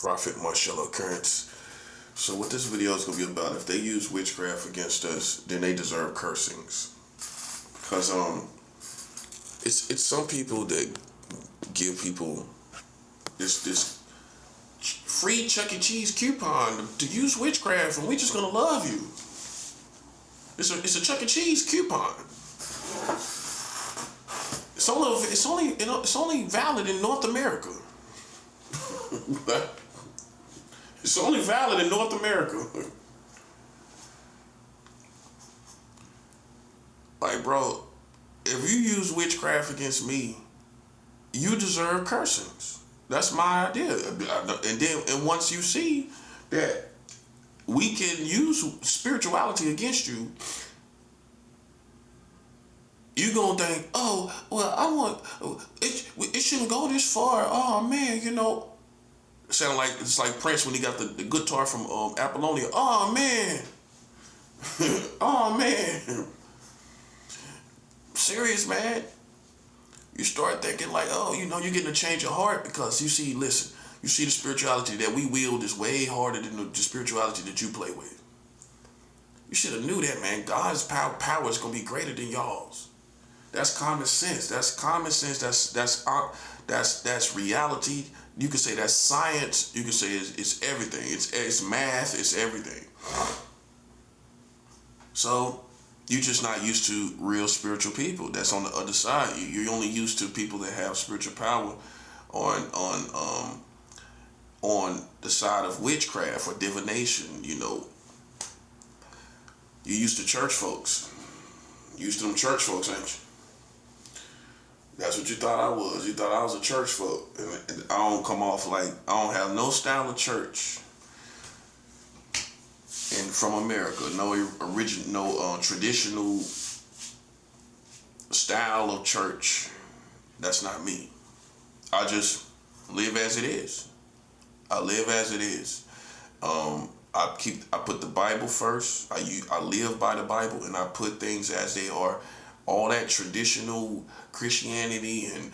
Prophet Marshall Occurrence. So what this video is going to be about, if they use witchcraft against us, then they deserve cursings. Because it's some people that give people this free Chuck E. Cheese coupon to use witchcraft, and we just gonna love you. It's a Chuck E. Cheese coupon. It's only valid in North America. It's only valid in North America. Like, bro, if you use witchcraft against me, you deserve cursings. That's my idea. And once you see that we can use spirituality against you, you gonna think, oh, well, I want it shouldn't go this far. Oh man, sound like it's like Prince when he got the guitar from Apollonia. Oh man, oh man, serious man. You start thinking like, oh, you're getting a change of heart because you see the spirituality that we wield is way harder than the spirituality that you play with. You should have knew that, man. God's power is gonna be greater than y'all's. That's common sense. That's common sense. That's reality. You can say that's science. You can say it's everything. It's math. It's everything. So you're just not used to real spiritual people. That's on the other side. You're only used to people that have spiritual power on the side of witchcraft or divination. You're used to church folks. Used to them church folks, ain't you? That's what you thought I was. You thought I was a church folk. And I don't come off like, I don't have no style of church. And from America, no traditional style of church. That's not me. I just live as it is. I live as it is. I put the Bible first. I live by the Bible, and I put things as they are. All that traditional Christianity and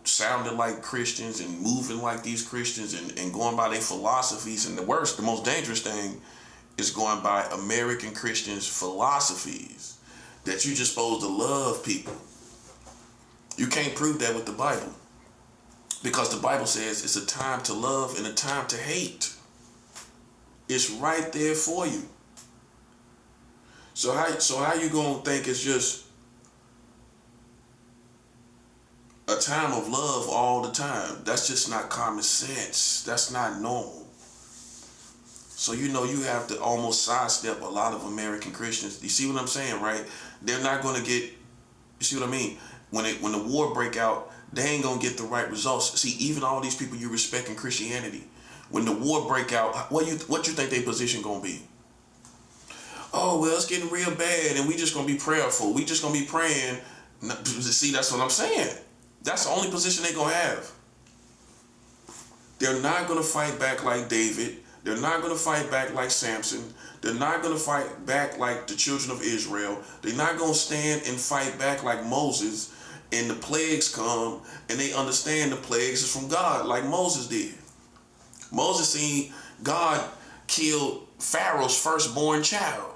sounding like Christians and moving like these Christians and going by their philosophies. And the most dangerous thing is going by American Christians' philosophies that you're just supposed to love people. You can't prove that with the Bible, because the Bible says it's a time to love and a time to hate. It's right there for you. So how you gonna think it's just a time of love all the time? That's just not common sense. That's not normal. So you have to almost sidestep a lot of American Christians. You see what I'm saying, right? They're not gonna get. You see what I mean? When the war break out, they ain't gonna get the right results. See, even all these people you respect in Christianity, when the war break out, what you think their position gonna be? Oh, well, it's getting real bad, and we just gonna be prayerful. We just gonna be praying. See, that's what I'm saying. That's the only position they gonna have. They're not gonna fight back like David. They're not gonna fight back like Samson. They're not gonna fight back like the children of Israel. They're not gonna stand and fight back like Moses, and the plagues come, and they understand the plagues is from God, like Moses did. Moses seen God kill Pharaoh's firstborn child.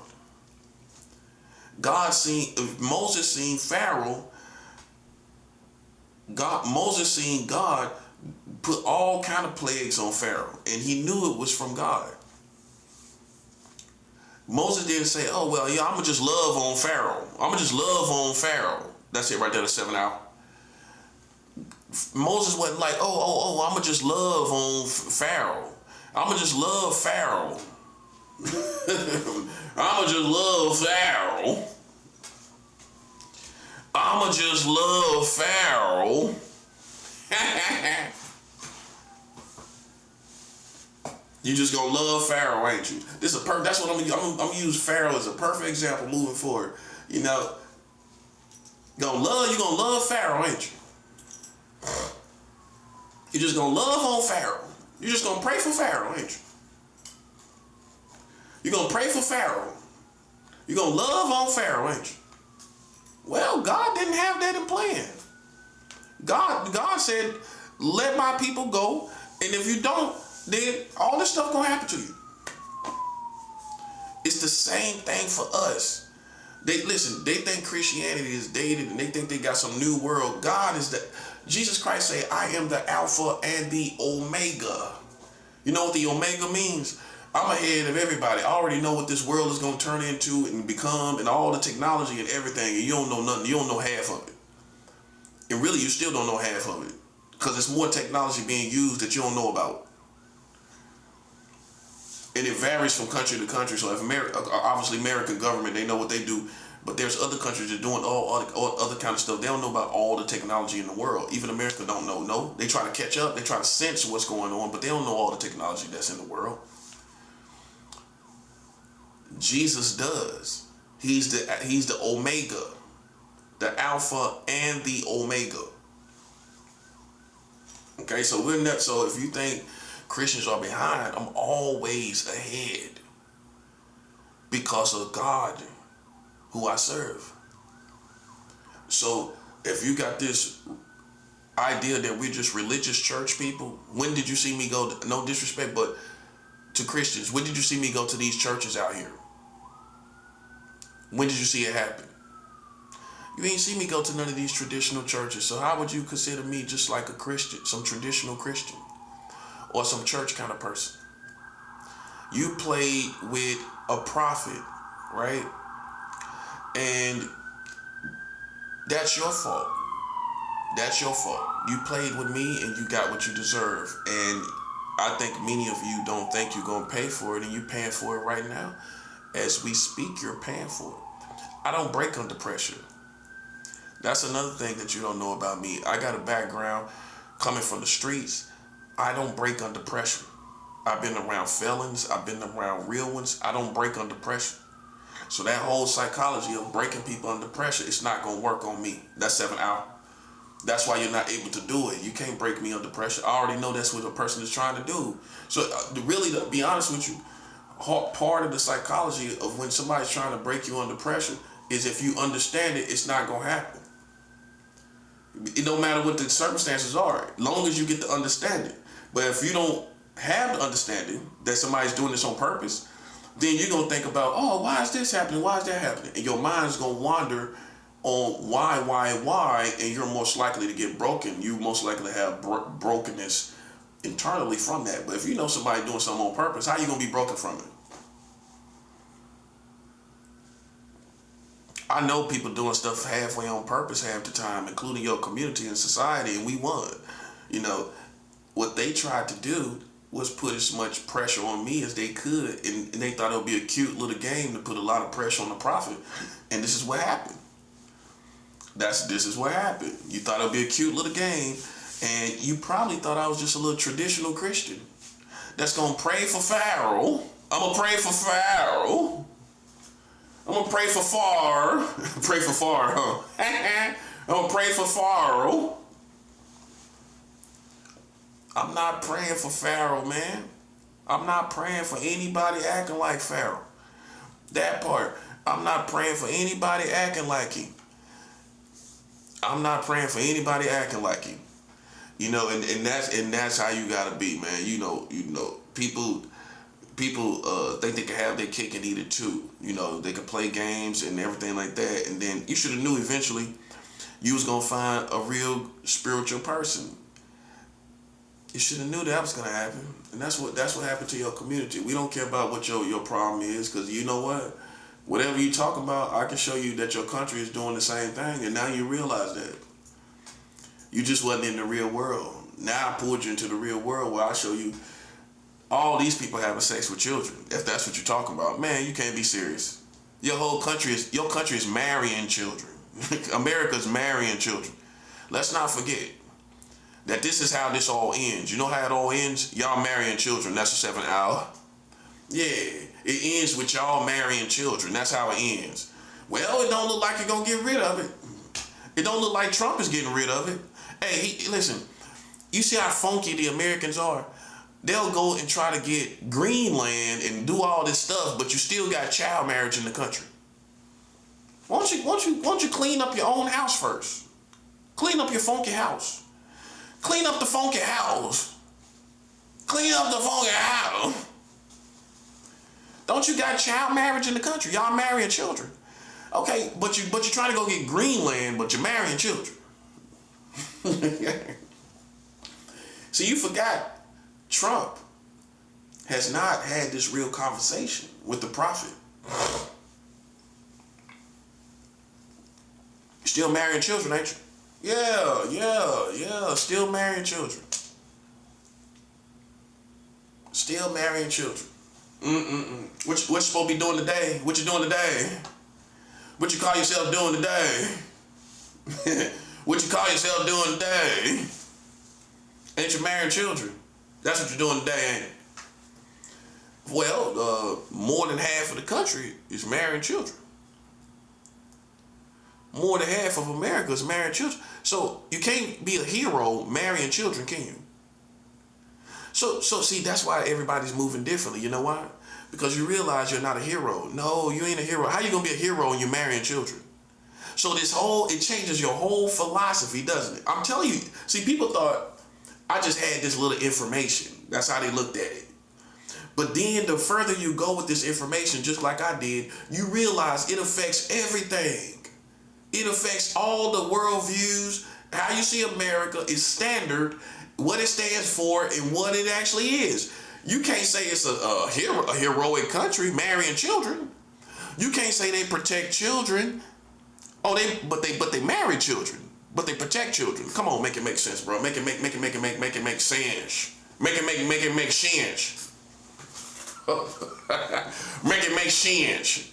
Moses seen Pharaoh. Moses seen God put all kind of plagues on Pharaoh, and he knew it was from God. Moses didn't say, oh, well, yeah, I'm going to just love on Pharaoh. I'm going to just love on Pharaoh. That's it right there, the 7 hour. Moses wasn't like, oh, I'm going to just love on Pharaoh. I'm going to just love Pharaoh. I'm going to just love Pharaoh. I'm going to just love Pharaoh. You just gonna love Pharaoh, ain't you? That's what I'm gonna use Pharaoh as a perfect example moving forward. You gonna love Pharaoh, ain't you? You're just gonna love on Pharaoh. You're just gonna pray for Pharaoh, ain't you? You're gonna pray for Pharaoh. You're gonna love on Pharaoh, ain't you? Well, God didn't have that in plan. God said, let my people go, and if you don't, then all this stuff gonna happen to you. It's the same thing for us. They think Christianity is dated and they think they got some new world. God is Jesus Christ say, I am the Alpha and the Omega. You know what the Omega means? I'm ahead of everybody. I already know what this world is going to turn into and become and all the technology and everything. And you don't know nothing. You don't know half of it. And really, you still don't know half of it. Because there's more technology being used that you don't know about. And it varies from country to country. So if obviously American government, they know what they do. But there's other countries that are doing all other kind of stuff. They don't know about all the technology in the world. Even America don't know. No, they try to catch up. They try to sense what's going on, but they don't know all the technology that's in the world. Jesus does. He's the Omega, the Alpha and the Omega. Okay, so so if you think Christians are behind, I'm always ahead because of God, who I serve. So if you got this idea that we're just religious church people, when did you see me go, no disrespect, but to Christians, when did you see me go to these churches out here? When did you see it happen? You ain't see me go to none of these traditional churches. So how would you consider me just like a Christian, some traditional Christian or some church kind of person? You played with a prophet, right? And that's your fault. That's your fault. You played with me and you got what you deserve. And I think many of you don't think you're going to pay for it, and you're paying for it right now. As we speak, you're paying for it. I don't break under pressure. That's another thing that you don't know about me. I got a background coming from the streets. I don't break under pressure. I've been around felons. I've been around real ones. I don't break under pressure. So that whole psychology of breaking people under pressure, it's not going to work on me. That's 7 out. That's why you're not able to do it. You can't break me under pressure. I already know that's what a person is trying to do. So really, to be honest with you, part of the psychology of when somebody's trying to break you under pressure is if you understand it, it's not going to happen. It don't matter what the circumstances are, as long as you get to understand it. But if you don't have the understanding that somebody's doing this on purpose, then you're going to think about, oh, why is this happening? Why is that happening? And your mind's going to wander on why, and you're most likely to get broken. You most likely to have brokenness internally from that. But if you know somebody doing something on purpose, how are you going to be broken from it? I know people doing stuff halfway on purpose half the time, including your community and society, and we won. You know, what they tried to do was put as much pressure on me as they could, and they thought it would be a cute little game to put a lot of pressure on the prophet. And this is what happened. This is what happened. You thought it would be a cute little game, and you probably thought I was just a little traditional Christian that's going to pray for Pharaoh. I'm going to pray for Pharaoh. I'm going to pray for pray for huh? I'm going to pray for Pharaoh. I'm not praying for Pharaoh, man. I'm not praying for anybody acting like Pharaoh. That part. I'm not praying for anybody acting like him. I'm not praying for anybody acting like him. You know, and that's how you gotta be, man. You know, people think they can have their cake and eat it too. You know, they can play games and everything like that. And then you should have knew eventually you was gonna find a real spiritual person. You should have knew that was gonna happen. And that's what happened to your community. We don't care about what your problem is, because you know what? Whatever you talk about, I can show you that your country is doing the same thing, and now you realize that. You just wasn't in the real world. Now I pulled you into the real world where I show you all these people having sex with children. If that's what you're talking about, man, you can't be serious. Your country is marrying children. America's marrying children. Let's not forget that this is how this all ends. You know how it all ends? Y'all marrying children. That's a 7 hour. Yeah, it ends with y'all marrying children. That's how it ends. Well, it don't look like you're going to get rid of it. It don't look like Trump is getting rid of it. Hey, listen, you see how funky the Americans are? They'll go and try to get Greenland and do all this stuff, but you still got child marriage in the country. Why don't you clean up your own house first? Clean up your funky house. Clean up the funky house. Clean up up the funky house. Don't you got child marriage in the country? Y'all marrying children. Okay, but you're trying to go get Greenland, but you're marrying children. See, you forgot Trump has not had this real conversation with the prophet. You're still marrying children, ain't you? Yeah. Still marrying children. Still marrying children. What you supposed to be doing today? What you doing today? What you call yourself doing today? What you call yourself doing today? Ain't you marrying children? That's what you're doing today, ain't it? Well, more than half of the country is marrying children. More than half of America is marrying children. So you can't be a hero marrying children, can you? So see, that's why everybody's moving differently. You know why? Because you realize you're not a hero. No, you ain't a hero. How you gonna be a hero when you're marrying children? So it changes your whole philosophy, doesn't it? I'm telling you. See, people thought I just had this little information. That's how they looked at it. But then the further you go with this information, just like I did, you realize it affects everything. It affects all the worldviews. How you see America is standard, what it stands for, and what it actually is. You can't say it's a heroic country marrying children. You can't say they protect children. Oh, but they marry children, but they protect children. Come on, make it make sense, bro. Make it make sense. Make it make sense. Make it make sense.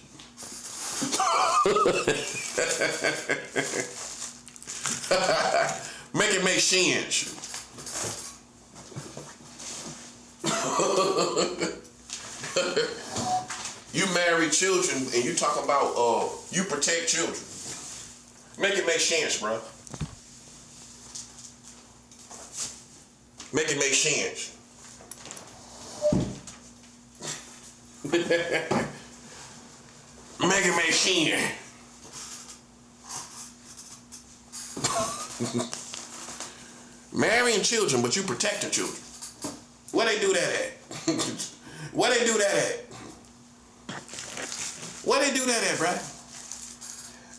Make it make sense. You marry children and you talk about you protect children. Make it make sense, bro. Make it make sense. Make it make sense. Marrying children, but you protecting children. Where they do that at? Where they do that at? Where they do that at, bruh?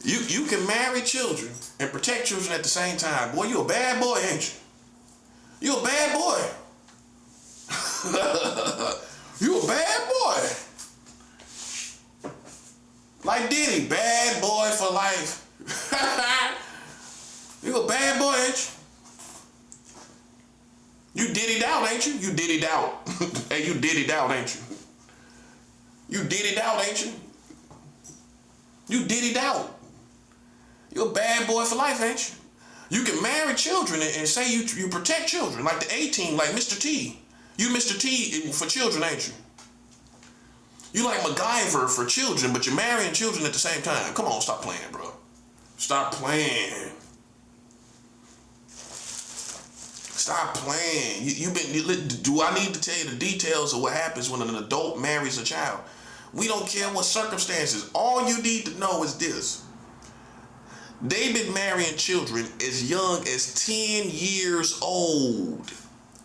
You can marry children and protect children at the same time. Boy, you a bad boy, ain't you? You a bad boy. You a bad boy. Like Diddy, bad boy for life. You a bad boy, ain't you? You diddied out, ain't you? You diddied out. Hey, you diddied out, ain't you? You diddied out, ain't you? You diddied out. You a bad boy for life, ain't you? You can marry children and say you protect children, like the A-Team, like Mr. T. You Mr. T for children, ain't you? You like MacGyver for children, but you're marrying children at the same time. Come on, stop playing, bro. Stop playing. Stop playing. Do I need to tell you the details of what happens when an adult marries a child? We don't care what circumstances. All you need to know is this. They've been marrying children as young as 10 years old.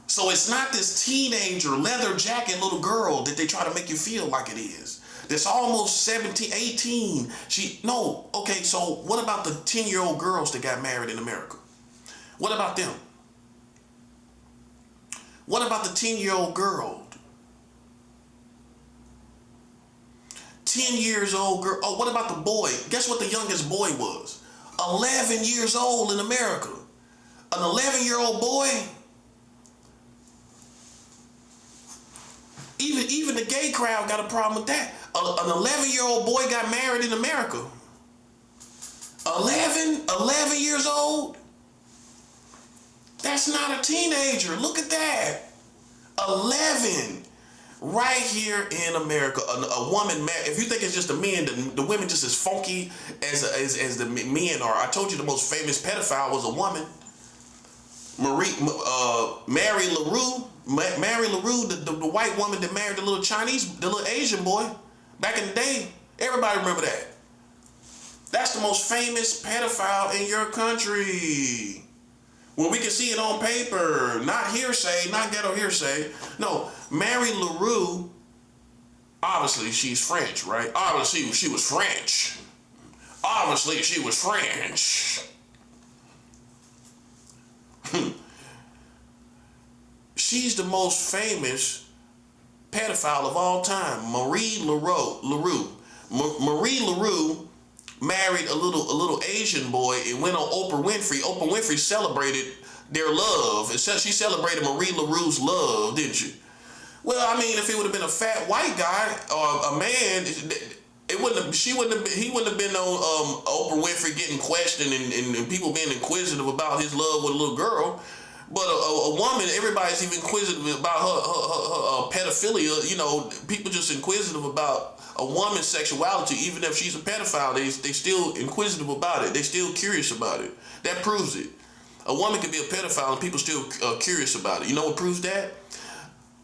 So it's not this teenager, leather jacket little girl that they try to make you feel like it is. That's almost 17, 18. Okay, so what about the 10-year-old girls that got married in America? What about them? What about the 10-year-old girl? 10 years old girl. Oh, what about the boy? Guess what the youngest boy was? 11 years old in America. An 11-year-old boy. Even the gay crowd got a problem with that. An 11-year-old boy got married in America. 11 years old? That's not a teenager. Look at that. 11. Right here in America, a woman married. If you think it's just the men, the women just as funky as the men are. I told you the most famous pedophile was a woman. Mary LaRue. Mary LaRue, the white woman that married the little Asian boy back in the day. Everybody remember that. That's the most famous pedophile in your country. When we can see it on paper, not hearsay, not ghetto hearsay. No, Mary LaRue, obviously she's French, right? Obviously she was French. Obviously she was French. She's the most famous pedophile of all time, Marie LaRue. Marie LaRue married a little Asian boy and went on Oprah Winfrey. Oprah Winfrey celebrated their love. She celebrated Marie LaRue's love, didn't you? Well, I mean, if it would have been a fat white guy or a man, he wouldn't have been on Oprah Winfrey getting questioned and people being inquisitive about his love with a little girl. But a woman, everybody's even inquisitive about her pedophilia. You know, people just inquisitive about a woman's sexuality, even if she's a pedophile. They still inquisitive about it. They still curious about it. That proves it. A woman can be a pedophile and people still curious about it. You know what proves that?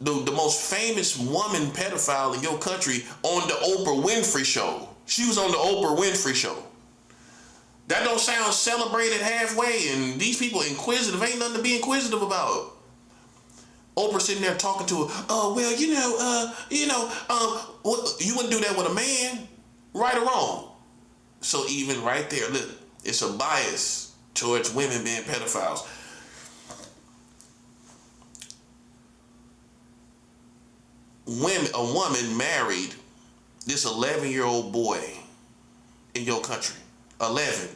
The most famous woman pedophile in your country on the Oprah Winfrey Show. She was on the Oprah Winfrey Show. That don't sound celebrated halfway, and these people inquisitive. Ain't nothing to be inquisitive about. Oprah sitting there talking to her. Oh, well, you wouldn't do that with a man, right or wrong. So even right there, look, it's a bias towards women being pedophiles. A woman married this 11-year-old boy in your country. 11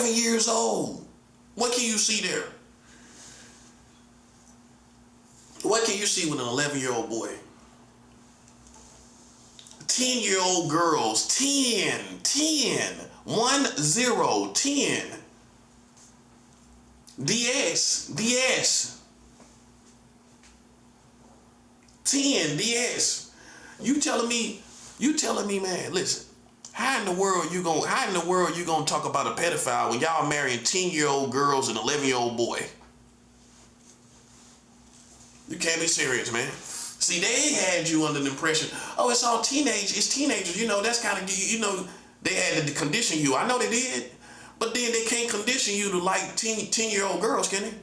years old. What can you see there? What can you see with an 11-year-old boy? 10-year-old girls, 10, 1, 0, 10. DS. 10, DS. You telling me, man, listen. How in the world you gonna talk about a pedophile when y'all marrying 10-year-old girls and 11-year-old boy? You can't be serious, man. See, they had you under the impression, oh, it's teenagers, you know, that's kind of, you know, they had to condition you. I know they did, but then they can't condition you to like 10-year-old girls, can they?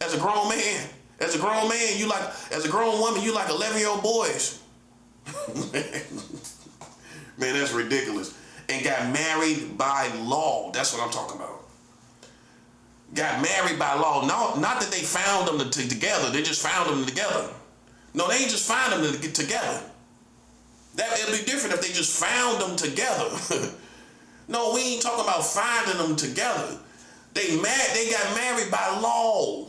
As a grown man, as a grown woman, you like 11-year-old boys. Man, that's ridiculous. And got married by law. That's what I'm talking about. Got married by law. Not that they found them together. They just found them together. No, they ain't just find them to get together. It'd be different if they just found them together. No, we ain't talking about finding them together. They got married by law.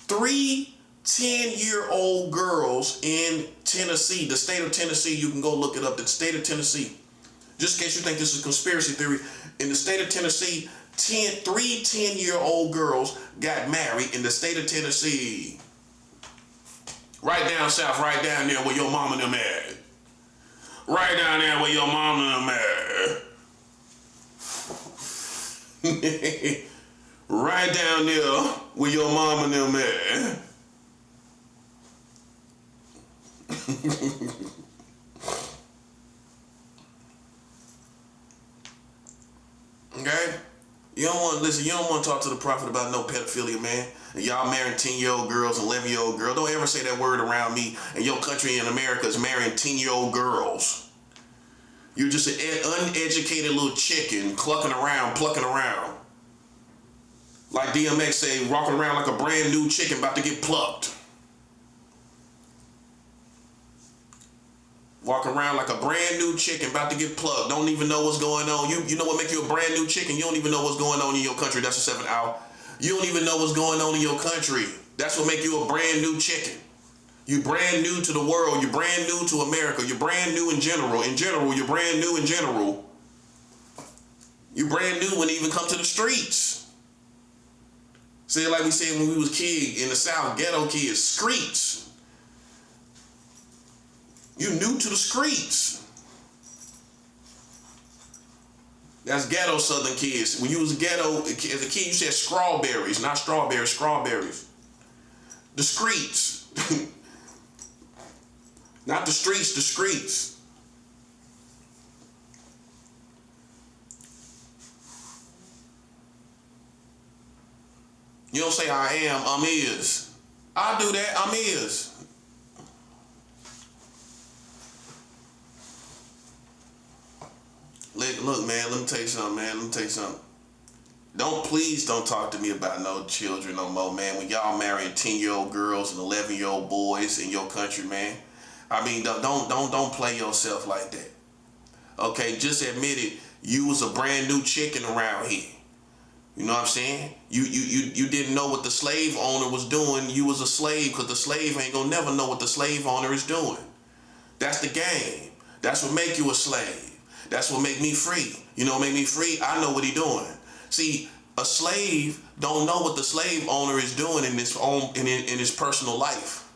3 10-year-old girls in Tennessee, the state of Tennessee. You can go look it up. The state of Tennessee. Just in case you think this is a conspiracy theory, in the state of Tennessee, 3 10-year-old girls got married in the state of Tennessee. Right down south, right down there where your mama and them at. Right down there where your mama and them at. Right down there where your mama and them at. Okay? You don't want to talk to the prophet about no pedophilia, man. And y'all marrying 10-year-old girls and 11-year-old girls. Don't ever say that word around me. And your country in America is marrying 10-year-old girls. You're just an uneducated little chicken plucking around. Like DMX say, walking around like a brand new chicken about to get plucked. Walking around like a brand new chicken about to get plucked. Don't even know what's going on. You know what make you a brand new chicken? You don't even know what's going on in your country. That's a 7 hour. You don't even know what's going on in your country. That's what make you a brand new chicken. You brand new to the world. You're brand new to America. You're brand new in general. In general, you're brand new in general. You're brand new when it even comes to the streets. Say like we said when we was kids in the South, ghetto kids, streets. You new to the streets. That's ghetto Southern kids. When you was ghetto as a kid, you said strawberries, not strawberries, strawberries. The streets. Not the streets, the streets. You don't say I am, I'm is. I do that, I'm is. Look, man, let me tell you something, man. Let me tell you something. Please don't talk to me about no children no more, man. When y'all marrying 10-year-old girls and 11-year-old boys in your country, man. I mean, don't play yourself like that. Okay, just admit it. You was a brand new chicken around here. You know what I'm saying? You didn't know what the slave owner was doing. You was a slave because the slave ain't gonna never know what the slave owner is doing. That's the game. That's what make you a slave. That's what make me free. You know what make me free? I know what he doing. See, a slave don't know what the slave owner is doing in his personal life.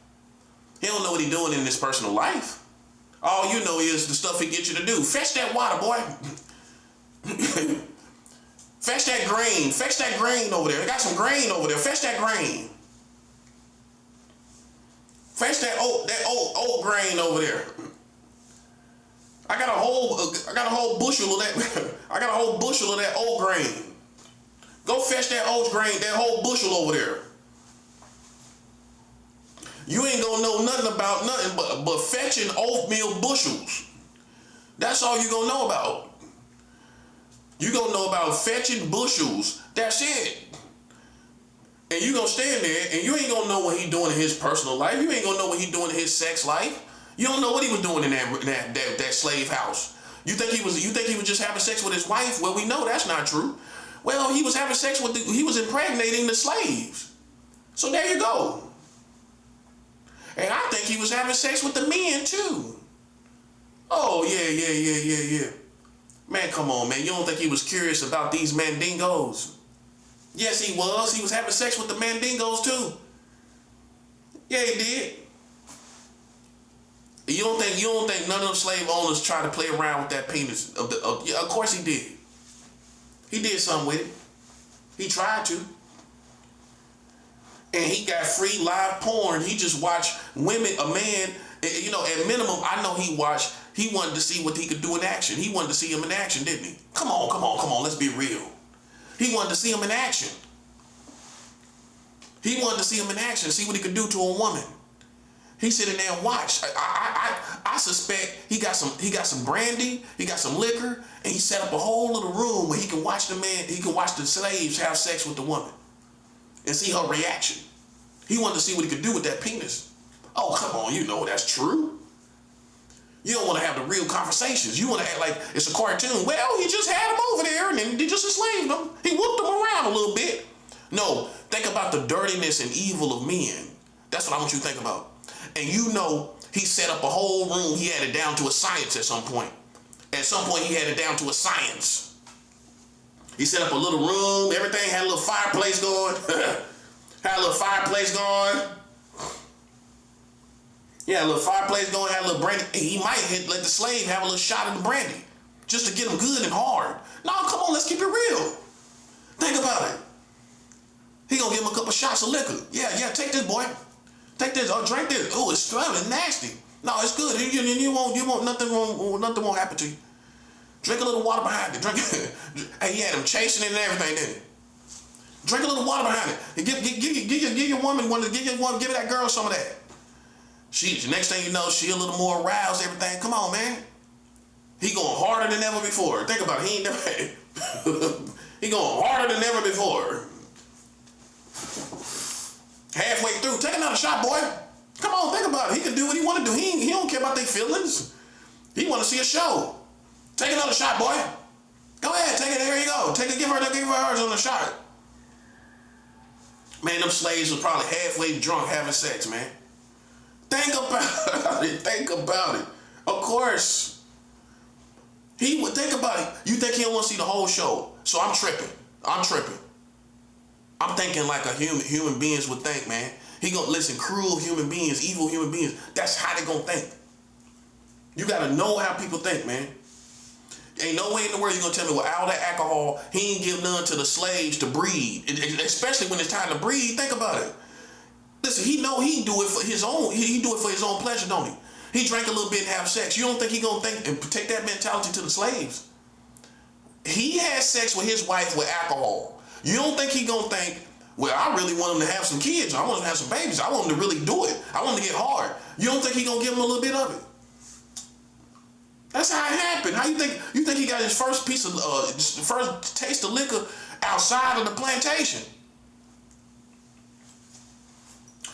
He don't know what he doing in his personal life. All you know is the stuff he get you to do. Fetch that water, boy. Fetch that grain. Fetch that grain over there. I got some grain over there. Fetch that grain. Fetch that oat grain over there. I got a whole bushel of that. I got a whole bushel of that oat grain. Go fetch that oat grain, that whole bushel over there. You ain't gonna know nothing about nothing but fetching oatmeal bushels. That's all you gonna know about. You gonna know about fetching bushels. That's it. And you gonna stand there and you ain't gonna know what he doing in his personal life. You ain't gonna know what he doing in his sex life. You don't know what he was doing in that slave house. You think he was just having sex with his wife? Well, we know that's not true. Well, he was having sex with he was impregnating the slaves. So there you go. And I think he was having sex with the men too. Oh yeah. Man, come on, man. You don't think he was curious about these mandingos? Yes, he was. He was having sex with the mandingos too. Yeah, he did. You don't think none of them slave owners try to play around with that penis? Yeah, of course he did. He did something with it. He tried to. And he got free live porn. He just watched women, a man, you know, at minimum, I know he wanted to see what he could do in action. He wanted to see him in action, didn't he? Come on, let's be real. He wanted to see him in action. He wanted to see him in action, see what he could do to a woman. He sitting there and watched. I suspect he got some brandy, he got some liquor, and he set up a whole little room where he can watch the slaves have sex with the woman and see her reaction. He wanted to see what he could do with that penis. Oh, come on, you know that's true. You don't want to have the real conversations. You want to act like it's a cartoon. Well, he just had him over there and then he just enslaved him. He whooped him around a little bit. No, think about the dirtiness and evil of men. That's what I want you to think about. And you know he set up a whole room. He had it down to a science at some point. At some point, he had it down to a science. He set up a little room. Everything had a little fireplace going. Had a little fireplace going. Yeah, a little fireplace going. Had a little brandy. He might let the slave have a little shot of the brandy just to get him good and hard. No, come on, let's keep it real. Think about it. He gonna give him a couple shots of liquor. Yeah, take this, boy. Take this. Oh, drink this. Oh, it's smelling nasty. No, it's good. You won't. Nothing won't happen to you. Drink a little water behind it. Drink it. Hey, he had him chasing it and everything, didn't he? Drink a little water behind it. And give your woman give that girl some of that. Next thing you know, she a little more aroused, everything. Come on, man. He going harder than ever before. Think about it. He going harder than ever before. Halfway through, take another shot, boy. Come on, think about it. He can do what he want to do. He don't care about their feelings. He want to see a show. Take another shot, boy. Go ahead, take it. There you go. Give her hers on the shot. Man, them slaves were probably halfway drunk having sex, man. Think about it. Think about it. Of course. He would think about it. You think he don't want to see the whole show? So I'm tripping. I'm thinking like a human beings would think, man. He gonna listen, cruel human beings, evil human beings. That's how they gonna think. You gotta know how people think, man. Ain't no way in the world you gonna tell me with all that alcohol, he ain't give none to the slaves to breed. Especially when it's time to breed. Think about it. Listen, he know he do it for his own. He do it for his own pleasure, don't he? He drank a little bit and have sex. You don't think he gonna think and take that mentality to the slaves? He had sex with his wife with alcohol. You don't think he gonna think, Well, I really want him to have some kids. I want him to have some babies. I want him to really do it. I want him to get hard. You don't think he gonna give him a little bit of it? That's how it happened. How you think he got his first piece of first taste of liquor outside of the plantation?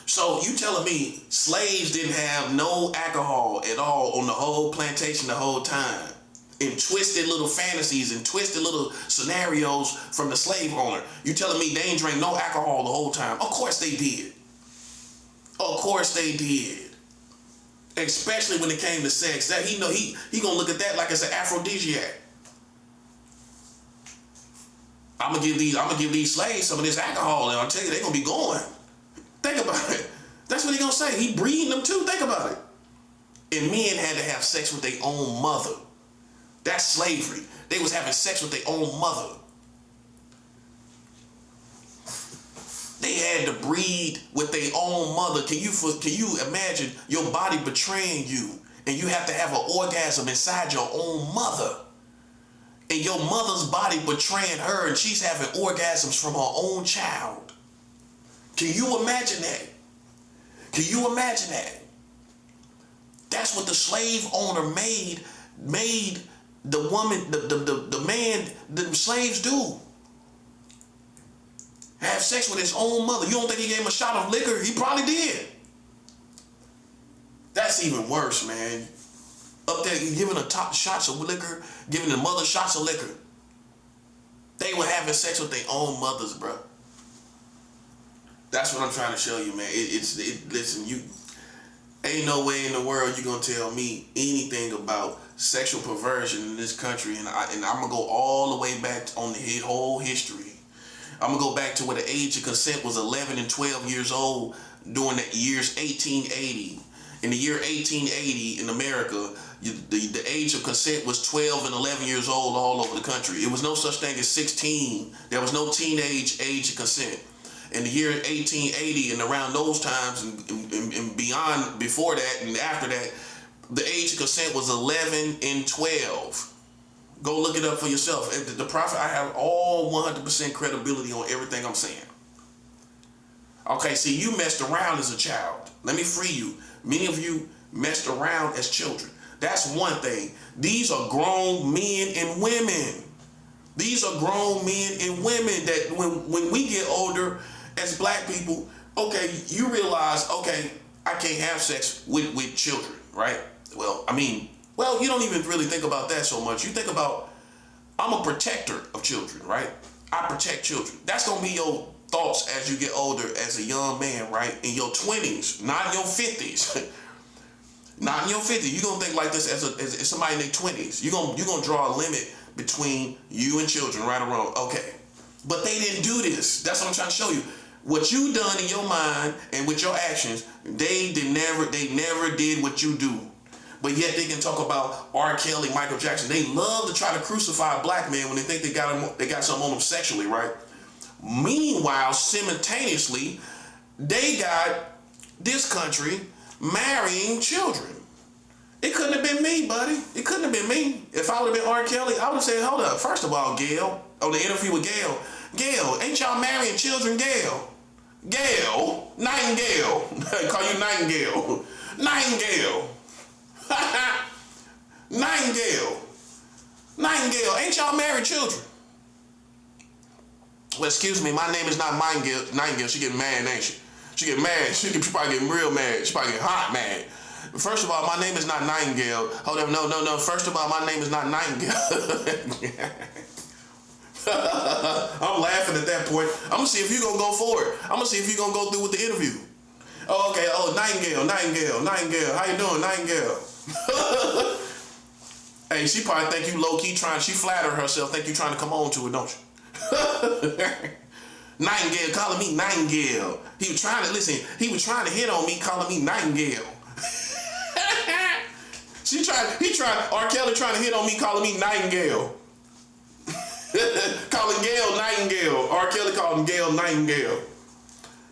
So you telling me slaves didn't have no alcohol at all on the whole plantation the whole time? And twisted little fantasies and twisted little scenarios from the slave owner. You telling me they ain't drank no alcohol the whole time? Of course they did. Of course they did. Especially when it came to sex. That he gonna look at that like it's an aphrodisiac. I'm gonna give these slaves some of this alcohol, and I'll tell you they're gonna be going. Think about it. That's what he gonna say. He breeding them too. Think about it. And men had to have sex with their own mother. That's slavery. They was having sex with their own mother. They had to breed with their own mother. Can you imagine your body betraying you and you have to have an orgasm inside your own mother? And your mother's body betraying her and she's having orgasms from her own child. Can you imagine that? Can you imagine that? That's what the slave owner made the woman, the man, the slaves do. Have sex with his own mother. You don't think he gave him a shot of liquor? He probably did. That's even worse, man. Up there, giving a top shots of liquor, giving the mother shots of liquor. They were having sex with their own mothers, bro. That's what I'm trying to show you, man. Listen, you ain't no way in the world you gonna tell me anything about sexual perversion in this country, and I'm gonna go all the way back on the whole history. I'm gonna go back to where the age of consent was 11 and 12 years old during the years 1880. In the year 1880 in America, the age of consent was 12 and 11 years old all over the country. It was no such thing as 16. There was no teenage age of consent. In the year 1880 and around those times and beyond, before that and after that, the age of consent was 11 and 12. Go look it up for yourself. The prophet, I have all 100% credibility on everything I'm saying. Okay, see, you messed around as a child. Let me free you. Many of you messed around as children. That's one thing. These are grown men and women. These are grown men and women that when we get older as black people, okay, you realize, okay, I can't have sex with children, right? Well, you don't even really think about that so much. You think about, I'm a protector of children, right? I protect children. That's going to be your thoughts as you get older as a young man, right? In your 20s, not in your 50s. Not in your 50s. You're going to think like this as somebody in their 20s. You're going to draw a limit between you and children, right or wrong. Okay. But they didn't do this. That's what I'm trying to show you. What you done in your mind and with your actions, they never did what you do. But yet they can talk about R. Kelly, Michael Jackson. They love to try to crucify a black man when they think they got something on them sexually, right? Meanwhile, simultaneously, they got this country marrying children. It couldn't have been me, buddy. It couldn't have been me. If I would have been R. Kelly, I would have said, hold up. First of all, Gail, on the interview with Gail, ain't y'all marrying children, Gail? Gail, Nightingale. Call you Nightingale. Nightingale. Nightingale, ain't y'all married children? Well, excuse me, my name is not Nightingale. She getting mad, ain't she? She get mad. She probably getting real mad. She probably get hot mad. First of all, my name is not Nightingale. Hold up, no. First of all, my name is not Nightingale. I'm laughing at that point. I'm gonna see if you're gonna go for it. I'm gonna see if you're gonna go through with the interview. Oh, okay. Oh, Nightingale. How you doing, Nightingale? Hey, she probably think you low-key she flatter herself, think you trying to come on to it, don't you? Nightingale, calling me Nightingale. He was trying to hit on me, calling me Nightingale. R. Kelly trying to hit on me, calling me Nightingale. Calling Gail Nightingale. R. Kelly calling Gail Nightingale.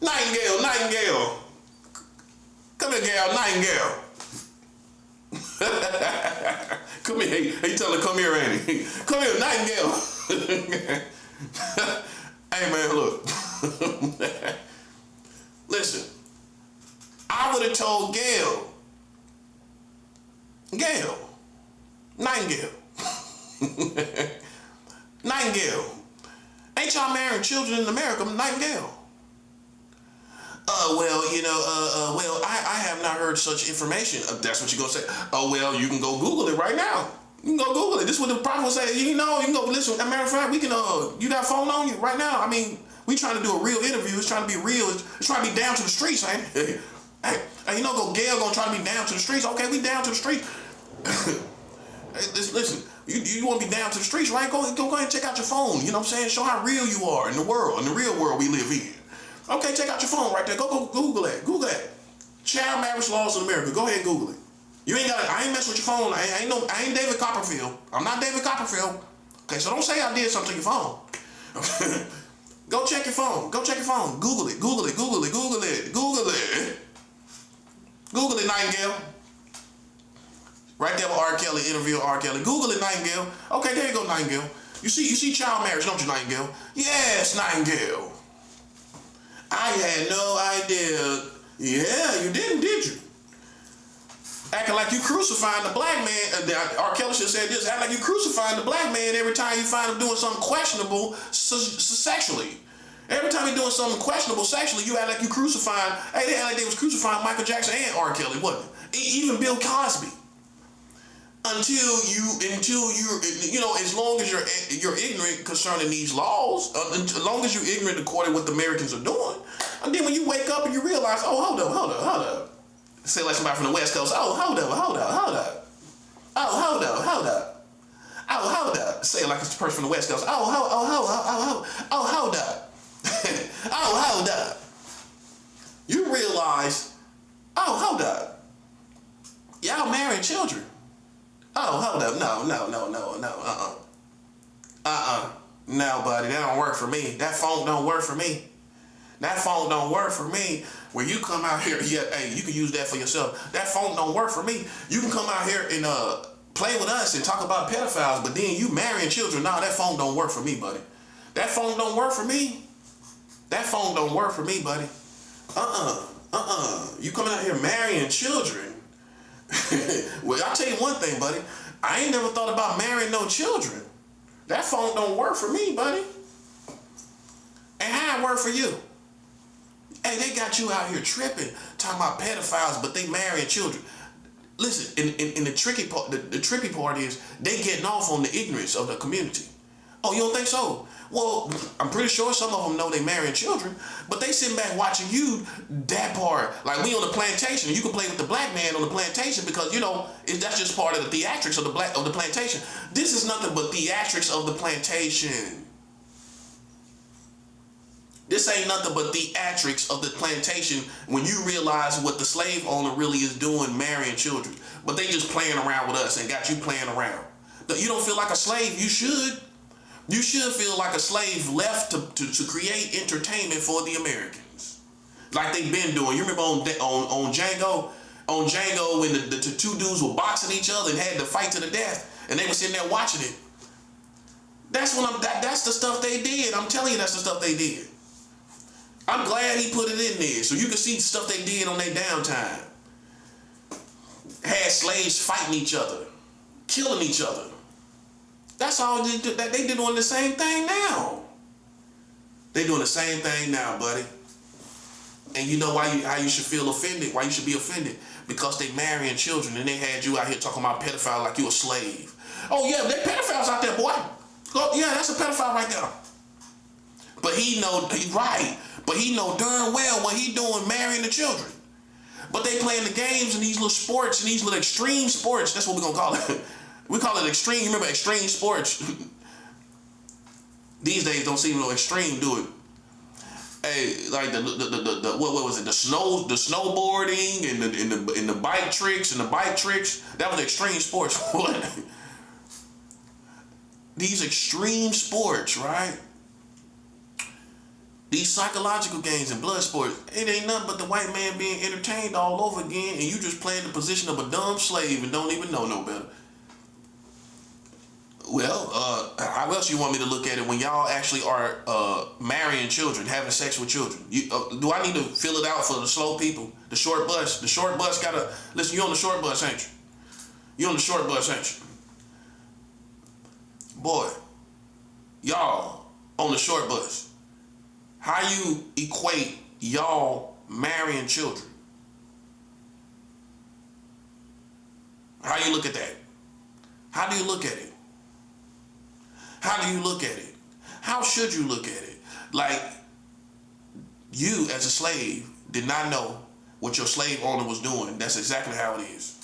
Nightingale. Come here, Gail Nightingale. Come here. He tell her, come here, Annie. Come here, Nightingale. Hey, man, look. Listen, I would have told Nightingale, Nightingale, ain't y'all marrying children in America, Nightingale? I have not heard such information. That's what you're going to say. Oh, well, you can go Google it right now. You can go Google it. This is what the prophet was saying. You can go listen. As a matter of fact, we can, you got a phone on you right now. I mean, we trying to do a real interview. It's trying to be real. It's trying to be down to the streets, man. Hey, Gail gonna try to be down to the streets. Okay, we down to the streets. Listen, you want to be down to the streets, right? Go ahead and check out your phone. You know what I'm saying? Show how real you are in the world, in the real world we live in. Okay, check out your phone right there. Go Google that. Google that. Child marriage laws in America. Go ahead and Google it. You ain't got. I ain't mess with your phone. I ain't David Copperfield. I'm not David Copperfield. Okay, so don't say I did something to your phone. Go check your phone. Go check your phone. Google it. Google it. Google it. Google it. Google it. Google it, Nightingale. Right there with R. Kelly, interview R. Kelly. Google it, Nightingale. Okay, there you go, Nightingale. You see child marriage, don't you, Nightingale? Yes, Nightingale. I had no idea. Yeah, you didn't, did you? Acting like you crucifying the black man. R. Kelly should have said this. Act like you crucifying the black man every time you find him doing something questionable sexually. Every time he's doing something questionable sexually, you act like you crucifying. Hey, they act like they was crucifying Michael Jackson and R. Kelly, wasn't it? Even Bill Cosby. Until you as long as you're ignorant concerning these laws, as long as you're ignorant according to what the Americans are doing, and then when you wake up and you realize, oh, hold up. Say like somebody from the West Coast, oh, hold up. Oh, hold up. Say it like it's a person from the West Coast, hold up. Oh, hold up. You realize, oh, hold up. Y'all marrying children. Oh, hold up. No. No, buddy, that don't work for me. That phone don't work for me. When you come out here, hey, you can use that for yourself. That phone don't work for me. You can come out here and play with us and talk about pedophiles, but then you marrying children. Nah, that phone don't work for me, buddy. That phone don't work for me. Buddy. You coming out here marrying children. Well, I'll tell you one thing, buddy. I ain't never thought about marrying no children. That phone don't work for me, buddy. And how it work for you? Hey, they got you out here tripping, talking about pedophiles, but they marrying children. Listen, in the tricky part, the tricky part is they getting off on the ignorance of the community. Oh, you don't think so? Well, I'm pretty sure some of them know they marrying children, but they sitting back watching you that part. Like we on the plantation, and you can play with the black man on the plantation because that's just part of the theatrics of the plantation. This is nothing but theatrics of the plantation. This ain't nothing but theatrics of the plantation when you realize what the slave owner really is doing, marrying children. But they just playing around with us and got you playing around. You don't feel like a slave, you should. You should feel like a slave left to create entertainment for the Americans. Like they've been doing. You remember on Django? On Django when the two dudes were boxing each other and had to fight to the death. And they were sitting there watching it. That's the stuff they did. I'm telling you, that's the stuff they did. I'm glad he put it in there so you can see the stuff they did on their downtime. Had slaves fighting each other, killing each other. That's all they do. They doing the same thing now. They doing the same thing now, buddy. And you know how you should feel offended? Why you should be offended? Because they marrying children and they had you out here talking about pedophile like you a slave. Oh yeah, they pedophiles out there, boy. Oh yeah, that's a pedophile right there. But he know darn well what he doing marrying the children. But they playing the games and these little sports and these little extreme sports. That's what we're gonna call it. We call it extreme. You remember extreme sports? These days don't seem no extreme, do it? Hey, like the what was it? The snowboarding and the bike tricks and the bike tricks. That was extreme sports. What? These extreme sports, right? These psychological games and blood sports, it ain't nothing but the white man being entertained all over again, and you just playing the position of a dumb slave and don't even know no better. Well, how else you want me to look at it when y'all actually are marrying children, having sex with children? Do I need to fill it out for the slow people? The short bus? The short bus gotta... Listen, you on the short bus, ain't you? You on the short bus, ain't you? Boy, y'all on the short bus. How you equate y'all marrying children? How you look at that? How do you look at it? How do you look at it? How should you look at it? Like, you as a slave did not know what your slave owner was doing. That's exactly how it is.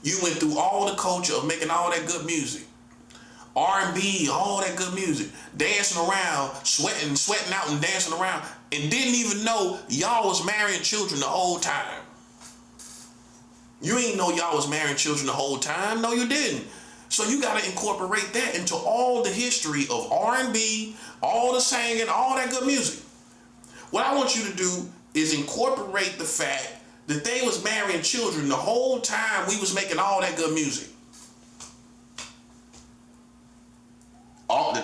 You went through all the culture of making all that good music. R&B, all that good music. Dancing around, sweating out and dancing around. And didn't even know y'all was marrying children the whole time. You ain't know y'all was marrying children the whole time. No, you didn't. So you got to incorporate that into all the history of R&B, all the singing, all that good music. What I want you to do is incorporate the fact that they was marrying children the whole time we was making all that good music.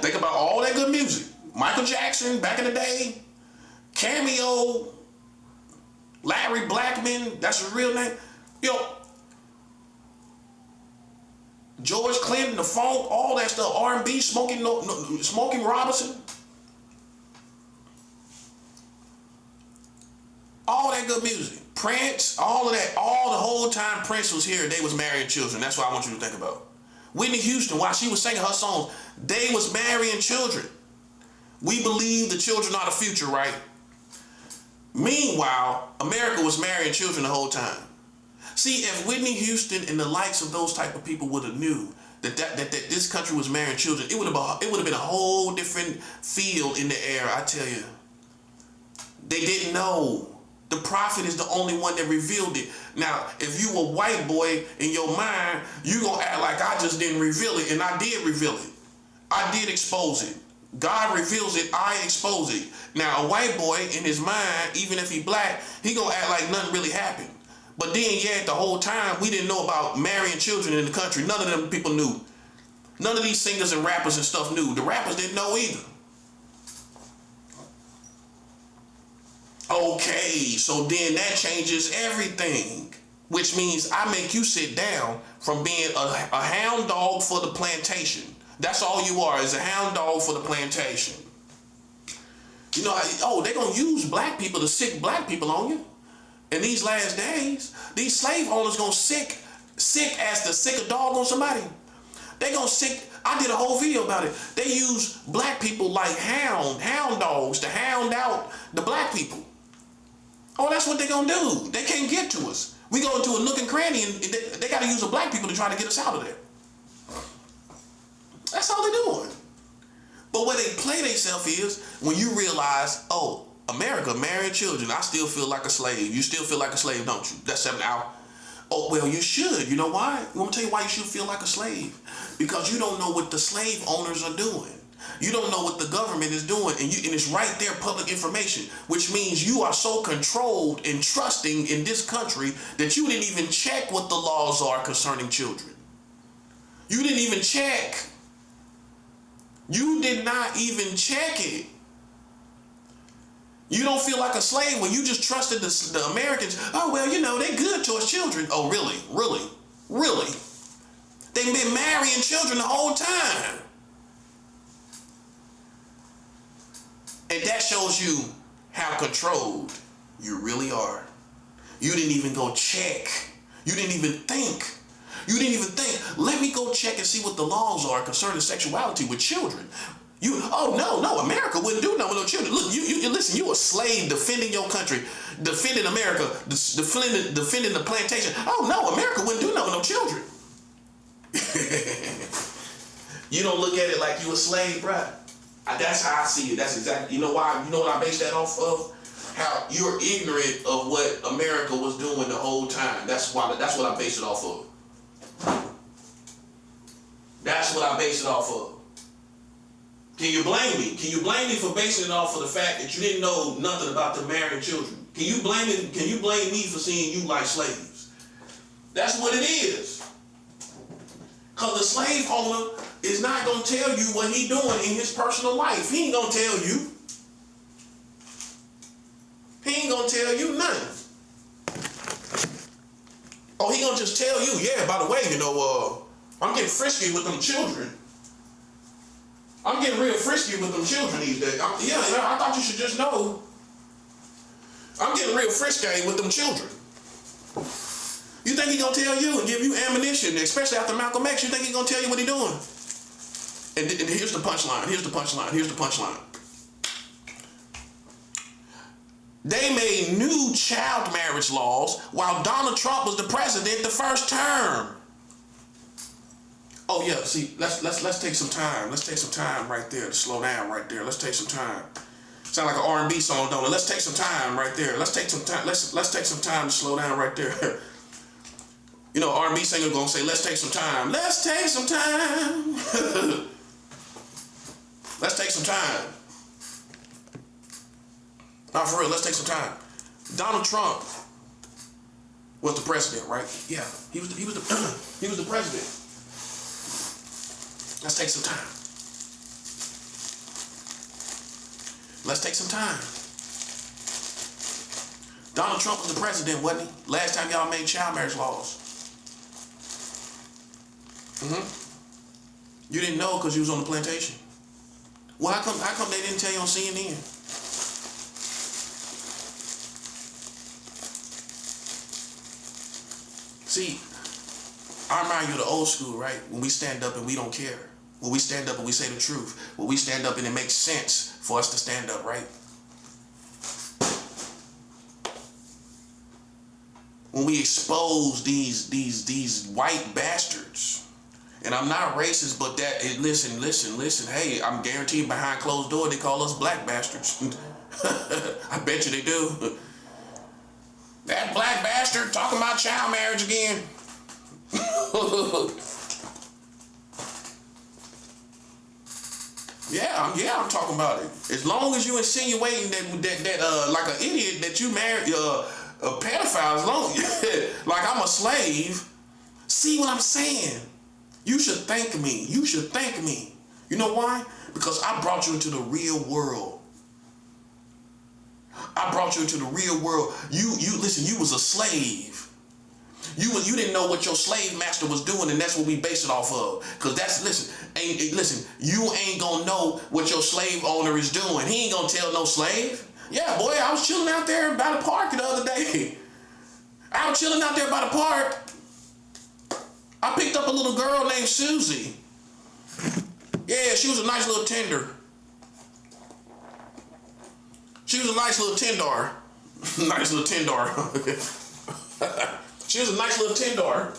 Think about all that good music. Michael Jackson, back in the day, Cameo, Larry Blackman, that's his real name. George Clinton, the funk, all that stuff, R&B, Smoking Robinson. All that good music. Prince, all of that, all the whole time Prince was here, they was marrying children. That's what I want you to think about. Whitney Houston, while she was singing her songs, they was marrying children. We believe the children are the future, right? Meanwhile, America was marrying children the whole time. See, if Whitney Houston and the likes of those type of people would have knew that this country was marrying children, it would have been a whole different field in the air, I tell you. They didn't know. The prophet is the only one that revealed it. Now, if you a white boy in your mind, you gonna act like I just didn't reveal it, and I did reveal it. I did expose it. God reveals it, I expose it. Now, a white boy in his mind, even if he black, he gonna act like nothing really happened. But then, yet, the whole time, we didn't know about marrying children in the country. None of them people knew. None of these singers and rappers and stuff knew. The rappers didn't know either. Okay, so then that changes everything. Which means I make you sit down from being a hound dog for the plantation. That's all you are, is a hound dog for the plantation. You know, they're going to use black people to sick black people on you. In these last days, these slave owners gonna sick as to sick a dog on somebody. They gonna sick. I did a whole video about it. They use black people like hound dogs to hound out the black people. Oh, that's what they gonna do. They can't get to us. We go into a nook and cranny and they gotta use the black people to try to get us out of there. That's all they're doing. But where they play themselves is when you realize, oh, America marrying children, I still feel like a slave. You still feel like a slave, don't you? That's 7 hours. Oh, well, you should. You know why? I'm going to tell you why you should feel like a slave. Because you don't know what the slave owners are doing. You don't know what the government is doing. And it's right there, public information, which means you are so controlled and trusting in this country that you didn't even check what the laws are concerning children. You didn't even check. You did not even check it. You don't feel like a slave when you just trusted the Americans. Oh, well, you know, they good towards children. Oh, really? Really? Really? They've been marrying children the whole time. And that shows you how controlled you really are. You didn't even go check. You didn't even think. You didn't even think, let me go check and see what the laws are concerning sexuality with children. No, America wouldn't do nothing with no children. Look, you listen, you a slave defending your country, defending America, defending the plantation. Oh, no, America wouldn't do nothing with no children. You don't look at it like you a slave, bruh. That's how I see it. That's exactly, you know why? You know what I base that off of? How you're ignorant of what America was doing the whole time. That's what I base it off of. That's what I base it off of. Can you blame me? Can you blame me for basing it off of the fact that you didn't know nothing about the marrying children? Can you blame me for seeing you like slaves? That's what it is. Because the slave owner is not going to tell you what he doing in his personal life. He ain't going to tell you. He ain't going to tell you nothing. Oh, he going to just tell you, yeah, by the way, I'm getting frisky with them children. I'm getting real frisky with them children these days. I thought you should just know. I'm getting real frisky with them children. You think he gonna tell you and give you ammunition, especially after Malcolm X? You think he gonna tell you what he doing? And here's the punchline. Here's the punchline. Here's the punchline. They made new child marriage laws while Donald Trump was the president the first term. Oh yeah, see, let's take some time. Let's take some time right there to slow down right there. Let's take some time. Sound like an R&B song, don't it? Let's take some time right there. Let's take some time. Let's take some time to slow down right there. R&B singer gonna say, let's take some time. Let's take some time. Let's take some time. Not for real, let's take some time. Donald Trump was the president, right? Yeah, he was the president. Let's take some time. Let's take some time. Donald Trump was the president, wasn't he? Last time y'all made child marriage laws. You didn't know because you was on the plantation. Well, how come they didn't tell you on CNN? See, I remind you of the old school, right? When we stand up and we don't care. When we stand up and we say the truth. When we stand up and it makes sense for us to stand up, right? When we expose these white bastards. And I'm not racist, but listen. Hey, I'm guaranteed behind closed doors they call us black bastards. I bet you they do. That black bastard talking about child marriage again. Yeah, I'm talking about it. As long as you insinuating that like an idiot that you married a pedophile, as long like I'm a slave. See what I'm saying? You should thank me. You should thank me. You know why? Because I brought you into the real world. I brought you into the real world. You listen, you was a slave. You didn't know what your slave master was doing, and that's what we base it off of. Cause listen, you ain't gonna know what your slave owner is doing. He ain't gonna tell no slave. Yeah, boy, I was chilling out there by the park the other day. I was chilling out there by the park. I picked up a little girl named Susie. Yeah, she was a nice little tender. She was a nice little tendar. Nice little tendar. She was a nice little tendar.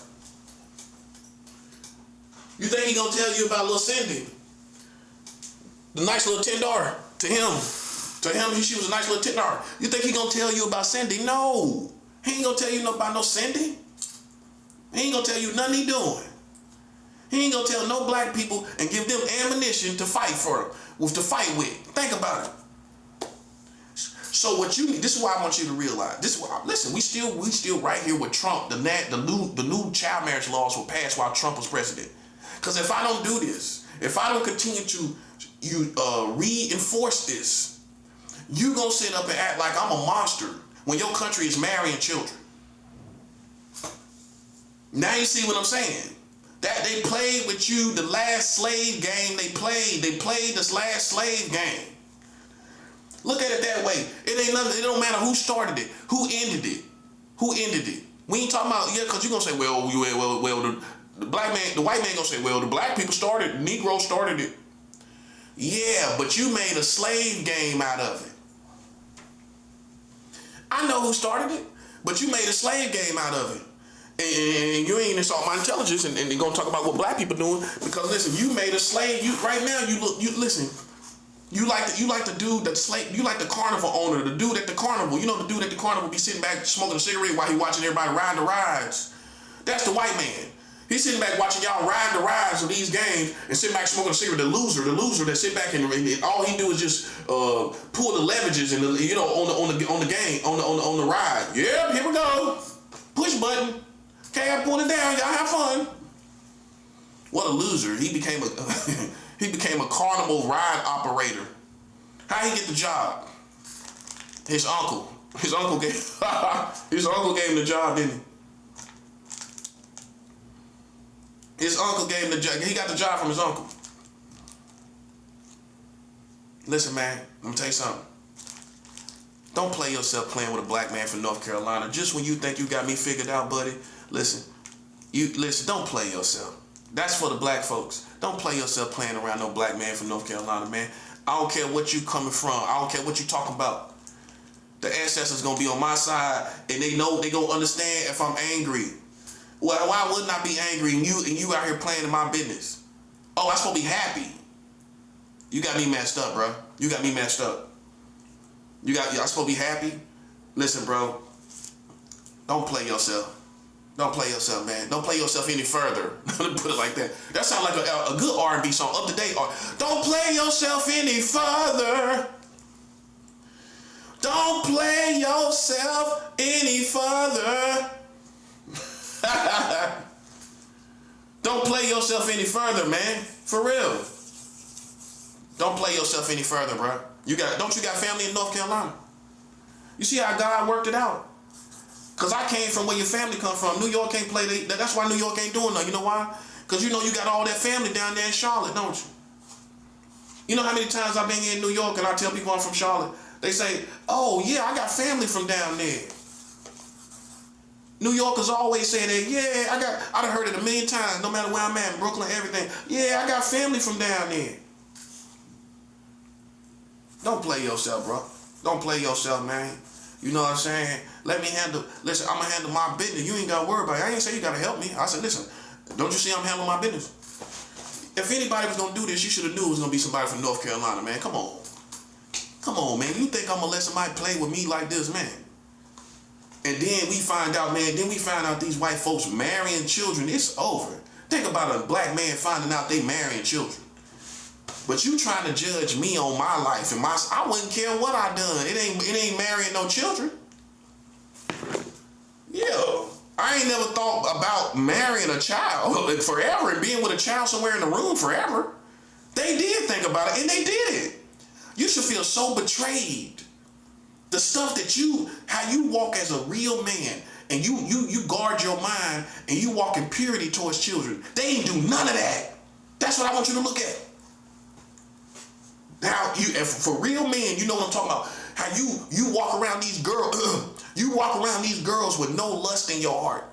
You think he gonna tell you about little Cindy? The nice little tendar to him, she was a nice little tendar. You think he gonna tell you about Cindy? No. He ain't gonna tell you about no Cindy. He ain't gonna tell you nothing he doing. He ain't gonna tell no black people and give them ammunition to fight with. Think about it. So what you need, this is why I want you to realize. Listen, we still right here with Trump. The new child marriage laws were passed while Trump was president. Because if I don't do this, if I don't continue to reinforce this, you gonna sit up and act like I'm a monster when your country is marrying children. Now you see what I'm saying? That they played with you the last slave game they played. They played this last slave game. Look at it that way. It ain't nothing. It don't matter who started it, who ended it, We ain't talking about because you're gonna say, well, the black man, the white man gonna say, well, the black people started, the Negro started it. Yeah, but you made a slave game out of it. I know who started it, but you made a slave game out of it. And you ain't insult my intelligence and you're gonna talk about what black people doing because listen, you made a slave. You right now listen. You like the dude that slave. You like the carnival owner, the dude at the carnival. You know the dude at the carnival be sitting back smoking a cigarette while he watching everybody ride the rides. That's the white man. He's sitting back watching y'all ride the rides of these games and sitting back smoking a cigarette. The loser that sit back and all he do is just pull the leverages and on the game on the ride. Yep, here we go. Push button. Okay, I pull it down. Y'all have fun. What a loser. He became a he became a carnival ride operator. How he get the job? His uncle. His uncle gave his uncle gave him the job, didn't he? His uncle gave him the job. He got the job from his uncle. Listen, man, let me tell you something. Don't play yourself playing with a black man from North Carolina. Just when you think you got me figured out, buddy, listen, don't play yourself. That's for the black folks. Don't play yourself playing around no black man from North Carolina, man. I don't care what you coming from. I don't care what you talking about. The ancestors gonna be on my side, and they know they gonna understand if I'm angry. Well, why wouldn't I be angry and you out here playing in my business? Oh, I'm supposed to be happy. You got me messed up, bro. You got me messed up. I'm supposed to be happy? Listen, bro. Don't play yourself. Don't play yourself, man. Don't play yourself any further. Let me put it like that. That sounds like a good R&B song, up to date. Don't play yourself any further. Don't play yourself any further. Don't play yourself any further, man. For real. Don't play yourself any further, bro. Don't you got family in North Carolina? You see how God worked it out? Because I came from where your family come from. New York ain't play. That's why New York ain't doing nothing. You know why? Because you know you got all that family down there in Charlotte, don't you? You know how many times I've been here in New York and I tell people I'm from Charlotte? They say, oh, yeah, I got family from down there. New Yorkers always say that, yeah, I done heard it a million times, no matter where I'm at, Brooklyn, everything. Yeah, I got family from down there. Don't play yourself, bro. Don't play yourself, man. You know what I'm saying? Listen, I'm going to handle my business. You ain't got to worry about it. I ain't say you got to help me. I said, listen, don't you see I'm handling my business? If anybody was going to do this, you should have knew it was going to be somebody from North Carolina, man. Come on. Come on, man. You think I'm going to let somebody play with me like this, man? And then we find out, these white folks marrying children. It's over. Think about a black man finding out they marrying children. But you trying to judge me on my life and I wouldn't care what I done. It ain't marrying no children. Yeah. I ain't never thought about marrying a child forever and being with a child somewhere in the room forever. They did think about it and they did it. You should feel so betrayed. The stuff that how you walk as a real man and you guard your mind and you walk in purity towards children. They ain't do none of that. That's what I want you to look at. How for real men, you know what I'm talking about. How you walk around these girls, you walk around these girls with no lust in your heart.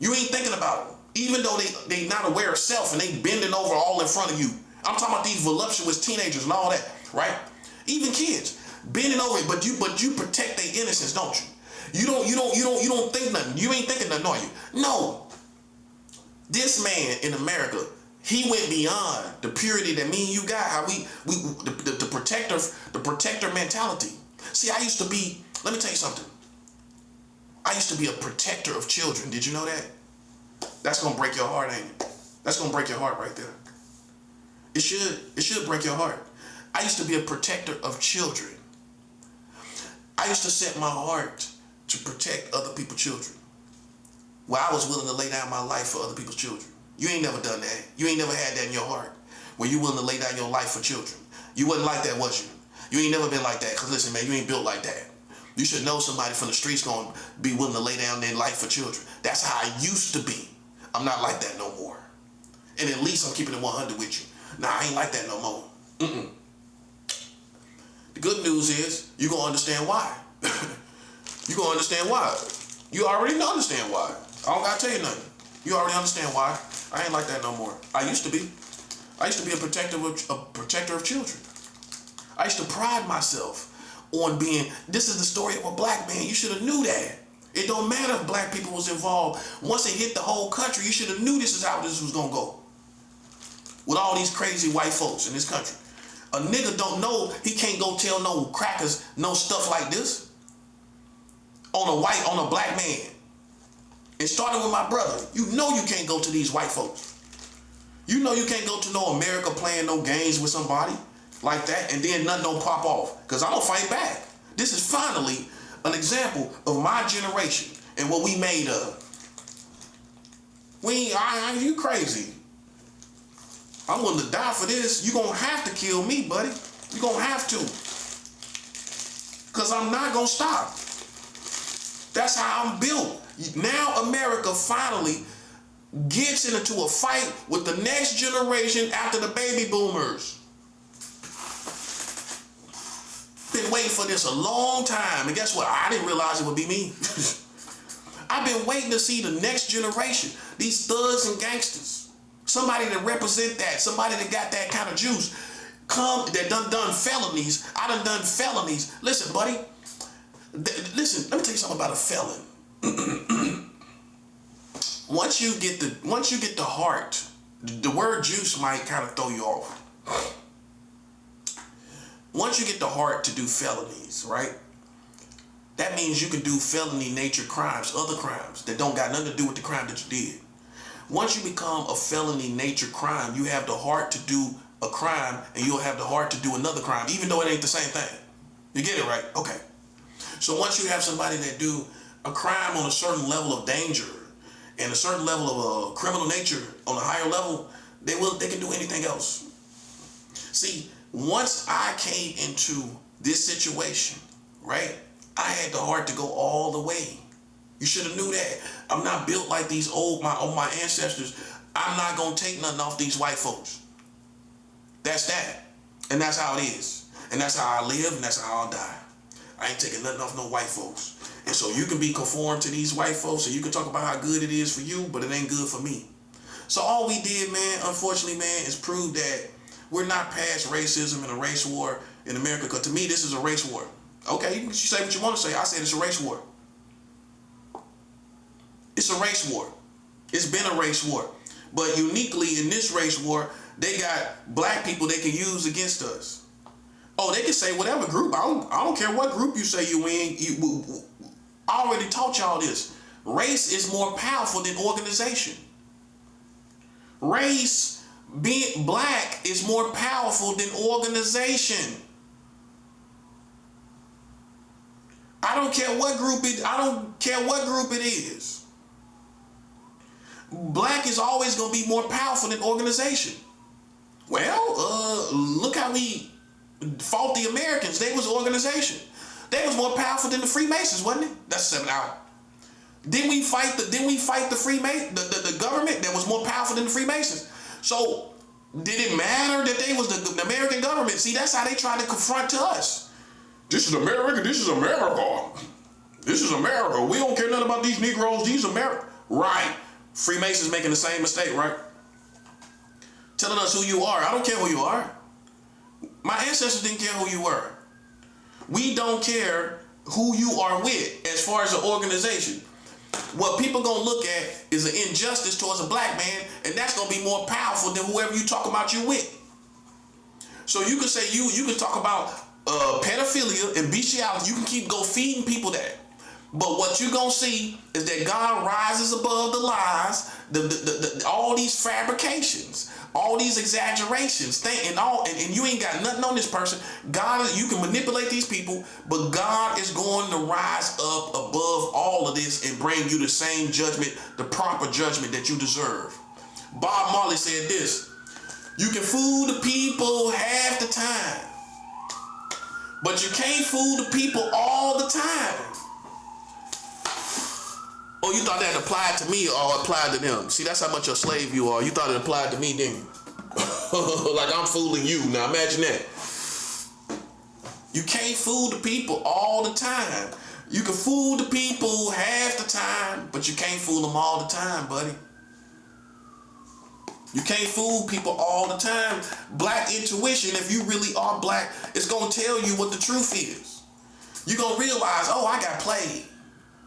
You ain't thinking about them, even though they not aware of self and they bending over all in front of you. I'm talking about these voluptuous teenagers and all that, right? Even kids bending over it, but you protect their innocence, don't you? You don't think nothing. You ain't thinking nothing, are you? No. This man in America, he went beyond the purity that me and you got. How the protector mentality. See, I used to be. Let me tell you something. I used to be a protector of children. Did you know that? That's gonna break your heart, ain't it? That's gonna break your heart right there. It should break your heart. I used to be a protector of children. I used to set my heart to protect other people's children. Where I was willing to lay down my life for other people's children. You ain't never done that. You ain't never had that in your heart. Where you willing to lay down your life for children. You wasn't like that, was you? You ain't never been like that. Because listen, man, you ain't built like that. You should know somebody from the streets going to be willing to lay down their life for children. That's how I used to be. I'm not like that no more. And at least I'm keeping it 100 with you. Nah, I ain't like that no more. The good news is you're going to understand why. You're going to understand why. You already understand why. I don't got to tell you nothing. You already understand why. I ain't like that no more. I used to be. I used to be a protector of children. I used to pride myself on being, this is the story of a black man. You should have knew that. It don't matter if black people was involved. Once it hit the whole country, you should have knew this is how this was going to go. With all these crazy white folks in this country. A nigga don't know, he can't go tell no crackers no stuff like this on a black man. And starting with my brother, you know you can't go to these white folks. You know you can't go to no America playing no games with somebody like that and then nothing don't pop off. Because I'm going to fight back. This is finally an example of my generation and what we made of. You crazy. I'm willing to die for this. You're going to have to kill me, buddy. You're going to have to. Because I'm not going to stop. That's how I'm built. Now America finally gets into a fight with the next generation after the baby boomers. Been waiting for this a long time. And guess what? I didn't realize it would be me. I've been waiting to see the next generation. These thugs and gangsters. Somebody that represent that. Somebody that got that kind of juice. Come, that done felonies. I done felonies. Listen, buddy. Listen, let me tell you something about a felon. Once you get the heart, the word juice might kind of throw you off. Once you get the heart to do felonies, right? That means you can do felony nature crimes, other crimes that don't got nothing to do with the crime that you did. Once you become a felony nature crime, you have the heart to do a crime and you'll have the heart to do another crime, even though it ain't the same thing. You get it, right? Okay. So once you have somebody that do a crime on a certain level of danger and a certain level of criminal nature on a higher level, they can do anything else. See, once I came into this situation, right, I had the heart to go all the way. You should have knew that. I'm not built like these my ancestors. I'm not gonna take nothing off these white folks. That's that. And that's how it is. And that's how I live and that's how I'll die. I ain't taking nothing off no white folks. And so you can be conformed to these white folks and you can talk about how good it is for you, but it ain't good for me. So all we did, man, unfortunately, man, is prove that we're not past racism and a race war in America. Because to me, this is a race war. Okay, you say what you want to say. I said it's a race war. It's a race war. It's been a race war. But uniquely in this race war, they got black people they can use against us. Oh, they can say whatever group. I don't care what group you say you in. I already taught y'all this. Race is more powerful than organization. Race, being black, is more powerful than organization. I don't care what group it is. Black is always going to be more powerful than organization. Well, look how we fought the Americans. They was organization. They was more powerful than the Freemasons, wasn't it? That's 7 hours. Didn't we fight the Freemason, the government that was more powerful than the Freemasons? So did it matter that they was the American government? See, that's how they tried to confront to us. This is America. This is America. This is America. We don't care nothing about these Negroes. These America. Right. Freemasons making the same mistake, right? Telling us who you are. I don't care who you are. My ancestors didn't care who you were. We don't care who you are with as far as an organization. What people gonna look at is an injustice towards a black man, and that's gonna be more powerful than whoever you talk about you with. So you can say you can talk about pedophilia and bestiality. You can keep feeding people that. But what you're going to see is that God rises above the lies, all these fabrications, all these exaggerations, and you ain't got nothing on this person. God, you can manipulate these people, but God is going to rise up above all of this and bring you the same judgment, the proper judgment that you deserve. Bob Marley said this: you can fool the people half the time, but you can't fool the people all the time. Oh, you thought that applied to me or applied to them? See, that's how much a slave you are. You thought it applied to me, didn't you? Like I'm fooling you. Now imagine that. You can't fool the people all the time. You can fool the people half the time, but you can't fool them all the time, buddy. You can't fool people all the time. Black intuition, if you really are black, it's going to tell you what the truth is. You're going to realize, oh, I got played.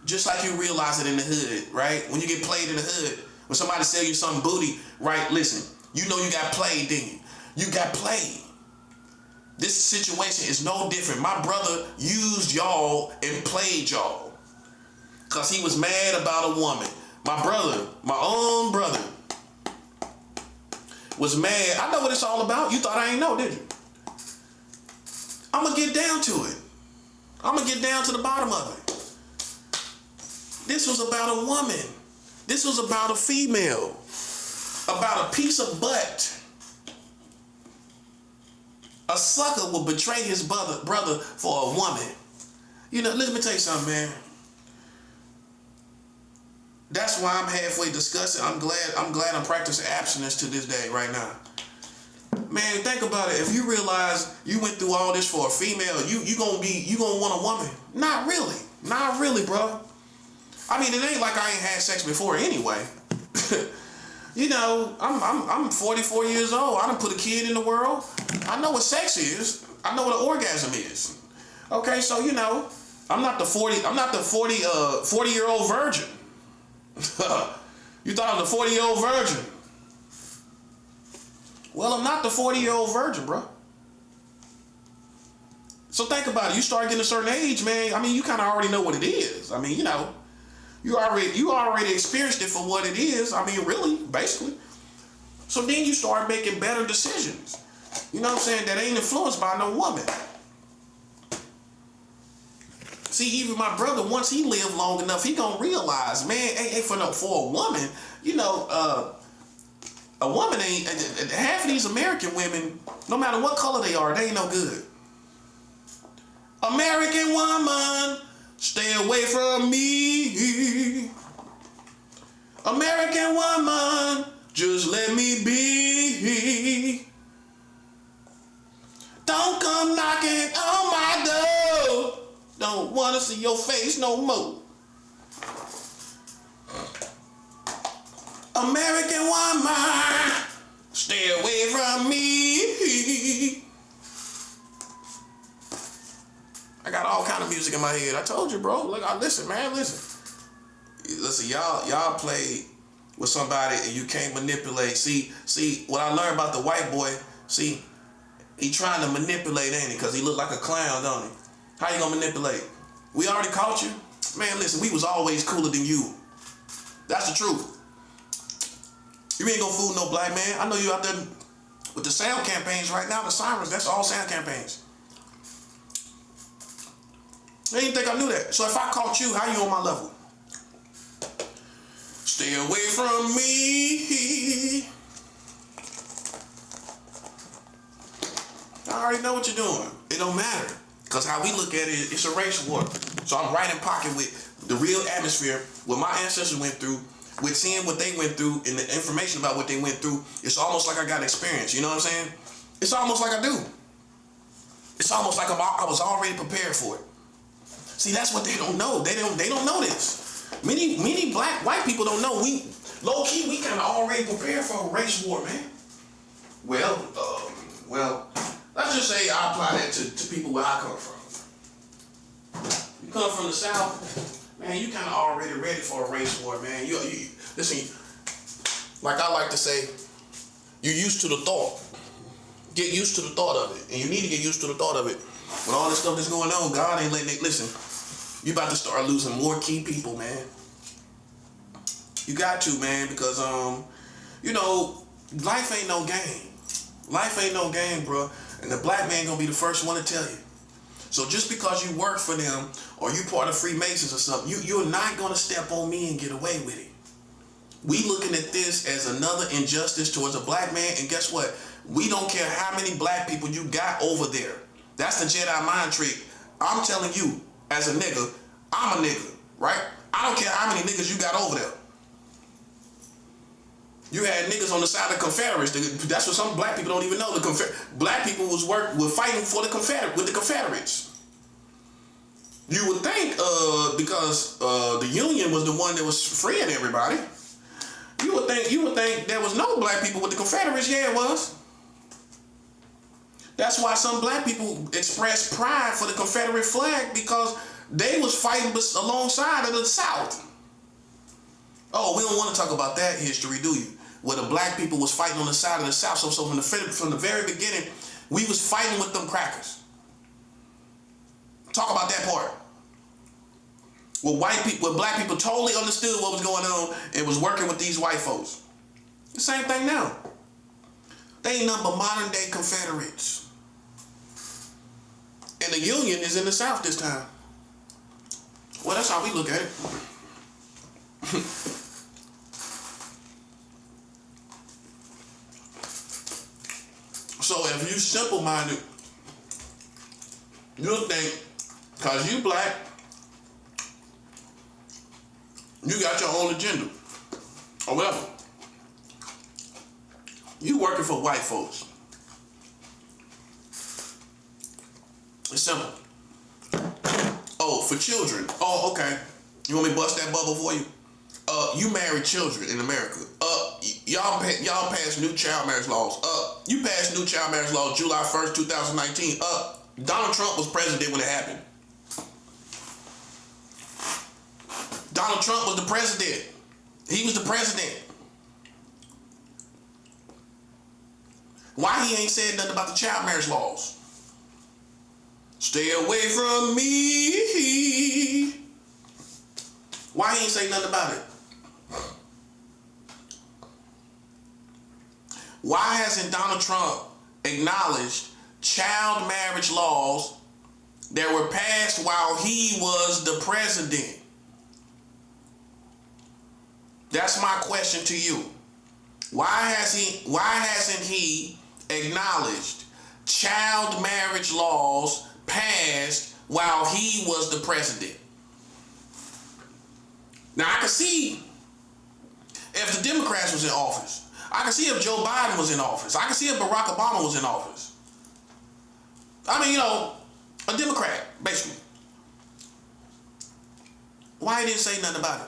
Just like you realize it in the hood, right? When you get played in the hood, when somebody sell you some booty, right? Listen, you know you got played, didn't you? You got played. This situation is no different. My brother used y'all and played y'all because he was mad about a woman. My brother, my own brother, was mad. I know what it's all about. You thought I ain't know, did you? I'm going to get down to it. I'm going to get down to the bottom of it. This was about a woman. This was about a female. About a piece of butt A sucker will betray his brother for a woman. You know, let me tell you something, man. That's why I'm halfway disgusted. I'm glad I'm practicing abstinence to this day right now. Man, think about it. If you realize you went through all this for a female, you gonna want a woman? Not really, bro. I mean, it ain't like I ain't had sex before anyway. You know, I'm 44 years old. I done put a kid in the world. I know what sex is. I know what an orgasm is. Okay, so you know, I'm not the 40-year-old virgin. You thought I was a 40-year-old virgin. Well, I'm not the 40-year-old virgin, bro. So think about it. You start getting a certain age, man. I mean, you kind of already know what it is. I mean, you know, you already experienced it for what it is. I mean, really, basically. So then you start making better decisions. You know what I'm saying? That ain't influenced by no woman. See, even my brother, once he lived long enough, he gonna realize, man, hey, for a woman, you know, a woman ain't, half of these American women, no matter what color they are, they ain't no good. American woman, stay away from me. American woman, just let me be. Don't come knocking on my door. Don't wanna see your face no more. American woman, stay away from me. I got all kind of music in my head. I told you, bro. Look, listen, man, listen. Listen, y'all play with somebody and you can't manipulate. See, what I learned about the white boy, see, he trying to manipulate, ain't he? Because he look like a clown, don't he? How you gonna manipulate? We already caught you? Man, listen, we was always cooler than you. That's the truth. You ain't gonna fool no black man. I know you out there with the sound campaigns right now, the sirens, that's all sound campaigns. I didn't think I knew that. So if I caught you, how you on my level? Stay away from me. I already know what you're doing. It don't matter. Because how we look at it, it's a race war. So I'm right in pocket with the real atmosphere, what my ancestors went through, with seeing what they went through and the information about what they went through. It's almost like I got experience, you know what I'm saying? It's almost like I do. It's almost like I was already prepared for it. See, that's what they don't know. They don't know this. Many white people don't know. We low-key, we kind of already prepared for a race war, man. Well, let's just say I apply that to people where I come from. You come from the South, man, you kind of already ready for a race war, man. You listen, like I like to say, you're used to the thought. Get used to the thought of it. And you need to get used to the thought of it. With all this stuff that's going on, God ain't letting it, listen, you about to start losing more key people, man. You got to, man, because, you know, life ain't no game. Life ain't no game, bro. And the black man gonna be the first one to tell you. So just because you work for them or you part of Freemasons or something, you're not gonna step on me and get away with it. We looking at this as another injustice towards a black man, and guess what? We don't care how many black people you got over there. That's the Jedi mind trick. I'm telling you, as a nigga, I'm a nigga, right? I don't care how many niggas you got over there. You had niggas on the side of the Confederates. That's what some black people don't even know. Black people were fighting for the Confederates. You would think because the Union was the one that was freeing everybody. You would think there was no black people with the Confederates. Yeah, it was. That's why some black people expressed pride for the Confederate flag, because they was fighting alongside of the South. Oh, we don't want to talk about that history, do you? Where the black people was fighting on the side of the South. So from the very beginning, we was fighting with them crackers. Talk about that part. Where black people totally understood what was going on and was working with these white folks. The same thing now. They ain't nothing but modern day Confederates. And the Union is in the South this time. Well, that's how we look at it. So if you simple-minded, You think, because you black, you got your own agenda. Or whatever. You working for white folks. It's simple. Oh, for children. Oh, okay. You want me to bust that bubble for you? You marry children in America. Y'all passed new child marriage laws. You passed new child marriage laws July 1st, 2019. Donald Trump was president when it happened. Donald Trump was the president. He was the president. Why he ain't said nothing about the child marriage laws? Stay away from me. Why he ain't say nothing about it? Why hasn't Donald Trump acknowledged child marriage laws that were passed while he was the president? That's my question to you. Why hasn't he acknowledged child marriage laws passed while he was the president? Now I can see if the Democrats was in office. I can see if Joe Biden was in office. I can see if Barack Obama was in office. I mean, a Democrat, basically. Why he didn't say nothing about it?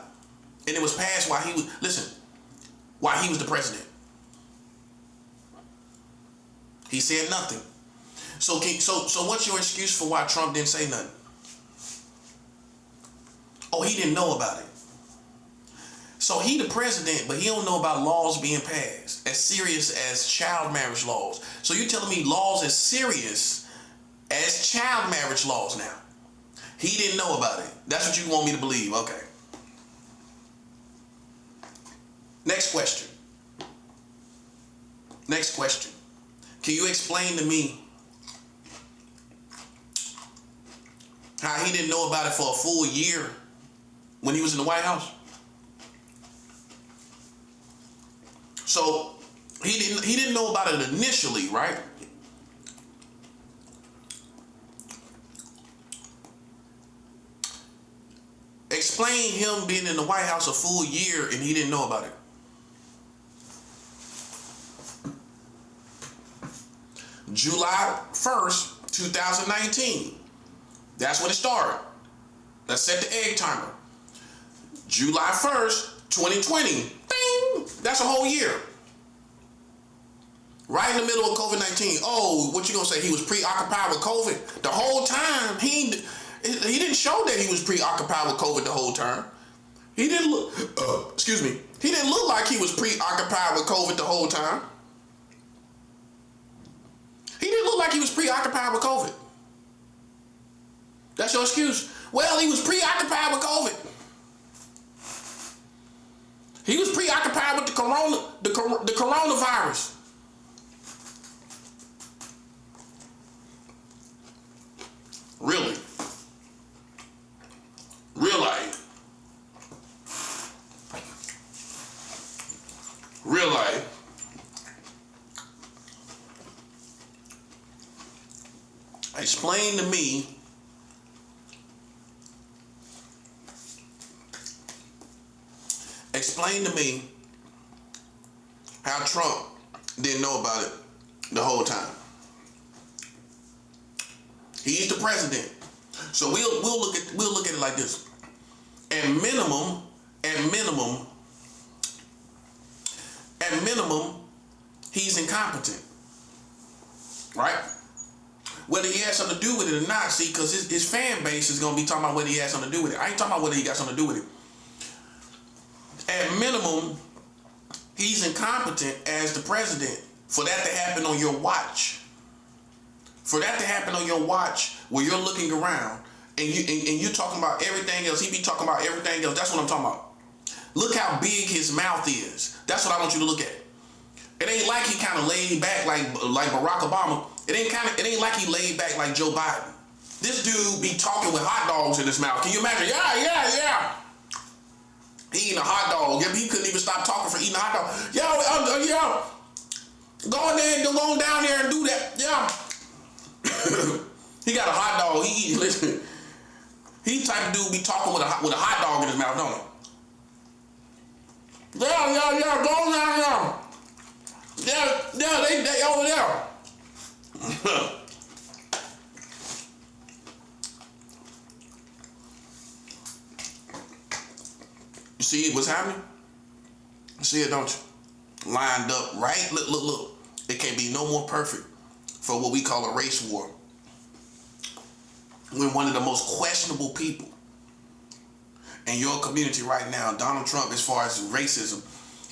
And it was passed while he was the president. He said nothing. So what's your excuse for why Trump didn't say nothing? Oh, he didn't know about it. So he the president, but he don't know about laws being passed as serious as child marriage laws. So you're telling me laws as serious as child marriage laws now? He didn't know about it. That's what you want me to believe. Okay. Next question. Next question. Can you explain to me how he didn't know about it for a full year when he was in the White House? So he didn't know about it initially, right? Explain him being in the White House a full year and he didn't know about it. July 1st, 2019. That's when it started. Let's set the egg timer. July 1st, 2020. Bing! That's a whole year. Right in the middle of COVID-19. Oh, what you gonna say? He was preoccupied with COVID the whole time. He didn't show that he was preoccupied with COVID the whole time. He didn't look. He didn't look like he was preoccupied with COVID the whole time. He didn't look like he was preoccupied with COVID. That's your excuse. Well, he was preoccupied with COVID. He was preoccupied with the coronavirus. Really? Real life. Real life. Explain to me how Trump didn't know about it the whole time. He's the president. So we'll look at it like this. At minimum, he's incompetent. Right? Whether he has something to do with it or not, see, because his fan base is going to be talking about whether he has something to do with it. I ain't talking about whether he got something to do with it. At minimum, he's incompetent as the president for that to happen on your watch. For that to happen on your watch where you're looking around and you're talking about everything else. He be talking about everything else. That's what I'm talking about. Look how big his mouth is. That's what I want you to look at. It ain't like he kind of laid back like Barack Obama. It ain't like he laid back like Joe Biden. This dude be talking with hot dogs in his mouth. Can you imagine? Yeah. He eating a hot dog. He couldn't even stop talking for eating a hot dog. Go on down there and do that. Yeah. He got a hot dog. Listen. He type of dude be talking with a hot dog in his mouth, don't he? Yeah, go down. Yeah, they over there. You see what's happening? You see it, don't you? Lined up, right? Look. It can't be no more perfect for what we call a race war. When one of the most questionable people in your community right now, Donald Trump, as far as racism,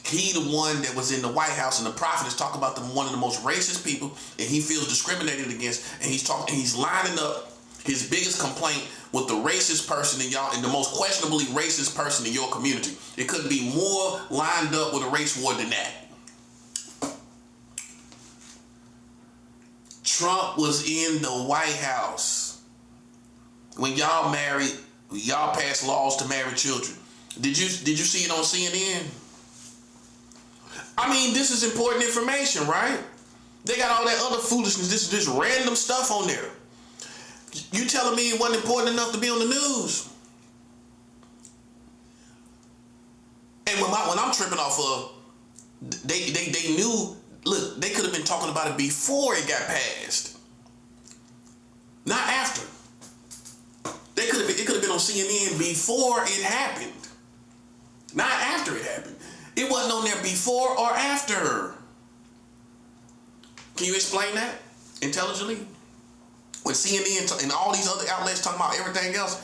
he the one that was in the White House, and the prophet is talking about one of the most racist people, and he feels discriminated against, and he's lining up his biggest complaint with the racist person in y'all, and the most questionably racist person in your community. It couldn't be more lined up with a race war than that. Trump was in the White House when y'all married. Y'all passed laws to marry children. Did you see it on CNN? I mean, this is important information, right? They got all that other foolishness. This is just random stuff on there. You telling me it wasn't important enough to be on the news? And when I'm tripping off of, they knew. Look, they could have been talking about it before it got passed, not after. It could have been on CNN before it happened, not after it happened. It wasn't on there before or after. Can you explain that intelligently? When CNN and all these other outlets talking about everything else,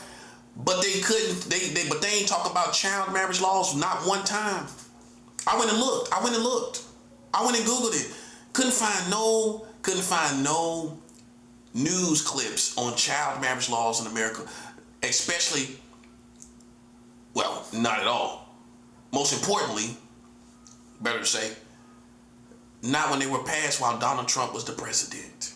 but they couldn't. But they ain't talk about child marriage laws not one time. I went and looked. I went and Googled it. Couldn't find no news clips on child marriage laws in America, especially, well, not at all. Most importantly, better to say, not when they were passed while Donald Trump was the president.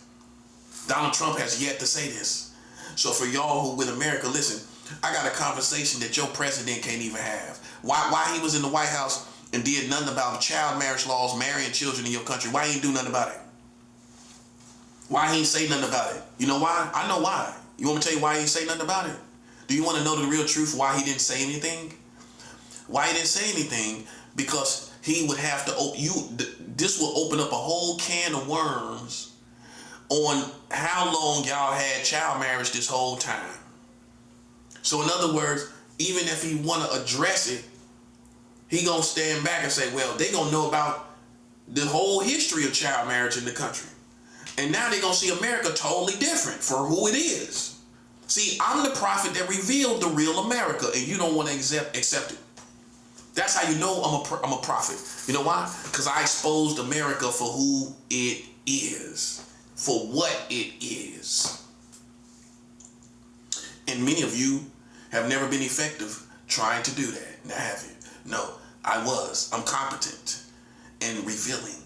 Donald Trump has yet to say this. So for y'all who with America, listen, I got a conversation that your president can't even have. Why he was in the White House and did nothing about child marriage laws, marrying children in your country? Why he ain't do nothing about it? Why he ain't say nothing about it? You know why? I know why. You want me to tell you why he ain't say nothing about it? Do you want to know the real truth why he didn't say anything? Why he didn't say anything? Because he would have to, this will open up a whole can of worms on how long y'all had child marriage this whole time. So in other words, even if he want to address it, he gonna stand back and say, well, they gonna know about the whole history of child marriage in the country. And now they gonna see America totally different for who it is. See, I'm the prophet that revealed the real America, and you don't want to accept it. That's how you know I'm a prophet. You know why? Because I exposed America for who it is, for what it is. And many of you have never been effective trying to do that. Now have you? No, I'm competent in revealing,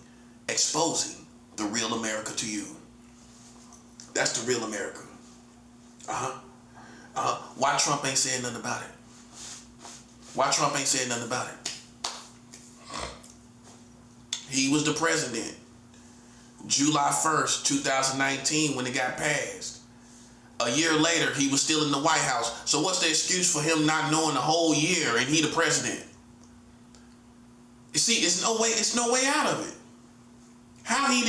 exposing the real America to you. That's the real America. Why Trump ain't saying nothing about it? Why Trump ain't saying nothing about it? He was the president July 1st, 2019 when it got passed. A year later, he was still in the White House. So what's the excuse for him not knowing the whole year and he the president? You see, it's no way out of it. How he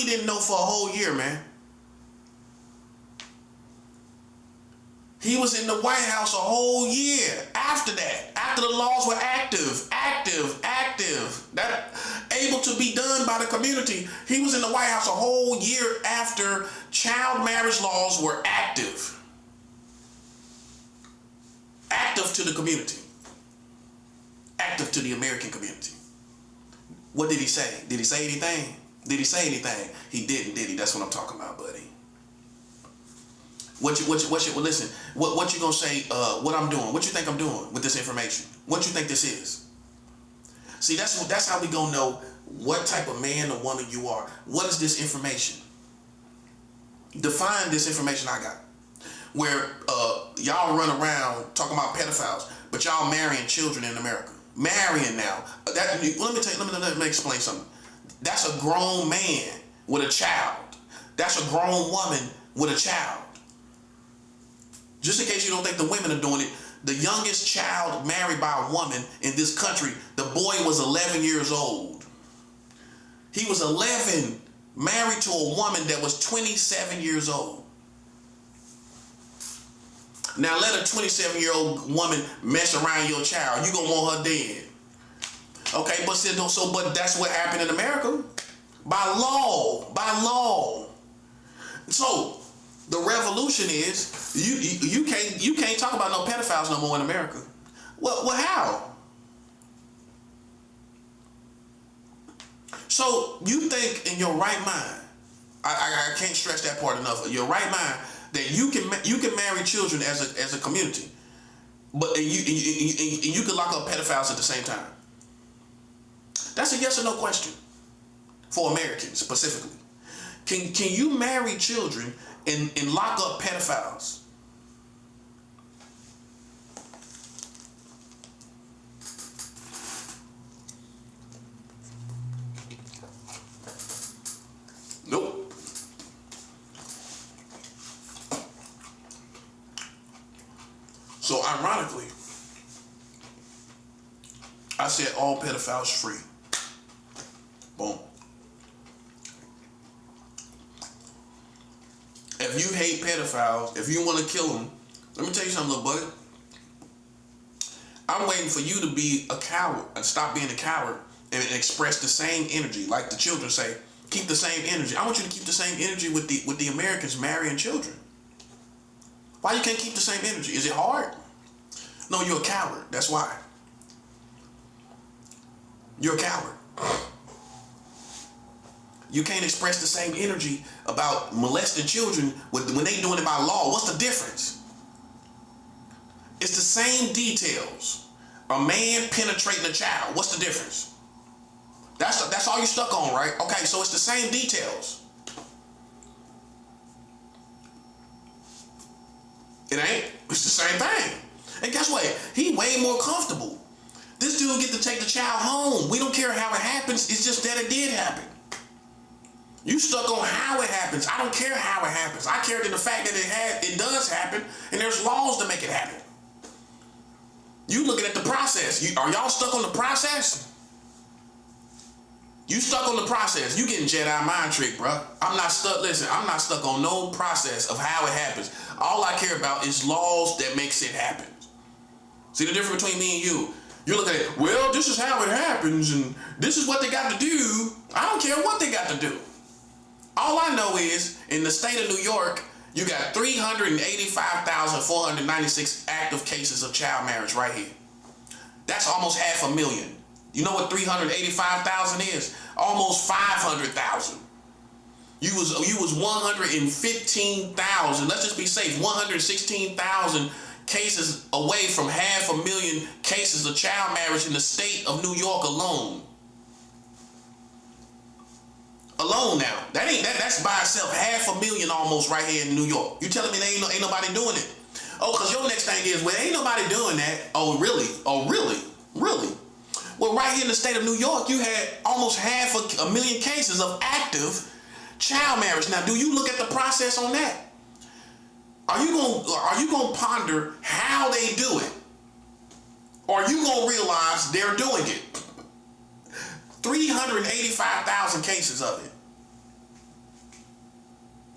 didn't know for a whole year, man? He was in the White House a whole year after that, after the laws were active, that able to be done by the community. He was in the White House a whole year after child marriage laws were active to the community, active to the American community. What did he say? Did he say anything? He didn't, did he? That's what I'm talking about, buddy. What you listen, what you gonna say, what I'm doing? What you think I'm doing with this information? What you think this is? See, that's how we gonna know what type of man or woman you are. What is this information? Define this information I got. Where y'all run around talking about pedophiles, but y'all marrying children in America. Marrying now. Let me explain something. That's a grown man with a child. That's a grown woman with a child. Just in case you don't think the women are doing it, the youngest child married by a woman in this country, the boy was 11 years old. He was 11, married to a woman that was 27 years old. Now let a 27-year-old woman mess around your child. You gonna want her dead. Okay, but that's what happened in America. By law. So the revolution is you can't talk about no pedophiles no more in America. Well, how? So you think in your right mind, I can't stress that part enough. Your right mind that you can marry children as a community, but and you can lock up pedophiles at the same time. That's a yes or no question for Americans specifically. Can you marry children and lock up pedophiles? Nope. So ironically, I said all pedophiles free. Boom. If you hate pedophiles, if you want to kill them, let me tell you something, little buddy. I'm waiting for you to be a coward and stop being a coward and express the same energy. Like the children say, keep the same energy. I want you to keep the same energy with the Americans marrying children. Why you can't keep the same energy? Is it hard? No, you're a coward. That's why. You're a coward. You can't express the same energy about molesting children when they doing it by law. What's the difference? It's the same details. A man penetrating a child. What's the difference? That's all you stuck on, right? Okay, so it's the same details. It ain't. It's the same thing. And guess what? He way more comfortable. This dude get to take the child home. We don't care how it happens. It's just that it did happen. You stuck on how it happens. I don't care how it happens. I care in the fact that it does happen, and there's laws to make it happen. You looking at the process. Are y'all stuck on the process? You stuck on the process. You getting Jedi mind trick, bro. I'm not stuck. Listen, I'm not stuck on no process of how it happens. All I care about is laws that makes it happen. See the difference between me and you? You're looking at, well, this is how it happens, and this is what they got to do. I don't care what they got to do. All I know is, in the state of New York, you got 385,496 active cases of child marriage right here. That's almost 500,000. You know what 385,000 is? Almost 500,000. You was 115,000. Let's just be safe. 116,000 cases away from 500,000 cases of child marriage in the state of New York alone. Alone now. That's by itself 500,000 almost right here in New York. You telling me there ain't nobody doing it? Oh, because your next thing is, well, ain't nobody doing that. Oh, really? Oh, really? Really? Well, right here in the state of New York, you had almost 500,000 cases of active child marriage. Now, do you look at the process on that? Are you gonna ponder how they do it? Or are you gonna realize they're doing it? 385,000 cases of it.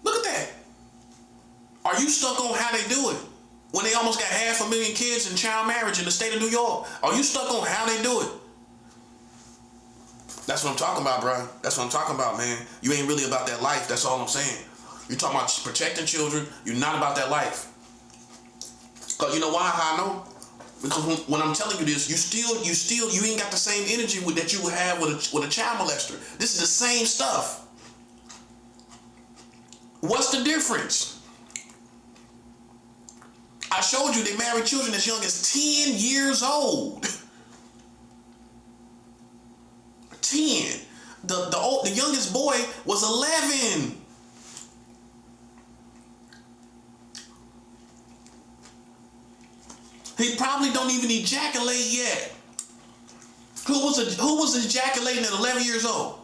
Look at that. Are you stuck on how they do it? When they almost got 500,000 kids in child marriage in the state of New York, are you stuck on how they do it? That's what I'm talking about, bro. That's what I'm talking about, man. You ain't really about that life. That's all I'm saying. You're talking about protecting children. You're not about that life. Because you know why? How I know? Because when I'm telling you this, you ain't got the same energy that you would have with a child molester. This is the same stuff. What's the difference? I showed you they married children as young as 10 years old. 10. The youngest boy was 11. He probably don't even ejaculate yet. Who was ejaculating at 11 years old?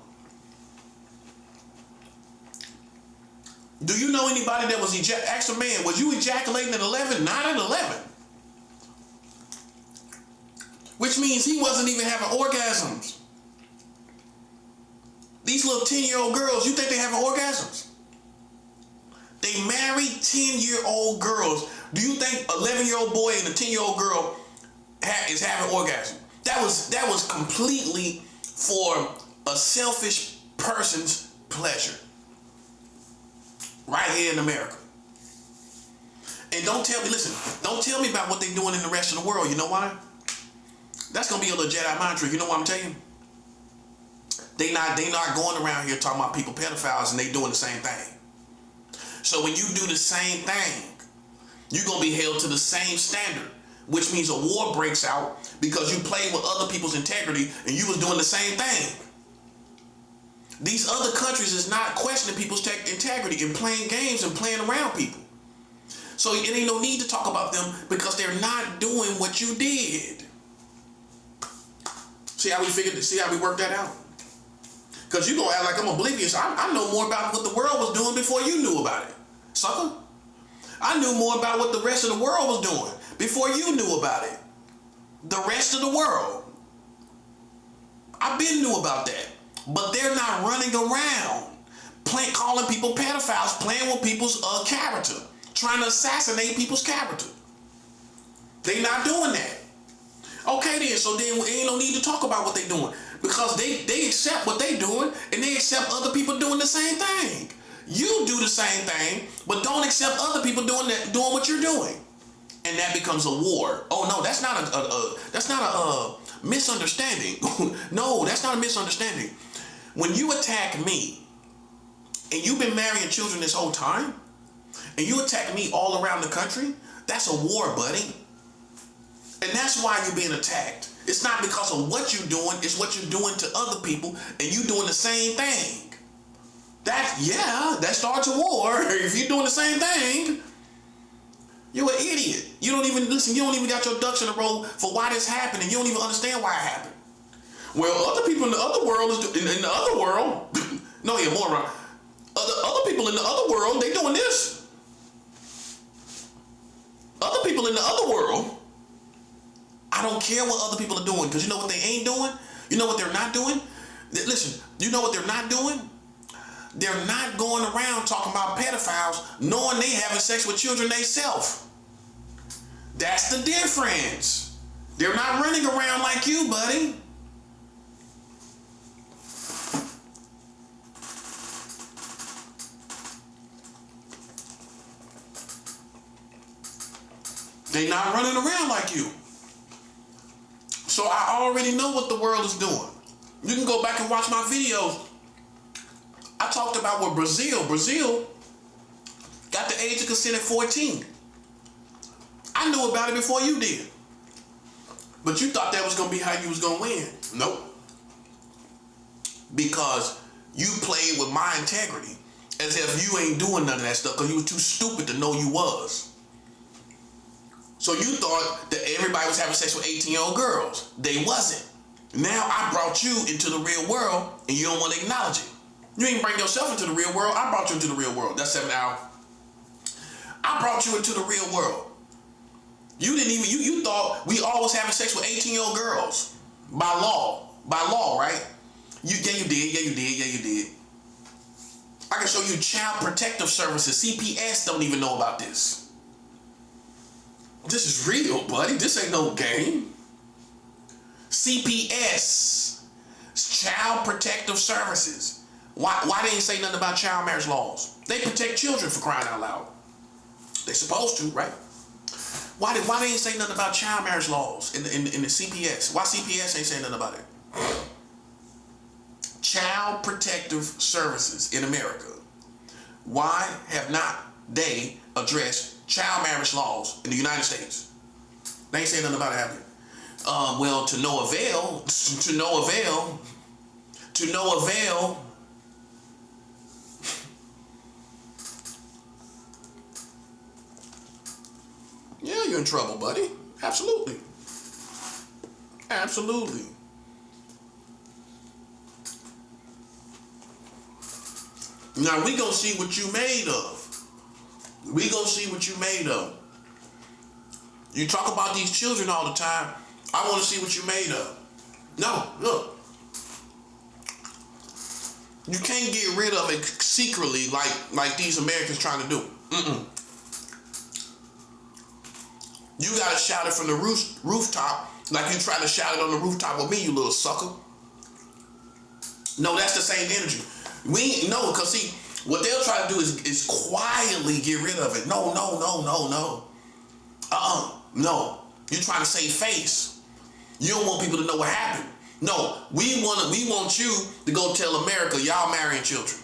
Do you know anybody that was ask a man, was you ejaculating at 11? Not at 11. Which means he wasn't even having orgasms. These little 10-year-old girls, you think they having orgasms? They marry 10-year-old girls. Do you think 11-year-old boy and a 10-year-old girl is having orgasm? That was completely for a selfish person's pleasure. Right here in America. And don't tell me about what they're doing in the rest of the world. You know why? That's gonna be a little Jedi mind trick. You know what I'm telling you? They not going around here talking about people pedophiles and they doing the same thing. So when you do the same thing, you're gonna be held to the same standard, which means a war breaks out because you played with other people's integrity and you was doing the same thing. These other countries is not questioning people's integrity and playing games and playing around people. So it ain't no need to talk about them because they're not doing what you did. See how we worked that out? Because you gonna act like I'm oblivious. I know more about what the world was doing before you knew about it, sucker. I knew more about what the rest of the world was doing before you knew about it. The rest of the world. I've been knew about that. But they're not running around calling people pedophiles, playing with people's character, trying to assassinate people's character. They not doing that. Okay then, so then ain't no need to talk about what they doing because they accept what they doing and they accept other people doing the same thing. You do the same thing, but don't accept other people doing what you're doing, and that becomes a war. Oh no, that's not a misunderstanding. No, that's not a misunderstanding. When you attack me, and you've been marrying children this whole time, and you attack me all around the country, that's a war, buddy. And that's why you're being attacked. It's not because of what you're doing, it's what you're doing to other people, and you doing the same thing. That starts a war. If you're doing the same thing, you're an idiot. You don't even got your ducks in a row for why this happened, and you don't even understand why it happened. Well, other people in the other world no, yeah, more wrong. Other people in the other world, they doing this. Other people in the other world, I don't care what other people are doing, because you know what they ain't doing? You know what they're not doing? Listen, you know what they're not doing? They're not going around talking about pedophiles knowing they having sex with children themselves. That's the difference. They're not running around like you, buddy. They're not running around like you. So I already know what the world is doing. You can go back and watch my videos. I talked about what Brazil got the age of consent at 14. I knew about it before you did. But you thought that was going to be how you was going to win. Nope. Because you played with my integrity as if you ain't doing none of that stuff because you were too stupid to know you was. So you thought that everybody was having sex with 18-year-old girls. They wasn't. Now I brought you into the real world and you don't want to acknowledge it. You ain't bring yourself into the real world. I brought you into the real world. That's 7 hours. I brought you into the real world. You didn't even, you thought we all was having sex with 18-year-old girls by law, right? You did. I can show you Child Protective Services. CPS don't even know about this. This is real, buddy. This ain't no game. CPS, Child Protective Services. Why they ain't say nothing about child marriage laws? They protect children, for crying out loud. They supposed to, right? Why they ain't say nothing about child marriage laws in the CPS? Why CPS ain't saying nothing about it? Child Protective Services in America. Why have not they addressed child marriage laws in the United States? They ain't saying nothing about it, have they? Well, to no avail. Yeah, you're in trouble, buddy. Absolutely. Now we gonna see what you made of. We gonna see what you made of. You talk about these children all the time. I want to see what you made of. No, look. You can't get rid of it secretly like these Americans trying to do. You gotta shout it from the rooftop like you trying to shout it on the rooftop with me, you little sucker. No, that's the same energy. Cause see, what they'll try to do is quietly get rid of it. No. No. You're trying to save face. You don't want people to know what happened. No, we want you to go tell America y'all marrying children.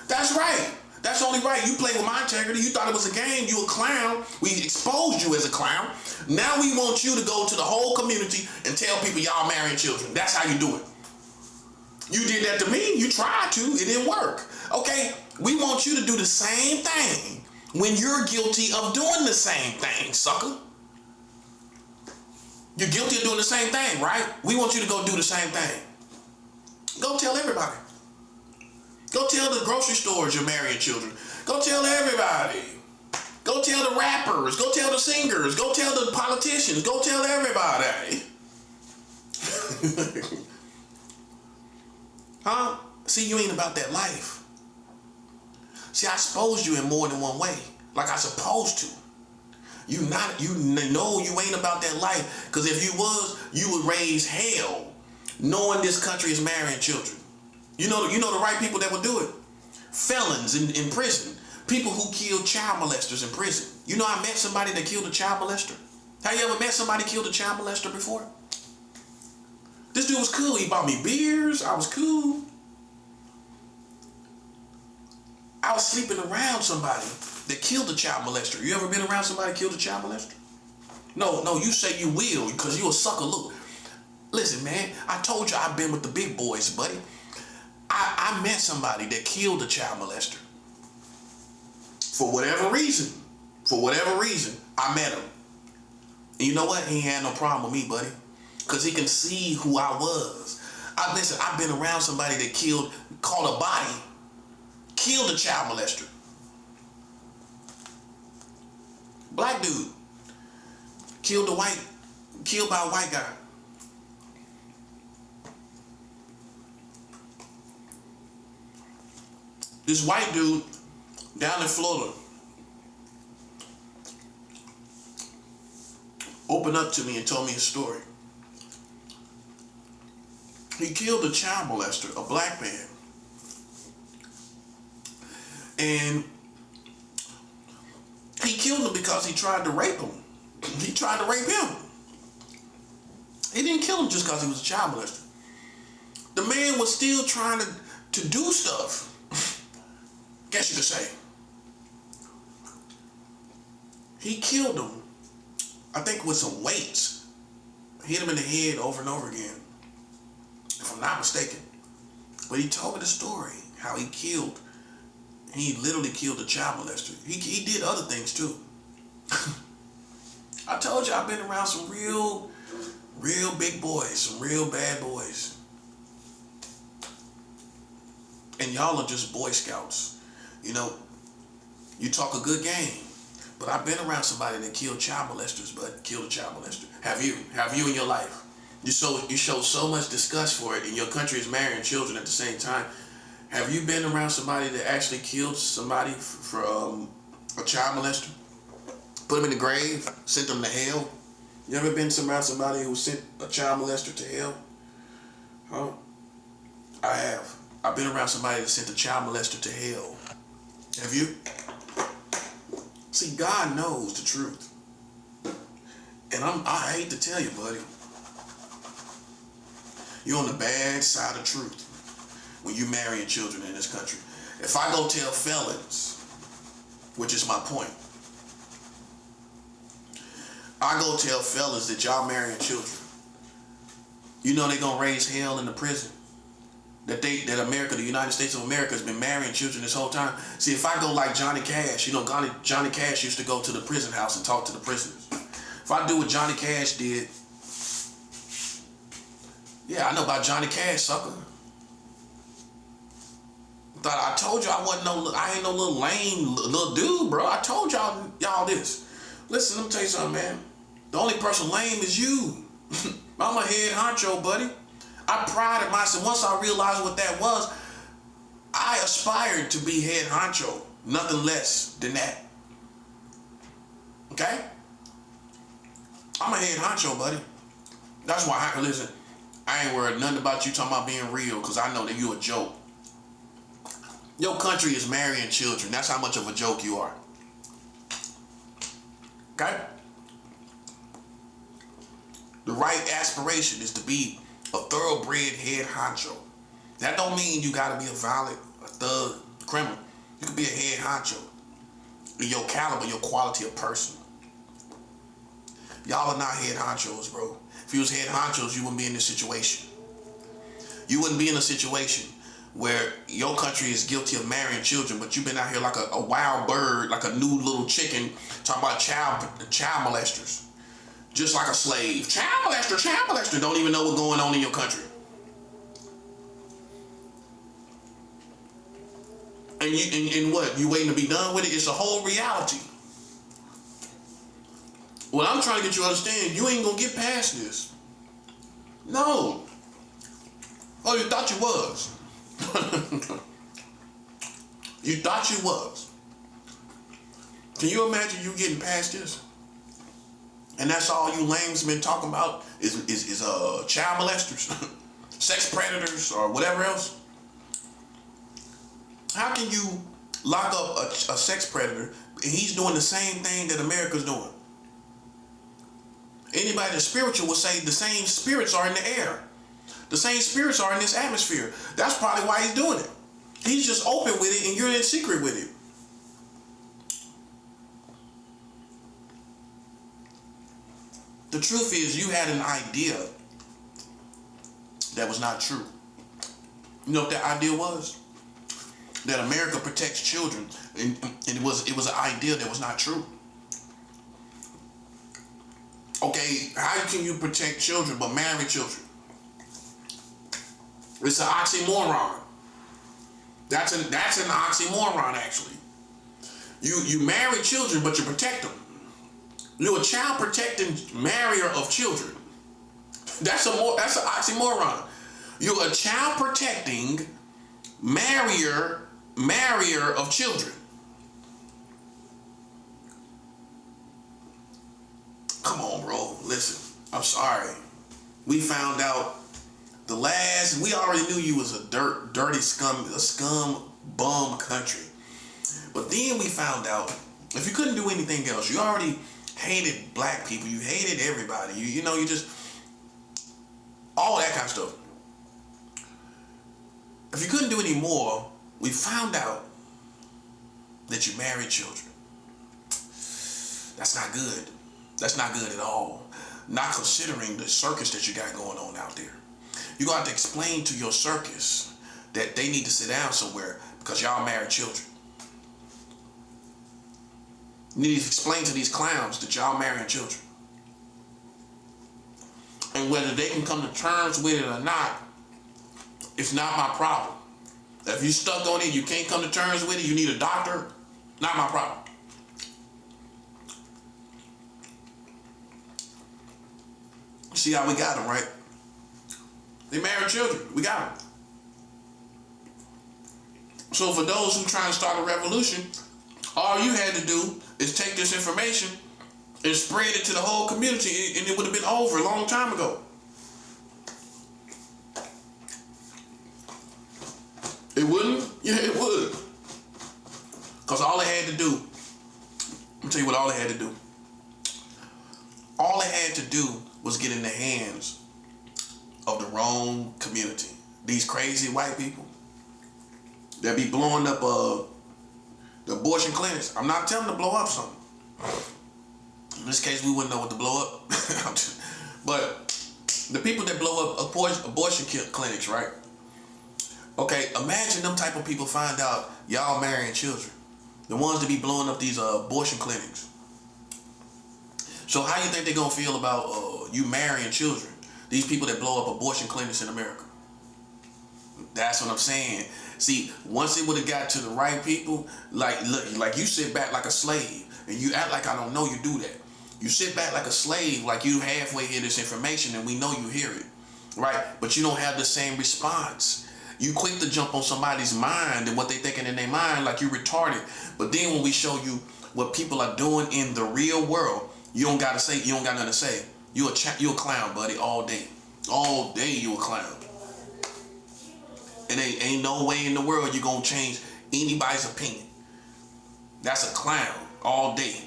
That's right. That's only right. You play with my integrity. You thought it was a game. You a clown. We exposed you as a clown. Now we want you to go to the whole community and tell people y'all marrying children. That's how you do it. You did that to me. You tried to. It didn't work. Okay? We want you to do the same thing when you're guilty of doing the same thing, sucker. You're guilty of doing the same thing, right? We want you to go do the same thing. Go tell everybody. Go tell the grocery stores you're marrying children. Go tell everybody. Go tell the rappers. Go tell the singers. Go tell the politicians. Go tell everybody. Huh? See, you ain't about that life. See, I exposed you in more than one way, like I supposed to. You know you ain't about that life, because if you was, you would raise hell knowing this country is marrying children. You know the right people that would do it. Felons in prison. People who kill child molesters in prison. You know, I met somebody that killed a child molester. Have you ever met somebody killed a child molester before? This dude was cool. He bought me beers. I was cool. I was sleeping around somebody that killed a child molester. You ever been around somebody that killed a child molester? No, you say you will because you a sucker. Look, listen, man, I told you I've been with the big boys, buddy. I met somebody that killed a child molester. For whatever reason, I met him. And you know what? He ain't had no problem with me, buddy. Because he can see who I was. I've been around somebody that caught a body, killed a child molester. Black dude. Killed by a white guy. This white dude down in Florida opened up to me and told me a story. He killed a child molester, a black man. And he killed him because he tried to rape him. He tried to rape him. He didn't kill him just because he was a child molester. The man was still trying to do stuff. Guess you could say. He killed him, I think with some weights. Hit him in the head over and over again, if I'm not mistaken. But he told me the story, how he literally killed a child molester. He did other things too. I told you I've been around some real big boys, some real bad boys. And y'all are just Boy Scouts. You know, you talk a good game, but I've been around somebody that killed child molesters, but killed a child molester. Have you in your life? You show so much disgust for it, and your country is marrying children at the same time. Have you been around somebody that actually killed somebody for a child molester? Put them in the grave, sent them to hell? You ever been around somebody who sent a child molester to hell? Huh? I have. I've been around somebody that sent a child molester to hell. Have you? See, God knows the truth. And I hate to tell you, buddy. You're on the bad side of truth when you marrying children in this country. If I go tell felons, which is my point, I go tell fellas that y'all marrying children, you know they gonna raise hell in the prison. That America, the United States of America, has been marrying children this whole time. See, if I go like Johnny Cash, you know, Johnny Cash used to go to the prison house and talk to the prisoners. If I do what Johnny Cash did, yeah, I know about Johnny Cash, sucker. Thought I told you I ain't no little lame little dude, bro. I told y'all this. Listen, let me tell you something, man. The only person lame is you. I'm a head honcho, buddy. I prided myself. Once I realized what that was, I aspired to be head honcho. Nothing less than that. Okay? I'm a head honcho, buddy. That's why listen, I ain't worried nothing about you talking about being real, because I know that you a joke. Your country is marrying children. That's how much of a joke you are. Okay? The right aspiration is to be a thoroughbred head honcho. That don't mean you gotta be a violent, a thug, criminal. You can be a head honcho. Your caliber, your quality of person. Y'all are not head honchos, bro. If you was head honchos, you wouldn't be in this situation. You wouldn't be in a situation where your country is guilty of marrying children, but you've been out here like a wild bird, like a new little chicken, talking about child molesters. Just like a slave. Child molester, don't even know what's going on in your country. And what? You waiting to be done with it? It's a whole reality. What I'm trying to get you to understand, you ain't gonna get past this. No. Oh, you thought you was. You thought you was. Can you imagine you getting past this? And that's all you lames been talking about is child molesters, sex predators, or whatever else. How can you lock up a sex predator and he's doing the same thing that America's doing? Anybody that's spiritual will say the same spirits are in the air. The same spirits are in this atmosphere. That's probably why he's doing it. He's just open with it and you're in secret with it. The truth is, you had an idea that was not true. You know what that idea was? That America protects children, and it was an idea that was not true. Okay, how can you protect children but marry children? It's an oxymoron. That's an oxymoron, actually. You marry children, but you protect them. You're a child protecting marrier of children. That's an oxymoron. You're a child protecting marrier of children. Come on, bro. Listen, I'm sorry. We found out we already knew you was a dirty scum bum country. But then we found out, if you couldn't do anything else, you already hated black people, you hated everybody, you just, all that kind of stuff. If you couldn't do any more, we found out that you married children. That's not good. That's not good at all. Not considering the circus that you got going on out there. You're going to have to explain to your circus that they need to sit down somewhere because y'all married children. You need to explain to these clowns that y'all marrying children. And whether they can come to terms with it or not, it's not my problem. If you stuck on it, you can't come to terms with it, you need a doctor, not my problem. See how we got them, right? They married children. We got them. So for those who trying to start a revolution, all you had to do is take this information and spread it to the whole community, and it would have been over a long time ago. It wouldn't? Yeah, it would. Because all they had to do, let me tell you what all they had to do. All they had to do was get in the hands of the wrong community. These crazy white people that be blowing up the abortion clinics. I'm not telling them to blow up something. In this case, we wouldn't know what to blow up. But the people that blow up abortion clinics, right? Okay, imagine them type of people find out y'all marrying children. The ones that be blowing up these abortion clinics. So how you think they're going to feel about you marrying children? These people that blow up abortion clinics in America. That's what I'm saying. See, once it would have got to the right people, like look, like you sit back like a slave and you act like I don't know you do that. You sit back like a slave, like you halfway hear this information and we know you hear it, right? But you don't have the same response. You quick to jump on somebody's mind and what they thinking in their mind like you retarded. But then when we show you what people are doing in the real world, you don't gotta say, you don't got nothing to say. You a clown, buddy, all day. All day you a clown. And ain't no way in the world you gonna change anybody's opinion. That's a clown all day.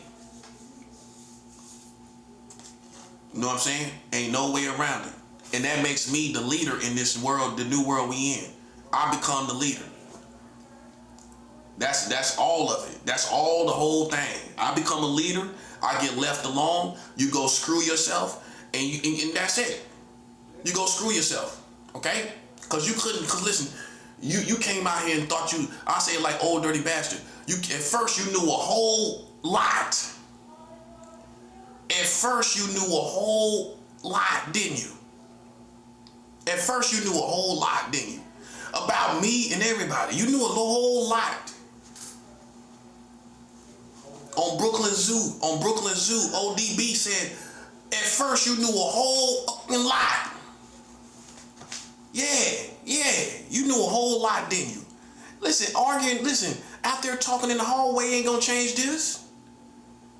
You know what I'm saying? Ain't no way around it. And that makes me the leader in this world, the new world we in. I become the leader. That's all of it. That's all the whole thing. I become a leader. I get left alone. You go screw yourself, and that's it. You go screw yourself, okay? Cause you couldn't. Cause listen, you came out here and thought you. I say it like old dirty bastard. You at first you knew a whole lot. At first you knew a whole lot, didn't you? At first you knew a whole lot, didn't you? About me and everybody. You knew a whole lot. On Brooklyn Zoo, ODB said, at first you knew a whole fucking lot. Yeah, you knew a whole lot, didn't you? Listen, out there talking in the hallway ain't gonna change this.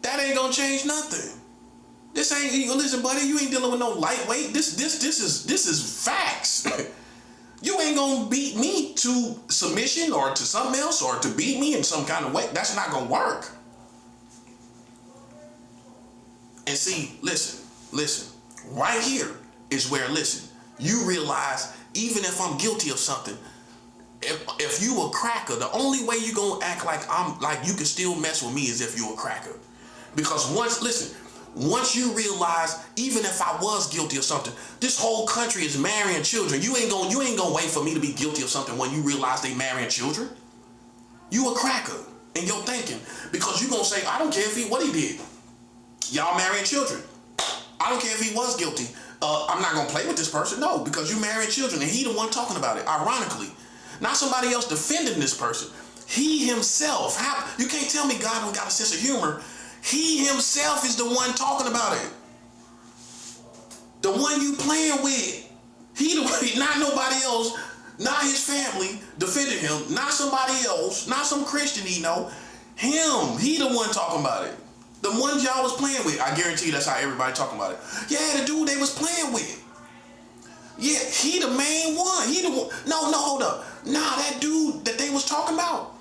That ain't gonna change nothing. This ain't, listen, buddy, you ain't dealing with no lightweight. This is facts. You ain't gonna beat me to submission or to something else or to beat me in some kind of way. That's not gonna work. And see, listen, right here is where, listen, you realize even if I'm guilty of something, if you a cracker, the only way you gonna act like you can still mess with me is if you a cracker. Because once you realize, even if I was guilty of something, this whole country is marrying children. You ain't gonna wait for me to be guilty of something when you realize they marrying children. You a cracker in your thinking, because you gonna say, I don't care what he did. Y'all marrying children. I don't care if he was guilty. I'm not gonna play with this person. No, because you marrying children and he the one talking about it. Ironically, not somebody else defending this person. He himself. You can't tell me God don't got a sense of humor. He himself is the one talking about it. The one you playing with. He the one, not nobody else, not his family defending him, not somebody else, not some Christian he know. Him. He the one talking about it. The one y'all was playing with. I guarantee you that's how everybody talking about it. Yeah, the dude they was playing with. Yeah, he the main one. He the one. No, hold up. Nah, that dude that they was talking about.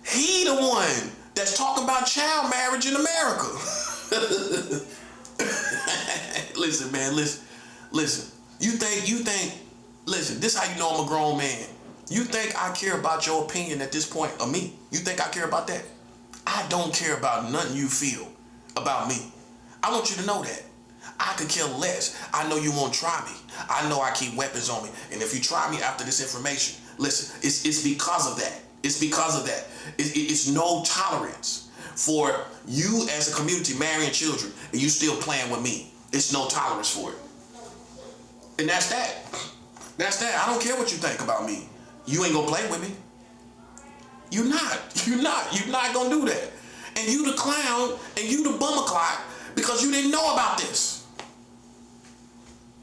He the one that's talking about child marriage in America. Listen, man, listen. You think, listen, this how you know I'm a grown man. You think I care about your opinion at this point of me? You think I care about that? I don't care about nothing you feel about me. I want you to know that. I could care less. I know you won't try me. I know I keep weapons on me. And if you try me after this information, listen, it's because of that. It's because of that. It's no tolerance for you as a community marrying children and you still playing with me. It's no tolerance for it. And that's that. That's that. I don't care what you think about me. You ain't gonna play with me. You're not gonna do that. And you the clown and you the bummer clock because you didn't know about this.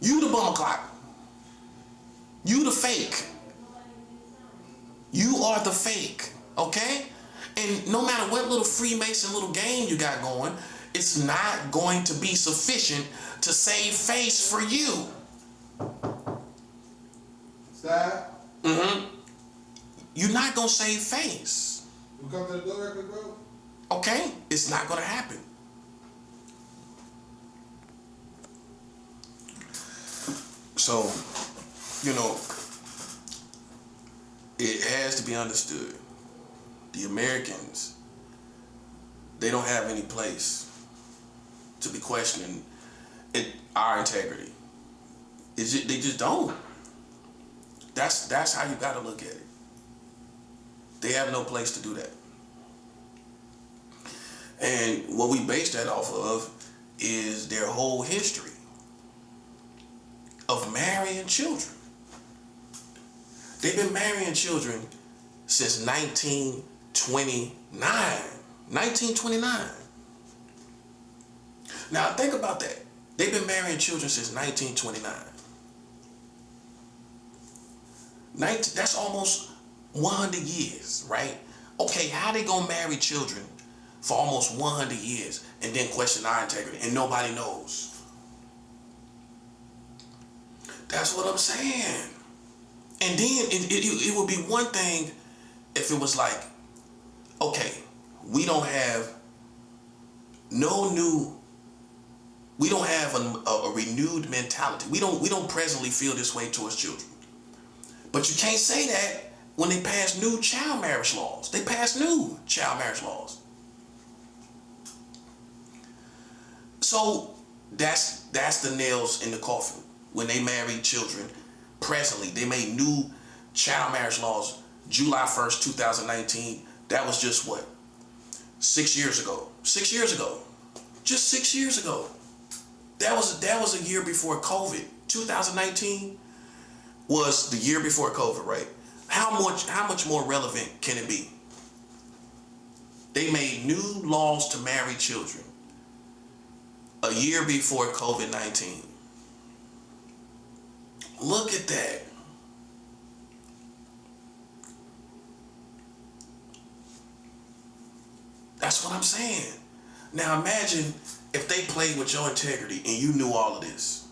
You the bummer clock. You the fake. You are the fake, okay? And no matter what little Freemason little game you got going, it's not going to be sufficient to save face for you. Stop. Mm-hmm. You're not gonna save face. You come to the door record, bro? Okay? It's not gonna happen. So, it has to be understood. The Americans, they don't have any place to be questioning our integrity. They just don't. That's how you gotta look at it. They have no place to do that. And what we base that off of is their whole history of marrying children. They've been marrying children since 1929. 1929. Now think about that. They've been marrying children since 1929. That's almost 100 years, right? Okay, how they gonna marry children for almost 100 years and then question our integrity and nobody knows? That's what I'm saying. And then it would be one thing if it was like, okay, we don't have a renewed mentality. We don't presently feel this way towards children. But you can't say that when they pass new child marriage laws. They pass new child marriage laws. So that's the nails in the coffin. When they marry children presently, they made new child marriage laws July 1st, 2019. That was just what? 6 years ago. 6 years ago. Just 6 years ago. That was a year before COVID. 2019 was the year before COVID, right? How much more relevant can it be? They made new laws to marry children a year before COVID-19. Look at that. That's what I'm saying. Now imagine if they played with your integrity and you knew all of this.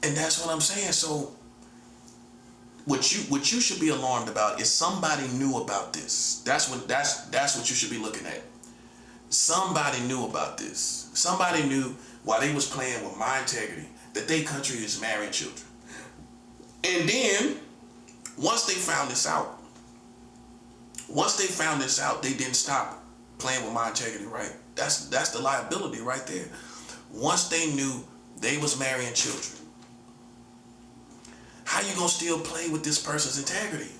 And that's what I'm saying. So what you should be alarmed about is somebody knew about this. That's what you should be looking at. Somebody knew about this. Somebody knew while they was playing with my integrity that their country is marrying children. And then once they found this out, they didn't stop playing with my integrity, right? That's the liability right there. Once they knew they was marrying children, how you gonna still play with this person's integrity?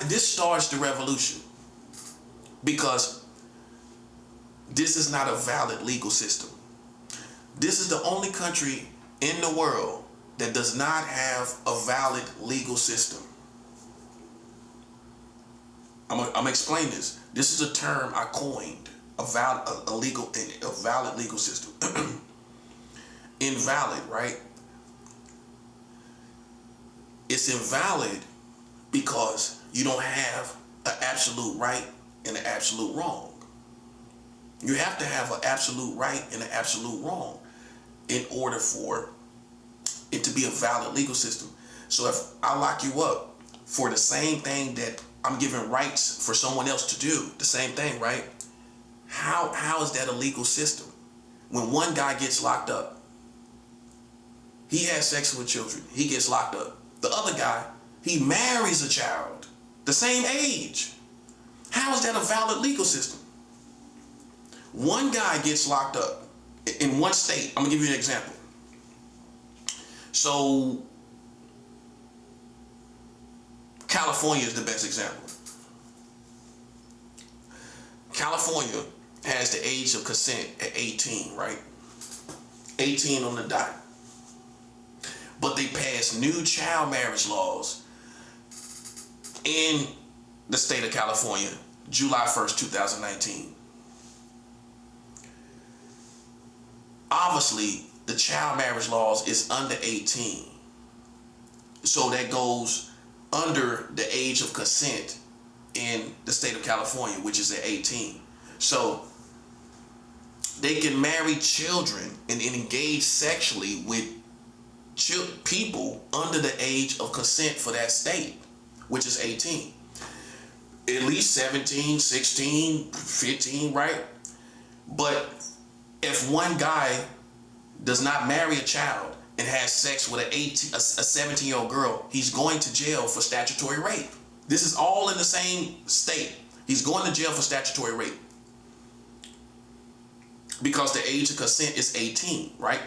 This starts the revolution, because this is not a valid legal system. This is the only country in the world that does not have a valid legal system. I'm gonna explain this. This is a term I coined: a valid legal system. Invalid, right? It's invalid because you don't have an absolute right and an absolute wrong. You have to have an absolute right and an absolute wrong in order for it to be a valid legal system. So if I lock you up for the same thing that I'm giving rights for someone else to do, the same thing, right? How is that a legal system? When one guy gets locked up, he has sex with children, he gets locked up. The other guy, he marries a child the same age. How is that a valid legal system? One guy gets locked up in one state. I'm gonna give you an example. So California is the best example. California has the age of consent at 18, right? 18 on the dot. But they passed new child marriage laws in the state of California, July 1st, 2019. Obviously, the child marriage laws is under 18. So that goes under the age of consent in the state of California, which is at 18. So they can marry children and engage sexually with people under the age of consent for that state, which is 18. At least 17, 16, 15, right? But if one guy does not marry a child and has sex with a 17-year-old girl, he's going to jail for statutory rape. This is all in the same state. He's going to jail for statutory rape because the age of consent is 18, right?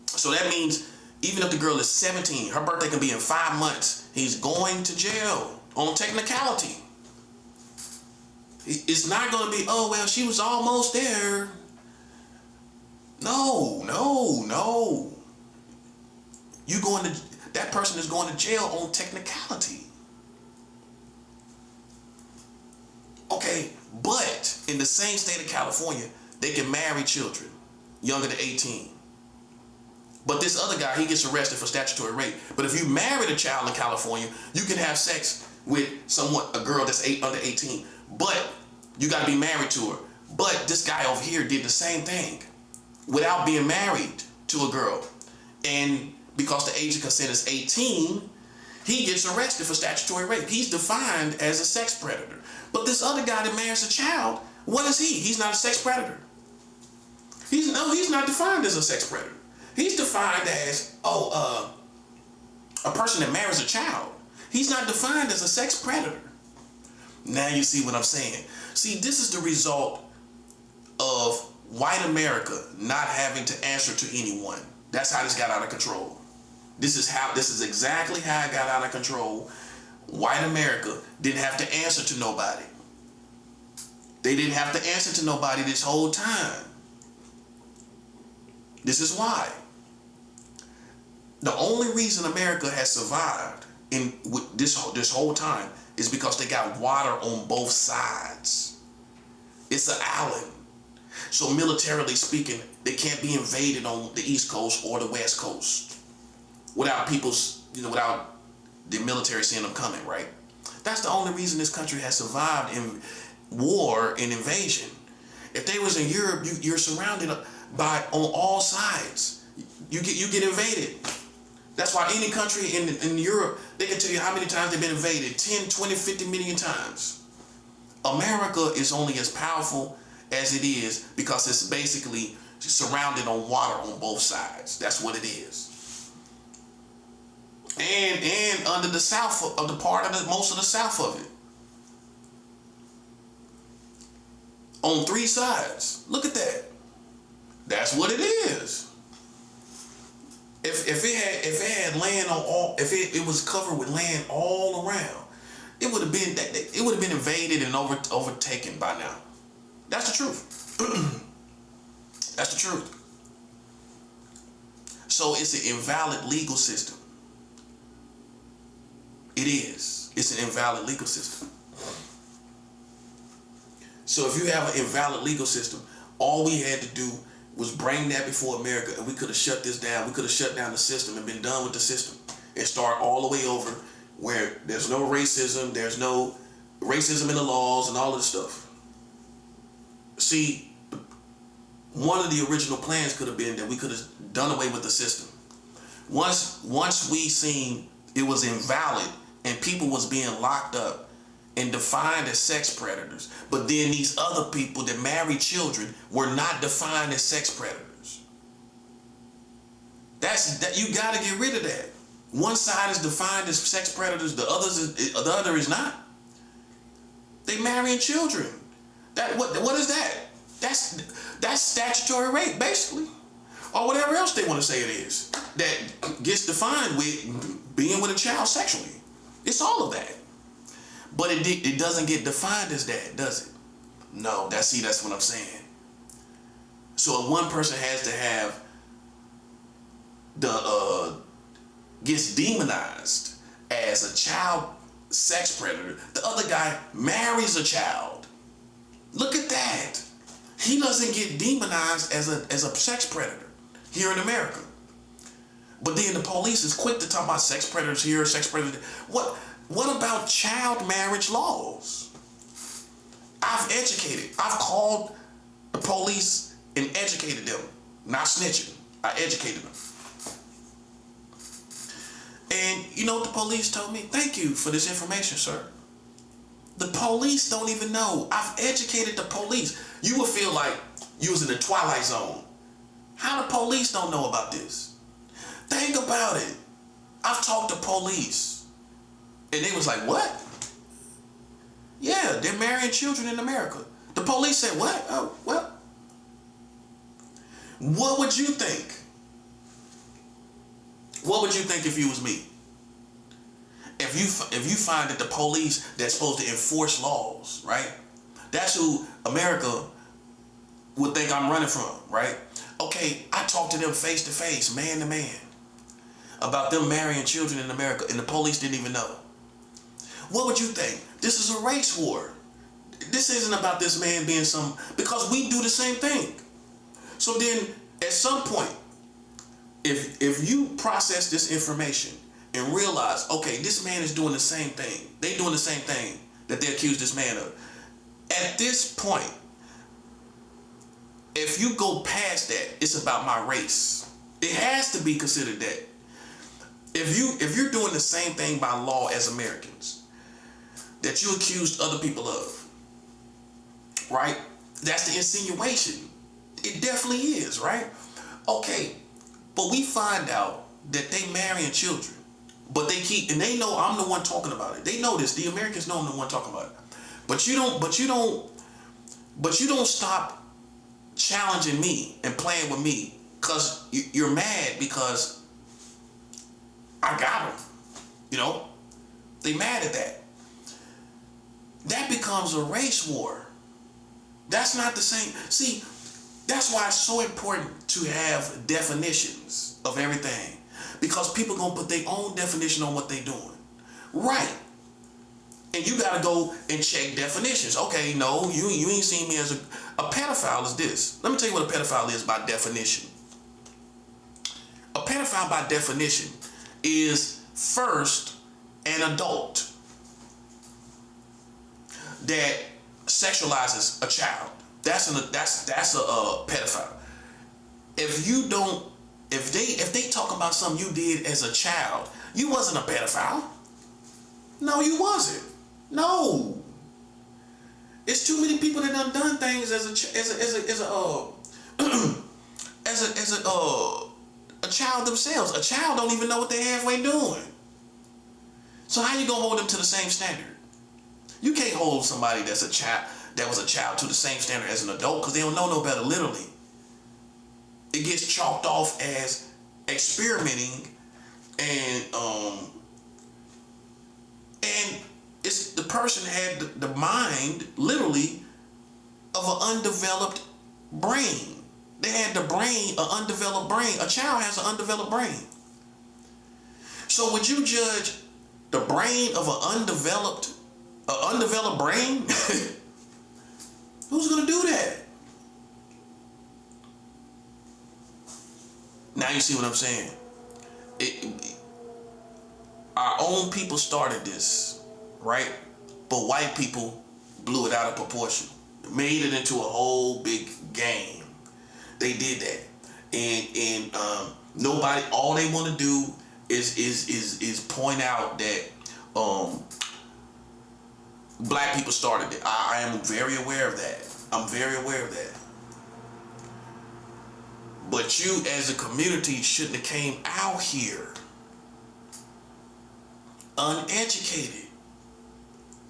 So that means even if the girl is 17, her birthday can be in 5 months, he's going to jail on technicality. It's not going to be, oh, well, she was almost there. No. that person is going to jail on technicality. Okay, but in the same state of California, they can marry children younger than 18. But this other guy, he gets arrested for statutory rape. But if you married a child in California, you can have sex with a girl that's under 18. But you got to be married to her. But this guy over here did the same thing without being married to a girl. And because the age of consent is 18, he gets arrested for statutory rape. He's defined as a sex predator. But this other guy that marries a child, what is he? He's not a sex predator. He's not defined as a sex predator. He's defined as, a person that marries a child. He's not defined as a sex predator. Now you see what I'm saying. See, this is the result of white America not having to answer to anyone. That's how this got out of control. This is exactly how it got out of control. White America didn't have to answer to nobody. They didn't have to answer to nobody this whole time. This is why. The only reason America has survived in this whole time is because they got water on both sides. It's an island. So militarily speaking, they can't be invaded on the East Coast or the West Coast without without the military seeing them coming, right? That's the only reason this country has survived in war and invasion. If they was in Europe, you're surrounded by on all sides. You get invaded. That's why any country in Europe, they can tell you how many times they've been invaded. 10, 20, 50 million times. America is only as powerful as it is because it's basically surrounded on water on both sides. That's what it is. And under the south of the part of most of the south of it. On 3 sides. Look at that. That's what it is. If it had land on all, if it was covered with land all around, it would have been invaded and overtaken by now. That's the truth. That's the truth. So it's an invalid legal system. It is. It's an invalid legal system. So if you have an invalid legal system, all we had to do was bring that before America, and we could have shut this down. We could have shut down the system and been done with the system and start all the way over where there's no racism, there's no racism in the laws and all of this stuff. See, one of the original plans could have been that we could have done away with the system. Once we seen it was invalid and people was being locked up and defined as sex predators, but then these other people that marry children were not defined as sex predators. You got to get rid of that. One side is defined as sex predators, the other is not. They marrying children. What is that? That's statutory rape, basically, or whatever else they want to say it is. That gets defined with being with a child sexually. It's all of that. But it doesn't get defined as that, does it? No, that's what I'm saying. So if one person has to have gets demonized as a child sex predator, the other guy marries a child. Look at that. He doesn't get demonized as a sex predator here in America. But then the police is quick to talk about sex predators here, sex predators. What about child marriage laws? I've called the police and educated them. Not snitching. I educated them. And you know what the police told me? Thank you for this information, sir. The police don't even know. I've educated the police. You would feel like you was in the Twilight Zone. How the police don't know about this? Think about it. I've talked to police. And they was like, what? Yeah, they're marrying children in America. The police said, what? Oh, well. What would you think? What would you think if you was me? If you find that the police that's supposed to enforce laws, right? That's who America would think I'm running from, right? Okay, I talk to them face to face, man to man. about them marrying children in America, and the police didn't even know. What would you think? This is a race war. This isn't about this man being because we do the same thing. So then, at some point, if you process this information and realize, okay, this man is doing the same thing. They doing the same thing that they accused this man of. At this point, if you go past that, it's about my race. It has to be considered that. If you're doing the same thing by law as Americans that you accused other people of, right? That's the insinuation. It definitely is, right? Okay, but we find out that they marrying children, but they know I'm the one talking about it. They know this. The Americans know I'm the one talking about it. But you don't stop challenging me and playing with me because you're mad because I got them. You know, they mad at that. That becomes a race war. That's not the same. See, that's why it's so important to have definitions of everything, because people gonna put their own definition on what they doing. Right. And you gotta go and check definitions. Okay, no, you ain't seen me as a pedophile is this. Let me tell you what a pedophile is by definition. A pedophile by definition is first an adult that sexualizes a child. That's a pedophile. If they talk about something you did as a child, you wasn't a pedophile. No, you wasn't. No. It's too many people that done things as a child themselves. A child don't even know what they're halfway doing. So how you gonna hold them to the same standard? You can't hold somebody that was a child to the same standard as an adult, because they don't know no better, literally. It gets chalked off as experimenting and it's the person had the mind, literally, of an undeveloped brain. They had the brain, an undeveloped brain. A child has an undeveloped brain. So would you judge the brain of an undeveloped brain? Who's gonna do that? Now you see what I'm saying? Our own people started this, right? But white people blew it out of proportion, made it into a whole big game. They did that, and nobody. All they want to do is point out that black people started it. I am very aware of that. I'm very aware of that. But you, as a community, shouldn't have came out here uneducated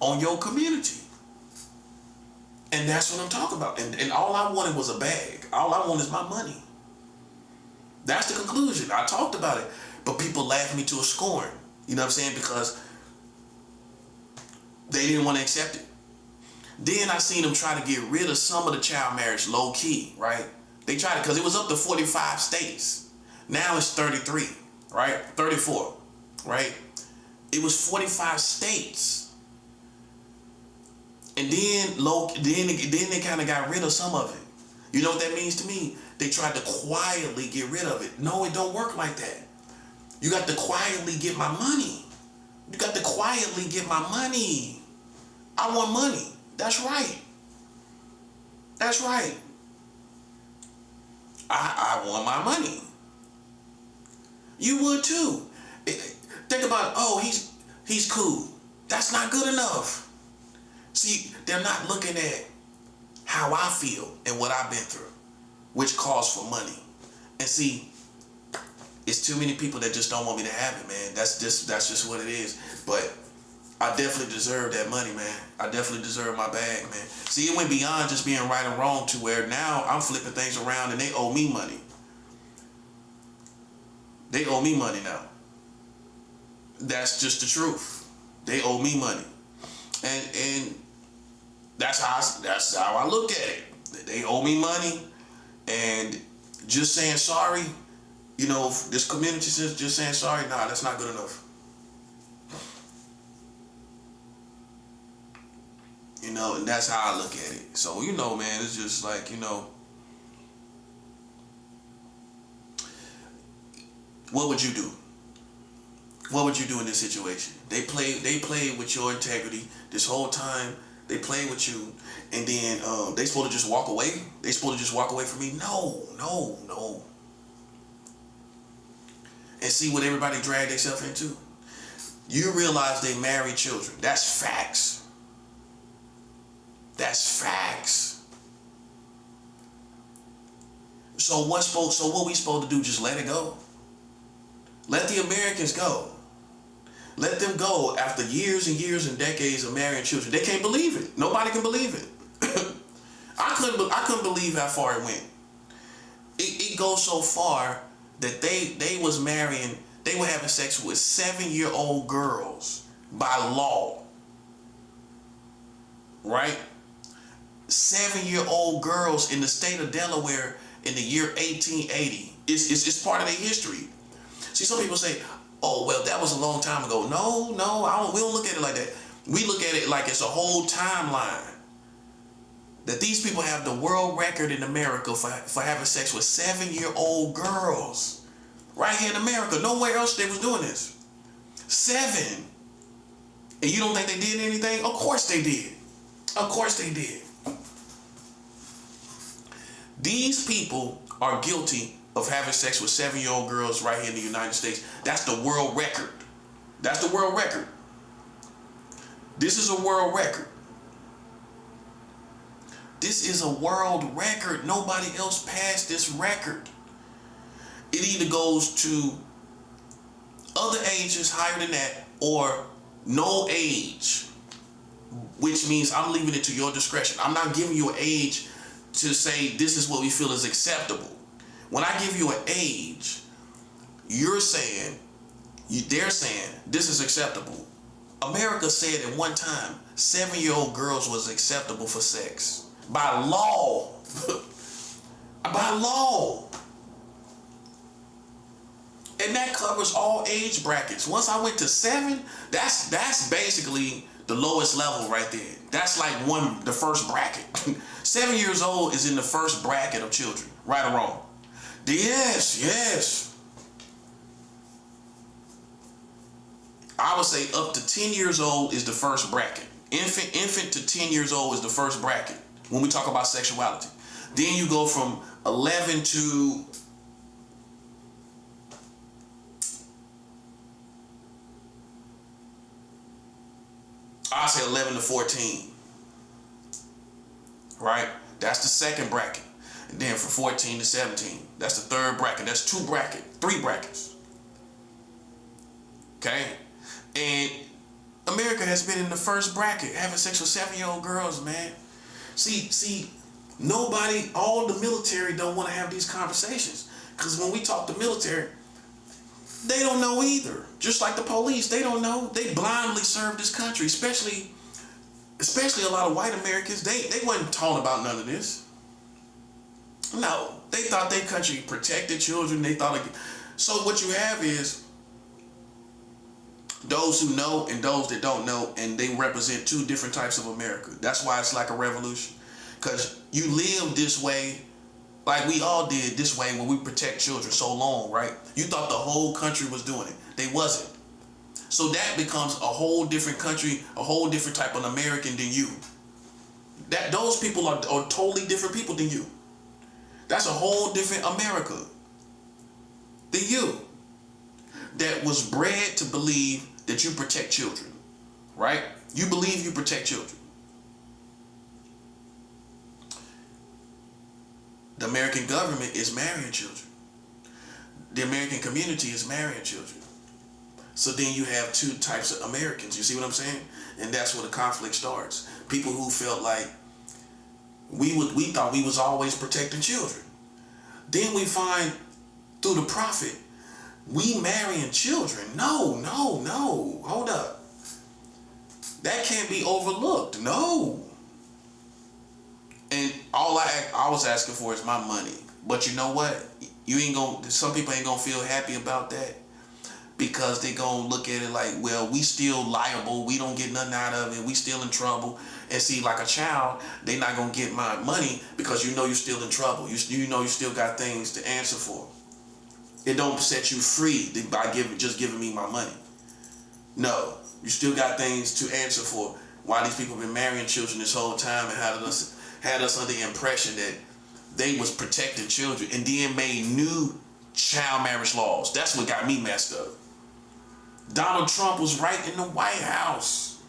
on your community. And that's what I'm talking about. And all I wanted was a bag. All I want is my money. That's the conclusion. I talked about it, but people laughed me to a scorn. You know what I'm saying? Because they didn't want to accept it. Then I seen them try to get rid of some of the child marriage low key, right? They tried it because it was up to 45 states. Now it's 33, right? 34, right? It was 45 states. And then they kind of got rid of some of it. You know what that means to me? They tried to quietly get rid of it. No, it don't work like that. You got to quietly get my money. You got to quietly get my money. I want money. That's right. That's right. I want my money. You would too. Think about, oh, he's cool. That's not good enough. See, they're not looking at how I feel and what I've been through, which calls for money. And see, it's too many people that just don't want me to have it, man. That's just what it is. But I definitely deserve that money, man. I definitely deserve my bag, man. See, it went beyond just being right and wrong to where now I'm flipping things around and they owe me money. They owe me money now. That's just the truth. They owe me money. And that's how I look at it. They owe me money, and just saying sorry You know, this community is just saying sorry. Nah, that's not good enough. You know, and that's how I look at it. So, you know, man, it's just like, you know, what would you do? What would you do in this situation? They played with your integrity this whole time. They played with you, and then they supposed to just walk away. They supposed to just walk away from me. No. And see what everybody dragged themselves into. You realize they married children. That's facts. That's facts. So what we supposed to do? Just let it go. Let the Americans go. Let them go after years and years and decades of marrying children. They can't believe it. Nobody can believe it. I couldn't believe how far it went. It goes so far that they was marrying, they were having sex with 7-year-old girls by law. Right? 7-year-old girls in the state of Delaware in the year 1880. It's part of their history. See, some people say, oh, well, that was a long time ago. No, we don't look at it like that. We look at it like it's a whole timeline. That these people have the world record in America for having sex with 7-year-old girls. Right here in America. Nowhere else they was doing this. 7. And you don't think they did anything? Of course they did. Of course they did. These people are guilty of having sex with 7-year-old girls right here in the United States. That's the world record. That's the world record. This is a world record. This is a world record. Nobody else passed this record. It either goes to other ages higher than that or no age, which means I'm leaving it to your discretion. I'm not giving you an age to say this is what we feel is acceptable. When I give you an age, they're saying this is acceptable. America said at one time 7-year-old girls was acceptable for sex by law. By law. And that covers all age brackets. Once I went to 7, that's basically the lowest level right there. That's like the first bracket. 7 years old is in the first bracket of children, right or wrong. Yes. I would say up to 10 years old is the first bracket. Infant to 10 years old is the first bracket when we talk about sexuality. Then you go from 11 to I say 11 to 14. Right? That's the second bracket. And then from 14 to 17, that's the third bracket. That's 3 brackets. Okay? And America has been in the first bracket, having sex with 7-year-old girls, man. See, nobody, all the military don't want to have these conversations. Because when we talk to military, they don't know either. Just like the police, they don't know. They blindly serve this country, especially a lot of white Americans. They wasn't taught about none of this. No, they thought their country protected children. So what you have is those who know and those that don't know, and they represent 2 different types of America. That's why it's like a revolution. Because you live this way, like we all did this way when we protect children so long, right? You thought the whole country was doing it. They wasn't. So that becomes a whole different country, a whole different type of American than you. Those people are totally different people than you. That's a whole different America than you. That was bred to believe that you protect children, right? You believe you protect children. The American government is marrying children. The American community is marrying children. So then you have 2 types of Americans. You see what I'm saying? And that's where the conflict starts. People who felt like we thought we was always protecting children. Then we find through the prophet, we marrying children. No. Hold up. That can't be overlooked. No. And all I was asking for is my money. But you know what? some people ain't gonna feel happy about that because they gonna look at it like, well, we still liable. We don't get nothing out of it. We still in trouble. And see, like a child, they not gonna get my money because you know you're still in trouble. You know you still got things to answer for. It don't set you free by just giving me my money. No, you still got things to answer for. Why these people been marrying children this whole time and had us under the impression that they was protecting children and then made new child marriage laws. That's what got me messed up. Donald Trump was right in the White House.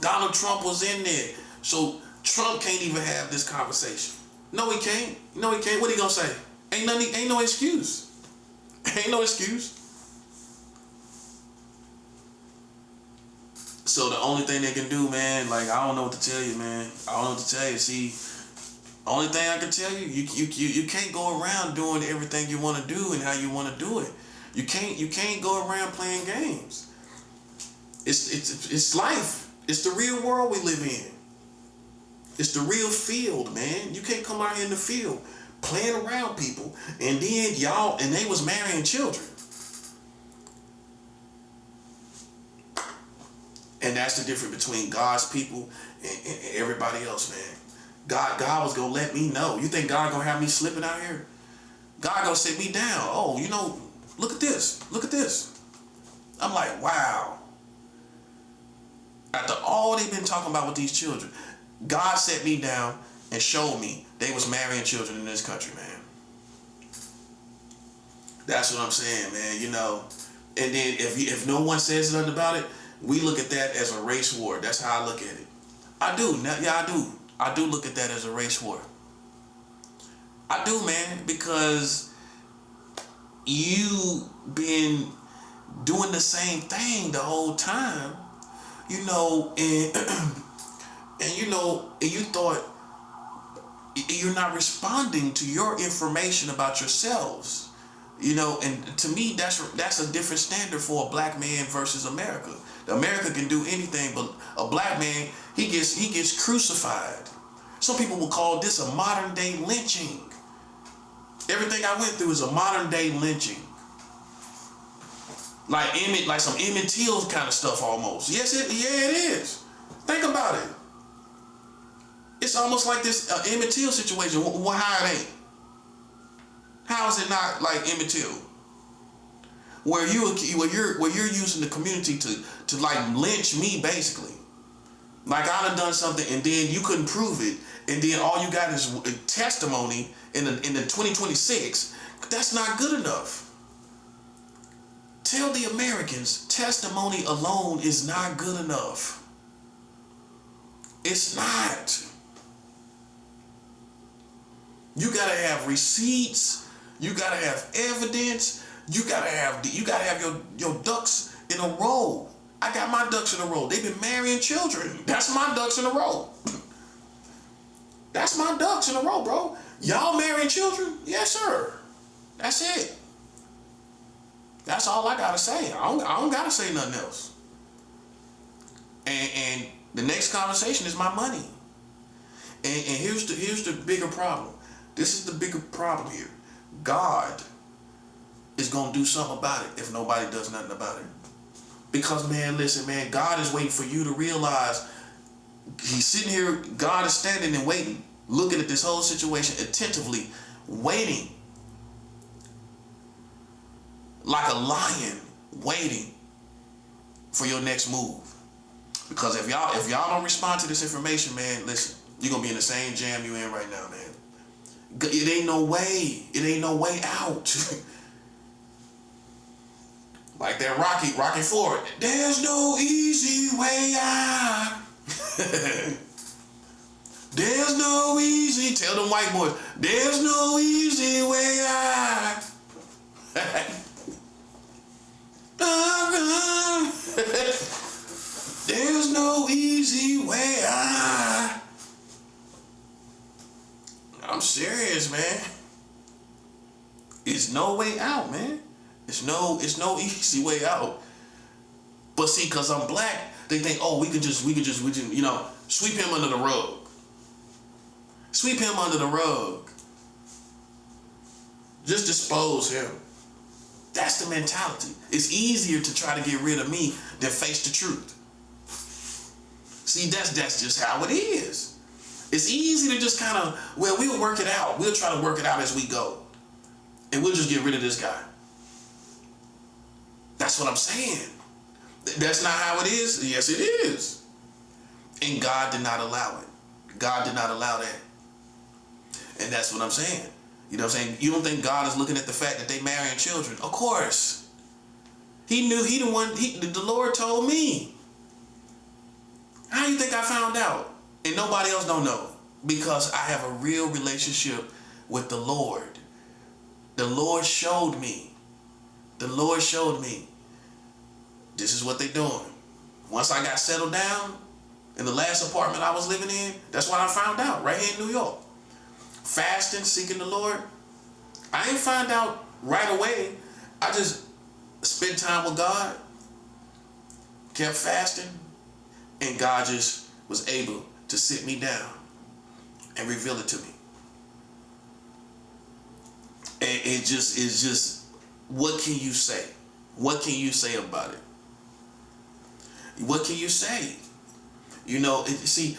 Donald Trump was in there. So Trump can't even have this conversation. No, he can't. No, he can't. What he gonna say? Ain't no excuse. Ain't no excuse. So the only thing they can do, man, like, I don't know what to tell you, man. I don't know what to tell you. See, only thing I can tell you, you can't go around doing everything you want to do and how you want to do it. You can't go around playing games. It's life. It's the real world we live in. It's the real field, man. You can't come out here in the field playing around people and then they was marrying children. And that's the difference between God's people and everybody else, man. God was gonna let me know. You think God gonna have me slipping out here? God gonna sit me down. Oh, look at this. Look at this. I'm like, wow. After all they've been talking about with these children, God set me down and showed me they was marrying children in this country, man. That's what I'm saying, man. And then if no one says nothing about it, we look at that as a race war. That's how I look at it. I do. Yeah, I do. I do look at that as a race war. I do, man, because you been doing the same thing the whole time, and you thought you're not responding to your information about yourselves, and to me that's a different standard for a black man versus America. America can do anything, but a black man, he gets crucified. Some people will call this a modern day lynching. Everything I went through is a modern day lynching. Like some Emmett Till kind of stuff almost. It is. Think about it. It's almost like this Emmett Till situation. How it ain't? How is it not like Emmett Till? Where you're using the community to like lynch me basically. Like I done something and then you couldn't prove it, and then all you got is testimony in the 2026. That's not good enough. Tell the Americans testimony alone is not good enough. It's not. You gotta have receipts. You gotta have evidence. You gotta have your ducks in a row. I got my ducks in a row. They've been marrying children. That's my ducks in a row. That's my ducks in a row, bro. Y'all marrying children? Yes, sir. That's it. That's all I gotta say. I don't gotta say nothing else. And the next conversation is my money. And here's the bigger problem. This is the bigger problem here. God is gonna do something about it if nobody does nothing about it. Because, man, listen, man, God is waiting for you to realize he's sitting here, God is standing and waiting, looking at this whole situation attentively, waiting. Like a lion waiting for your next move. Because if y'all don't respond to this information, man, listen, you're gonna be in the same jam you in right now, man. It ain't no way. It ain't no way out. Like that Rocky Ford. There's no easy way out. There's no easy. Tell them white boys. There's no easy way out. There's no easy way out. I'm serious, man. It's no way out, man. It's no easy way out. But see, cause I'm black, they think, oh, we can just, sweep him under the rug. Sweep him under the rug. Just dispose him. That's the mentality. It's easier to try to get rid of me than face the truth. See, that's just how it is. It's easy to just kind of, well, we'll work it out. We'll try to work it out as we go. And we'll just get rid of this guy. That's what I'm saying. That's not how it is. Yes, it is. And God did not allow it. God did not allow that. And that's what I'm saying. You know what I'm saying? You don't think God is looking at the fact that they marrying children? Of course. He knew the Lord told me. How do you think I found out? And nobody else don't know. Because I have a real relationship with the Lord. The Lord showed me. The Lord showed me. This is what they're doing. Once I got settled down in the last apartment I was living in, that's what I found out right here in New York. Fasting, seeking the Lord. I ain't find out right away. I just spent time with God, kept fasting, and God just was able to sit me down and reveal it to me. And it's just, what can you say? What can you say about it? What can you say? You know, see,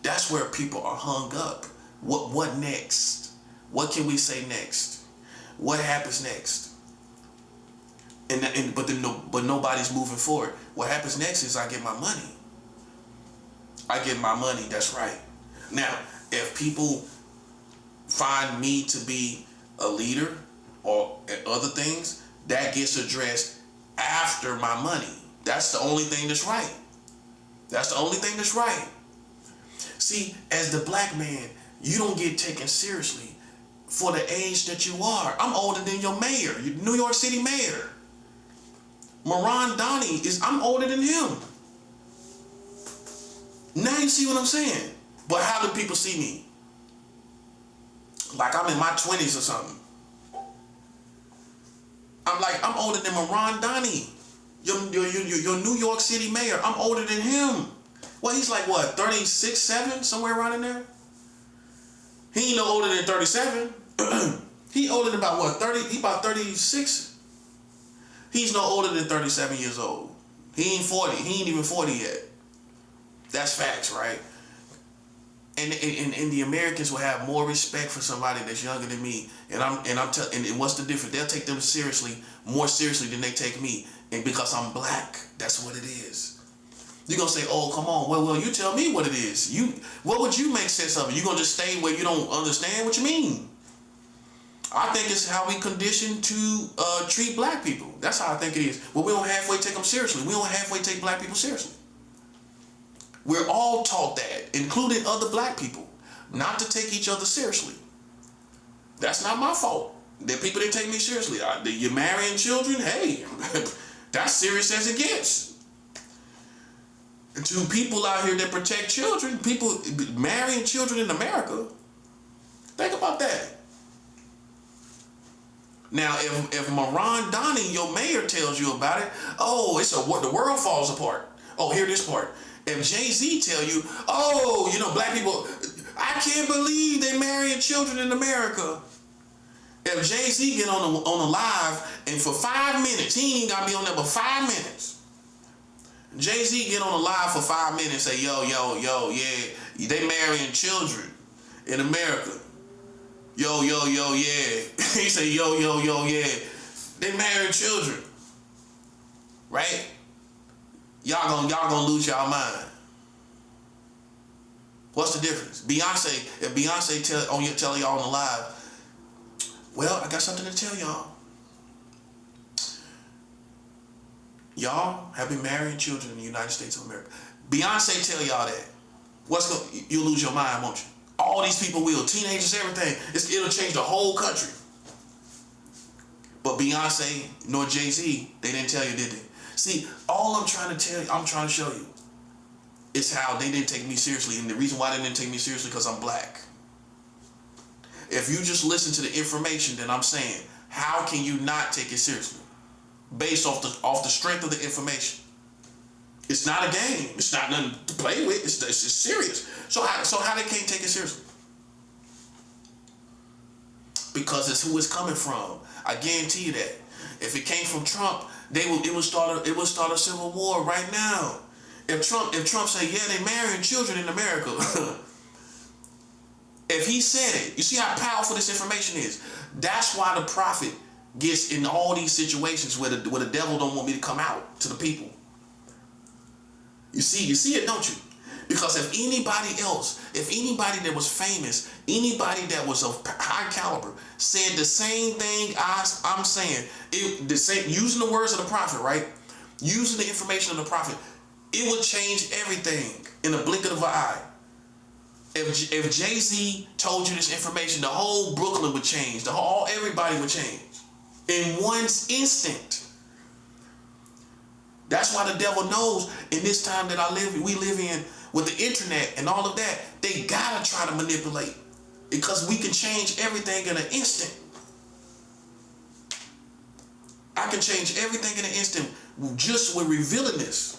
that's where people are hung up. What next? What can we say next? What happens next? But nobody's moving forward. What happens next is I get my money. I get my money, that's right. Now, if people find me to be a leader or other things, that gets addressed after my money. That's the only thing that's right. That's the only thing that's right. See, as the black man, you don't get taken seriously for the age that you are. I'm older than your mayor, your New York City mayor. Moran Donnie I'm older than him. Now you see what I'm saying? But how do people see me? Like I'm in my 20s or something. I'm older than Moran Donnie, your New York City mayor. I'm older than him. Well, he's like what, 36, 7, somewhere around in there? He ain't no older than 37. He older than about what, 30? He about 36. He's no older than 37 years old. He ain't 40. He ain't even 40 yet. That's facts, right? And the Americans will have more respect for somebody that's younger than me. And what's the difference? They'll take them seriously, more seriously than they take me. And because I'm black, that's what it is. You're gonna say, oh, come on, well, you tell me what it is. What would you make sense of it? You gonna just stay where you don't understand what you mean? I think it's how we conditioned to treat black people. That's how I think it is. Well, we don't halfway take them seriously. We don't halfway take black people seriously. We're all taught that, including other black people, not to take each other seriously. That's not my fault. That people didn't take me seriously. You're marrying children? Hey, that's serious as it gets. To people out here that protect children, people marrying children in America, think about that. Now, if Moran Donnie, your mayor, tells you about it, oh, the world falls apart. Oh, hear this part. If Jay-Z tell you, oh, black people, I can't believe they marrying children in America. If Jay-Z get on a live and for 5 minutes, he ain't got to be on there but 5 minutes. Jay-Z get on a live for 5 minutes and say, yo, yeah, they marrying children in America. Yo, yeah. He say, yo, yeah. They marrying children. Right? Y'all gonna lose y'all mind. What's the difference? If Beyonce tell y'all on the live, well, I got something to tell y'all. Y'all have been marrying children in the United States of America. Beyonce tell y'all that. You'll lose your mind, won't you? All these people will. Teenagers, everything. It'll change the whole country. But Beyonce nor Jay-Z, they didn't tell you, did they? See, all I'm trying to show you is how they didn't take me seriously. And the reason why they didn't take me seriously because I'm black. If you just listen to the information that I'm saying, how can you not take it seriously? Based off the strength of the information. It's not a game. It's not nothing to play with. It's serious. So how they can't take it seriously? because it's who it's coming from. I guarantee you that. If it came from Trump, it would start a civil war right now. If Trump say, yeah, they marrying children in America, if he said it, you see how powerful this information is. That's why the prophet gets in all these situations where the devil don't want me to come out to the people. You see it, don't you? Because if anybody else, if anybody that was famous, anybody that was of high caliber said the same thing I'm saying, using the words of the prophet, right? Using the information of the prophet, it would change everything in a blink of an eye. If Jay-Z told you this information, the whole Brooklyn would change. Everybody would change in one instant. That's why the devil knows in this time that we live in with the internet and all of that, they gotta try to manipulate because we can change everything in an instant. I can change everything in an instant just with revealing this.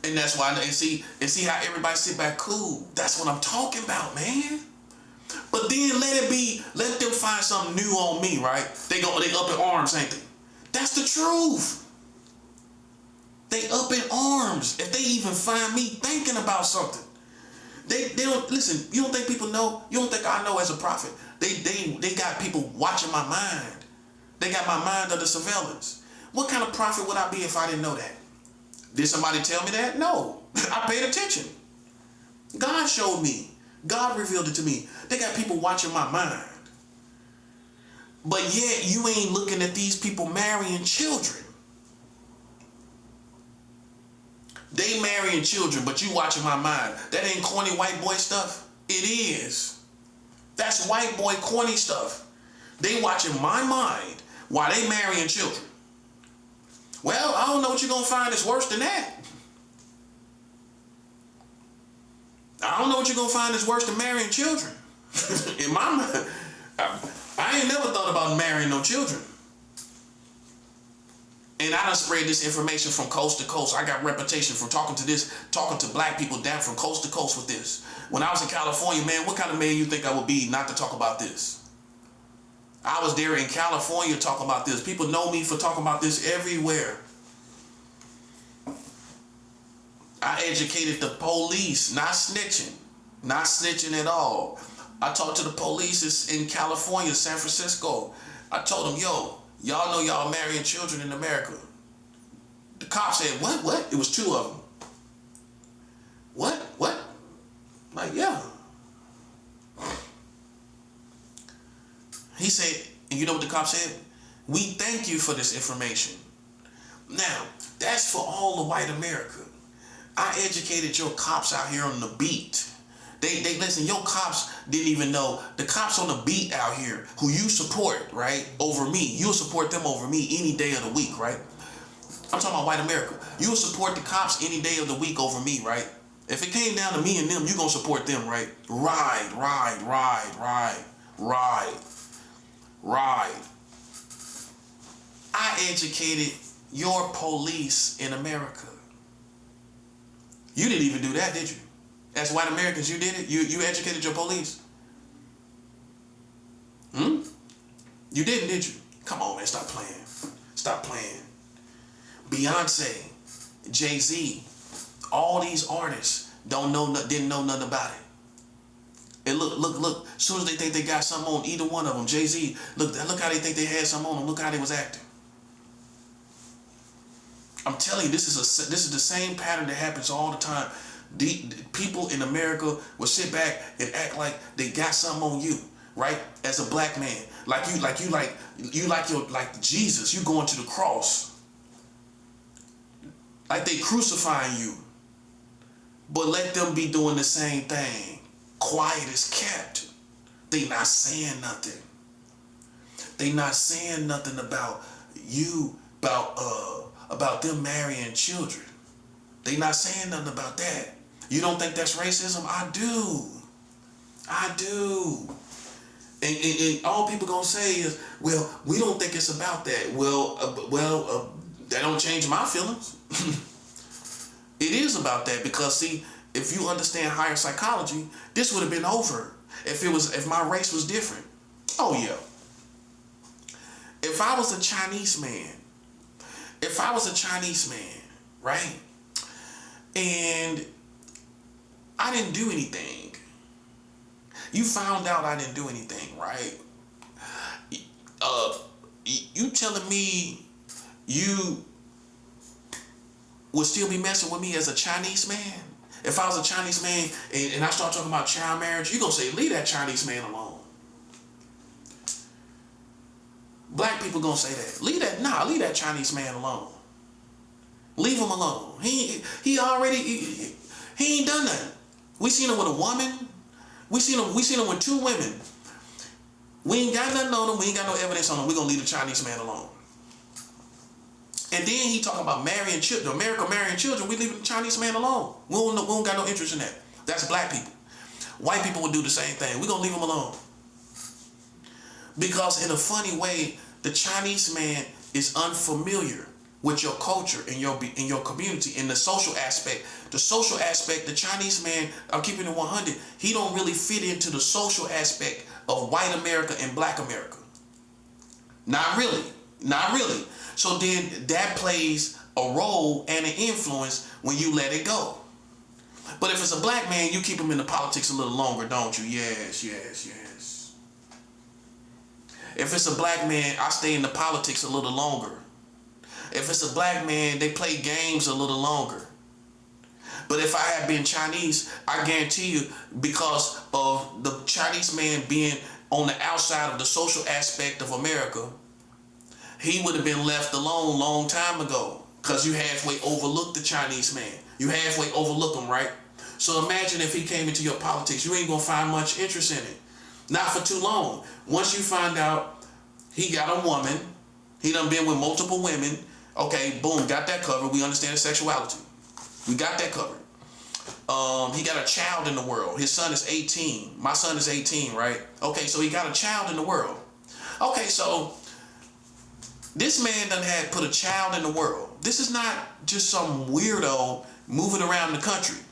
And that's why, and see how everybody sit back cool. That's what I'm talking about, man. But then let them find something new on me, right? They up in arms, ain't they? That's the truth. They up in arms if they even find me thinking about something. They don't listen. You don't think people know? You don't think I know as a prophet? They got people watching my mind. They got my mind under surveillance. What kind of prophet would I be if I didn't know that? Did somebody tell me that? No. I paid attention. God showed me. God revealed it to me. They got people watching my mind. But yet you ain't looking at these people marrying children. They marrying children, but you watching my mind. That ain't corny white boy stuff. It is. That's white boy corny stuff. They watching my mind while they marrying children. Well, I don't know what you're going to find that's worse than that. I don't know what you're going to find that's worse than marrying children. In my mind, I ain't never thought about marrying no children. And I done spread this information from coast to coast. I got reputation for talking to black people down from coast to coast with this. When I was in California, man, what kind of man you think I would be not to talk about this? I was there in California talking about this. People know me for talking about this everywhere. I educated the police, not snitching at all. I talked to the police in California, San Francisco. I told them, yo, y'all know y'all marrying children in America. The cop said, what? It was two of them. What? Like, yeah. He said, and you know what the cop said? We thank you for this information. Now, that's for all of white America. I educated your cops out here on the beat. They listen, your cops didn't even know. The cops on the beat out here who you support, right, over me, you'll support them over me any day of the week, right? I'm talking about white America. You'll support the cops any day of the week over me, right? If it came down to me and them, you're going to support them, right? Ride. I educated your police in America. You didn't even do that, did you? As white Americans, you did it? You educated your police? You didn't, did you? Come on, man, stop playing. Beyonce, Jay-Z, all these artists didn't know nothing about it. And look, as soon as they think they got something on either one of them, Jay-Z, look how they think they had something on them, look how they was acting. I'm telling you, this is the same pattern that happens all the time. The people in America will sit back and act like they got something on you, right? As a black man, like Jesus, you going to the cross, like they crucifying you. But let them be doing the same thing. Quiet as kept. They not saying nothing. They not saying nothing about you, about them marrying children. They not saying nothing about that. You don't think that's racism? I do. And all people gonna say is, well, we don't think it's about that. Well, that don't change my feelings. It is about that because, see, if you understand higher psychology, this would have been over. If my race was different. Oh yeah. If I was a Chinese man, right? And I didn't do anything. You found out I didn't do anything, right? You telling me you would still be messing with me as a Chinese man? If I was a Chinese man and I start talking about child marriage, you gonna say, leave that Chinese man alone. Black people gonna say that. Leave that Chinese man alone. Leave him alone. He ain't done nothing. We seen him with a woman. We seen him with two women. We ain't got nothing on him. We ain't got no evidence on him. We gonna leave the Chinese man alone. And then he talking about marrying children, America marrying children. We leaving the Chinese man alone. We don't got no interest in that. That's black people. White people would do the same thing. We gonna leave them alone. Because in a funny way, the Chinese man is unfamiliar with your culture and your community in the social aspect. The social aspect, the Chinese man, I'm keeping it 100, he don't really fit into the social aspect of white America and black America. Not really. So then that plays a role and an influence when you let it go. But if it's a black man, you keep him in the politics a little longer, don't you? Yes. If it's a black man, I stay in the politics a little longer. If it's a black man, they play games a little longer. But if I had been Chinese, I guarantee you, because of the Chinese man being on the outside of the social aspect of America, he would have been left alone long time ago, because you halfway overlooked the Chinese man. You halfway overlook him, right? So imagine if he came into your politics, you ain't gonna find much interest in it. Not for too long. Once you find out he got a woman, he done been with multiple women, okay, boom, got that covered. We understand his sexuality. We got that covered. He got a child in the world. His son is 18. My son is 18, right? Okay, so he got a child in the world. Okay, so this man done had put a child in the world. This is not just some weirdo moving around the country.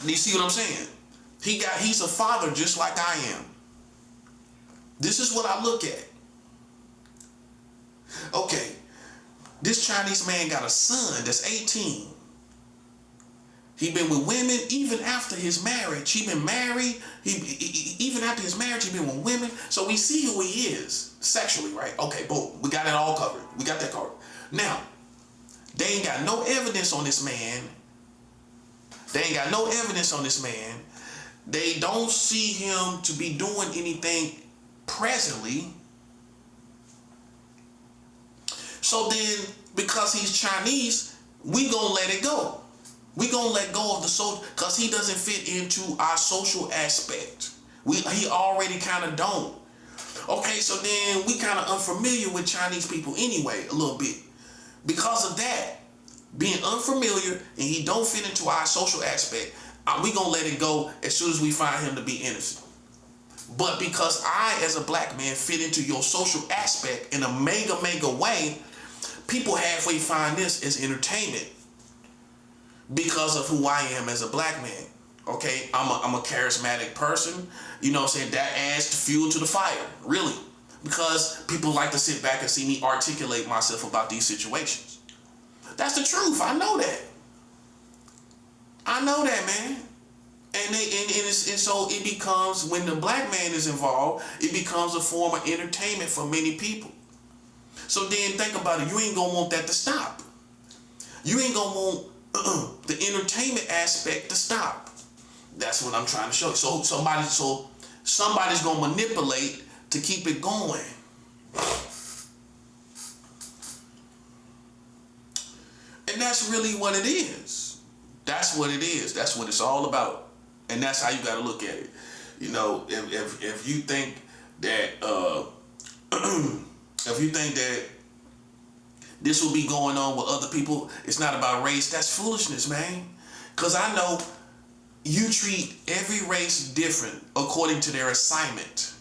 Do you see what I'm saying? He's a father just like I am. This is what I look at. Okay, this Chinese man got a son that's 18. He been with women even after his marriage. He been married. Even after his marriage, he been with women. So we see who he is sexually, right? Okay, boom. We got it all covered. We got that covered. Now, they ain't got no evidence on this man. They don't see him to be doing anything presently. So then, because he's Chinese, we gonna let it go. We gonna let go of the social, because he doesn't fit into our social aspect. He already kind of don't. Okay, so then we kind of unfamiliar with Chinese people anyway, a little bit. Because of that, being unfamiliar and he don't fit into our social aspect, we gonna let it go as soon as we find him to be innocent. But because I, as a black man, fit into your social aspect in a mega way, people halfway find this as entertainment because of who I am as a black man. Okay, I'm a charismatic person. You know what I'm saying? That adds the fuel to the fire, really. Because people like to sit back and see me articulate myself about these situations. That's the truth. I know that. Man. And so it becomes, when the black man is involved, it becomes a form of entertainment for many people. So then think about it. You ain't gonna want that to stop. You ain't gonna want the entertainment aspect to stop. That's what I'm trying to show you. So somebody's gonna manipulate to keep it going. And that's really what it is. That's what it is. That's what it's all about. And that's how you got to look at it. You know, if you think that if you think that this will be going on with other people, it's not about race, that's foolishness, man. Because I know you treat every race different according to their assignment.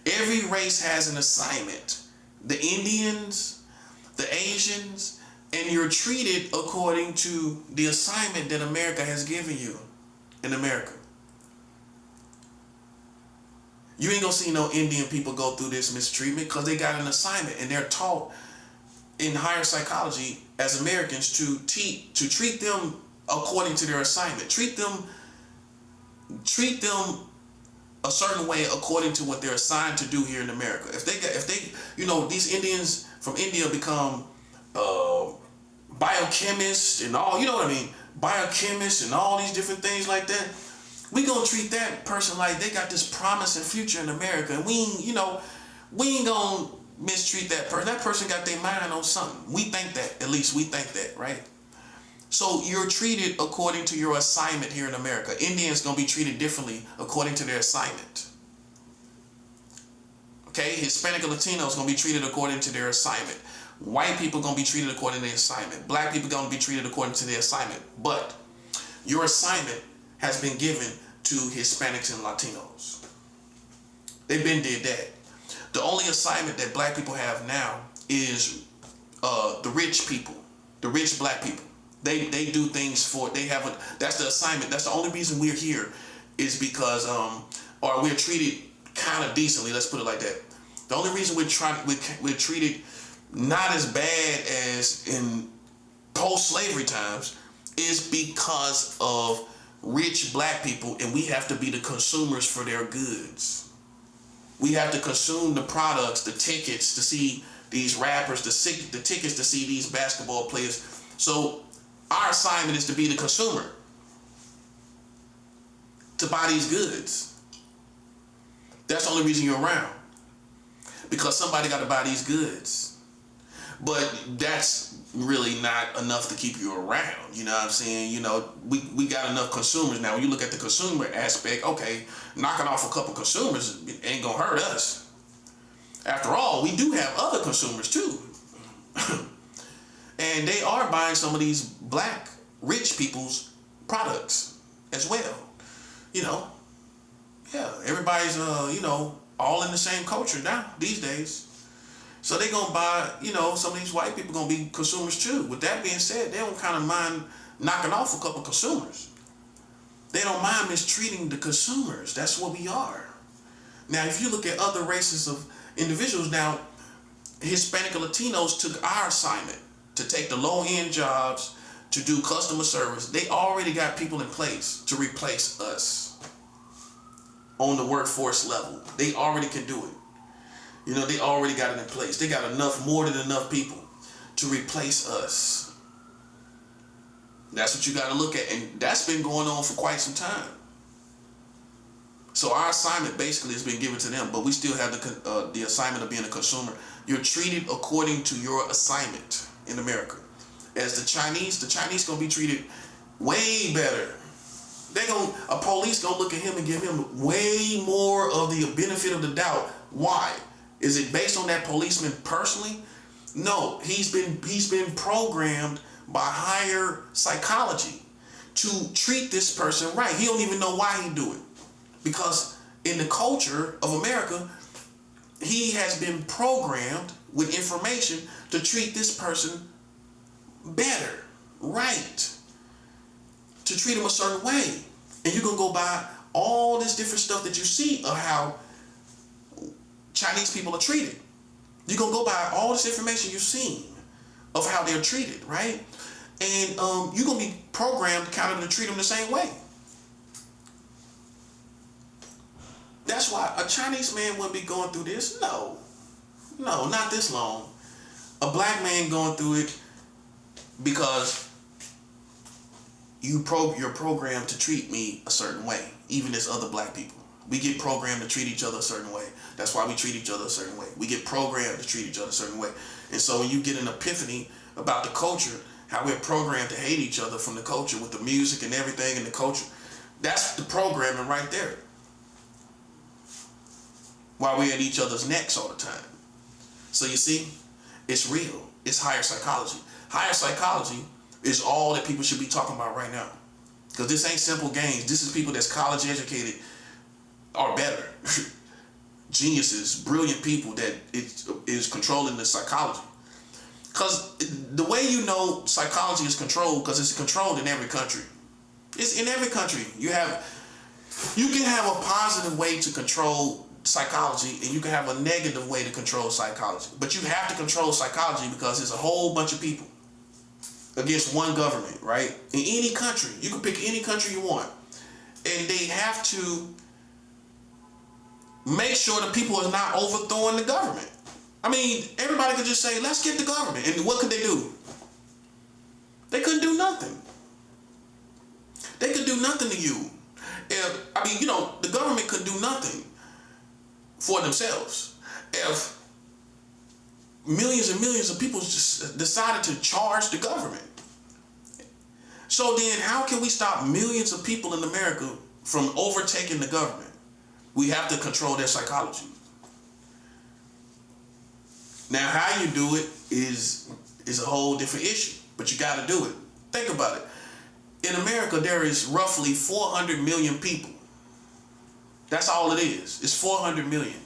Every race has an assignment. The Indians, the Asians, and you're treated according to the assignment that America has given you in America. You ain't gonna see no Indian people go through this mistreatment because they got an assignment and they're taught in higher psychology as Americans to treat them according to their assignment. Treat them a certain way according to what they're assigned to do here in America. If they these Indians from India become biochemists and all, you know what I mean, biochemists and all these different things like that, we gonna treat that person like they got this promising future in America, and we ain't gonna mistreat that person. That person got their mind on something. We think that, at least we think that, right? So you're treated according to your assignment here in America. Indians gonna be treated differently according to their assignment. Okay, Hispanic or Latinos gonna be treated according to their assignment. White people gonna be treated according to their assignment. Black people gonna be treated according to their assignment. But your assignment has been given to Hispanics and Latinos. They've been did that. The only assignment that black people have now is the rich people, the rich black people. They do things for, that's the assignment. That's the only reason we're here, is because or we're treated kind of decently, let's put it like that. The only reason we're treated not as bad as in post-slavery times is because of rich black people, and we have to be the consumers for their goods. We have to consume the products, the tickets to see these rappers, the tickets to see these basketball players. So our assignment is to be the consumer, to buy these goods. That's the only reason you're around, because somebody got to buy these goods. But that's really not enough to keep you around. You know what I'm saying? You know, we got enough consumers now. When you look at the consumer aspect, okay, knocking off a couple consumers ain't gonna hurt us. After all, we do have other consumers too. And they are buying some of these black rich people's products as well. You know, yeah, everybody's all in the same culture now these days. So they gonna buy, some of these white people gonna be consumers too. With that being said, they don't kind of mind knocking off a couple consumers. They don't mind mistreating the consumers. That's what we are. Now, if you look at other races of individuals now, Hispanic or Latinos took our assignment to take the low-end jobs, to do customer service. They already got people in place to replace us on the workforce level. They already can do it. They already got it in place. They got more than enough people to replace us. That's what you got to look at. And that's been going on for quite some time. So our assignment basically has been given to them, but we still have the assignment of being a consumer. You're treated according to your assignment in America. As the Chinese gonna be treated way better. A police gonna look at him and give him way more of the benefit of the doubt. Why? Is it based on that policeman personally? No, he's been programmed by higher psychology to treat this person right. He don't even know why he do it. Because in the culture of America, he has been programmed with information to treat this person better, right, to treat him a certain way. And you're going to go by all this different stuff that you see of how Chinese people are treated. You're going to go by all this information you've seen of how they're treated, right? And you're going to be programmed kind of to treat them the same way. That's why a Chinese man wouldn't be going through this. No, not this long. A black man going through it because you're programmed to treat me a certain way, even as other black people. We get programmed to treat each other a certain way. That's why we treat each other a certain way. We get programmed to treat each other a certain way. And so when you get an epiphany about the culture, how we're programmed to hate each other from the culture with the music and everything in the culture, that's the programming right there. While we're at each other's necks all the time. So you see, it's real. It's higher psychology. Higher psychology is all that people should be talking about right now. Because this ain't simple games. This is people that's college educated or better. Geniuses, brilliant people that is controlling the psychology. Because the way psychology is controlled, because it's controlled in every country. It's in every country. You can have a positive way to control psychology, and you can have a negative way to control psychology. But you have to control psychology because it's a whole bunch of people against one government, right? In any country, you can pick any country you want, and they have to make sure the people are not overthrowing the government. I mean, everybody could just say, let's get the government. And what could they do? They couldn't do nothing. They could do nothing to you. The government could do nothing for themselves. If millions and millions of people just decided to charge the government. So then how can we stop millions of people in America from overtaking the government? We have to control their psychology. Now, how you do it is a whole different issue, but you got to do it. Think about it. In America, there is roughly 400 million people. That's all it is. It's 400 million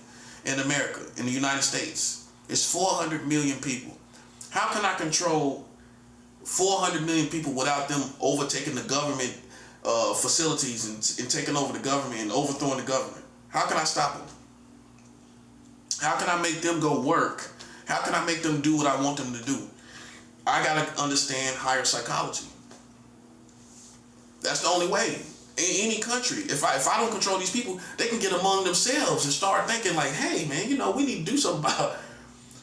in America, in the United States. It's 400 million people. How can I control 400 million people without them overtaking the government facilities and taking over the government and overthrowing the government? How can I stop them? How can I make them go work? How can I make them do what I want them to do? I gotta understand higher psychology. That's the only way. In any country, if I don't control these people, they can get among themselves and start thinking like, hey man, we need to do something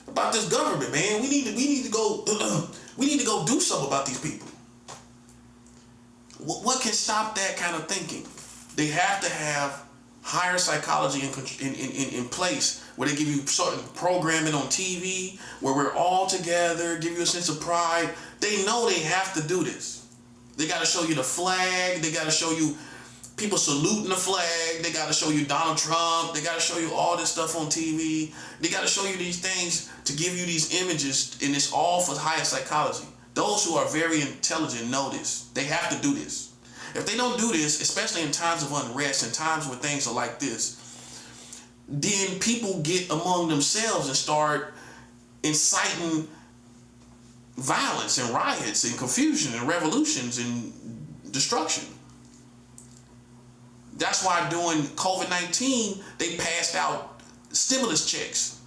about this government, man. We need to go do something about these people. What can stop that kind of thinking? They have to have higher psychology in place, where they give you certain programming on TV, where we're all together, give you a sense of pride. They know they have to do this. They got to show you the flag. They got to show you people saluting the flag. They got to show you Donald Trump. They got to show you all this stuff on TV. They got to show you these things to give you these images, and it's all for higher psychology. Those who are very intelligent know this. They have to do this. If they don't do this, especially in times of unrest and times when things are like this, then people get among themselves and start inciting violence and riots and confusion and revolutions and destruction. That's why during COVID-19, they passed out stimulus checks.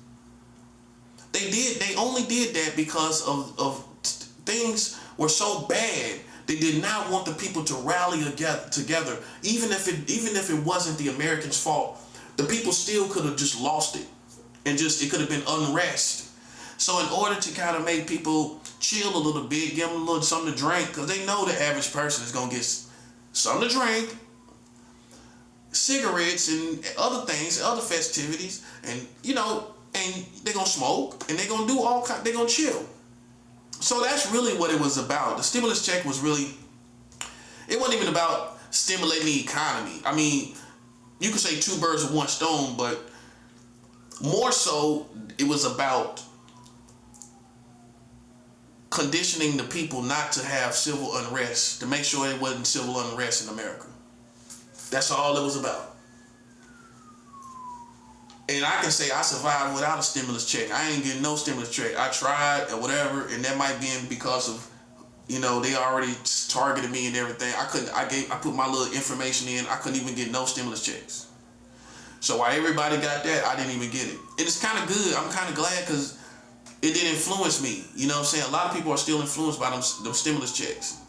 They only did that because of things were so bad. They did not want the people to rally together, even if it wasn't the Americans' fault. The people still could have just lost it, and it could have been unrest. So in order to kind of make people chill a little bit, give them a little something to drink, because they know the average person is gonna get something to drink, cigarettes and other things, other festivities, and and they're gonna smoke and they're gonna do they're gonna chill. So that's really what it was about. The stimulus check was really, it wasn't even about stimulating the economy. I mean, you could say two birds with one stone, but more so it was about conditioning the people not to have civil unrest, to make sure it wasn't civil unrest in America. That's all it was about. And I can say I survived without a stimulus check. I ain't getting no stimulus check. I tried or whatever, and that might be because of, they already targeted me and everything. I put my little information in. I couldn't even get no stimulus checks. So while everybody got that, I didn't even get it. And it's kind of good. I'm kind of glad because it didn't influence me. You know what I'm saying? A lot of people are still influenced by them stimulus checks.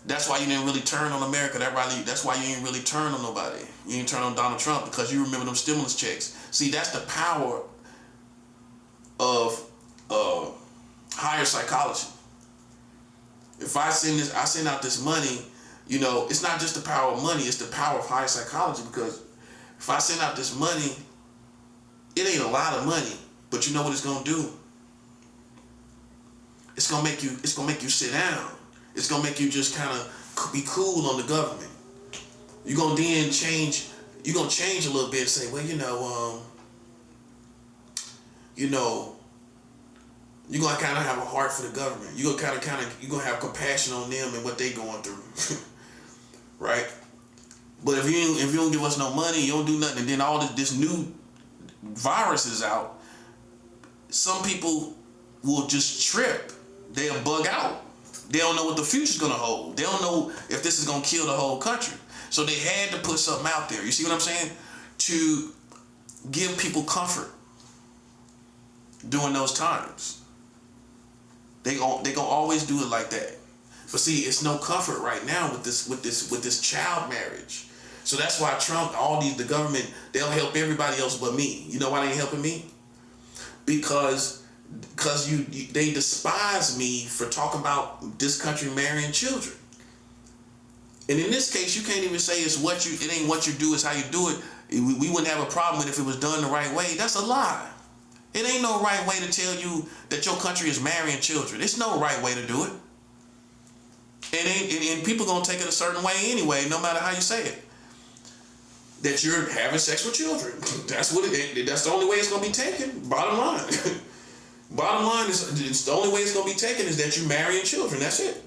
That's why you didn't really turn on America. That's why you didn't really turn on nobody. You didn't turn on Donald Trump because you remember them stimulus checks. See, that's the power of higher psychology. If I send out this money, it's not just the power of money, it's the power of higher psychology, because if I send out this money, it ain't a lot of money, but you know what it's gonna do? It's gonna make you sit down. It's gonna make you just kind of be cool on the government. You're gonna then change. You're gonna change a little bit and say, well, you're gonna kind of have a heart for the government. You're gonna have compassion on them and what they going through, right? But if you don't give us no money, you don't do nothing, and then all this new virus is out, some people will just trip. They'll bug out. They don't know what the future's gonna hold. They don't know if this is gonna kill the whole country. So they had to put something out there. You see what I'm saying? To give people comfort during those times. They gonna always do it like that. But see, it's no comfort right now with this child marriage. So that's why Trump, the government, they'll help everybody else but me. You know why they ain't helping me? Because they despise me for talking about this country marrying children. And in this case, you can't even say it ain't what you do, it's how you do it. We wouldn't have a problem with if it was done the right way. That's a lie. It ain't no right way to tell you that your country is marrying children. It's no right way to do it. And people gonna take it a certain way anyway, no matter how you say it. That you're having sex with children. That's the only way it's gonna be taken. Bottom line. Bottom line is it's the only way it's gonna be taken is that you marrying children. That's it.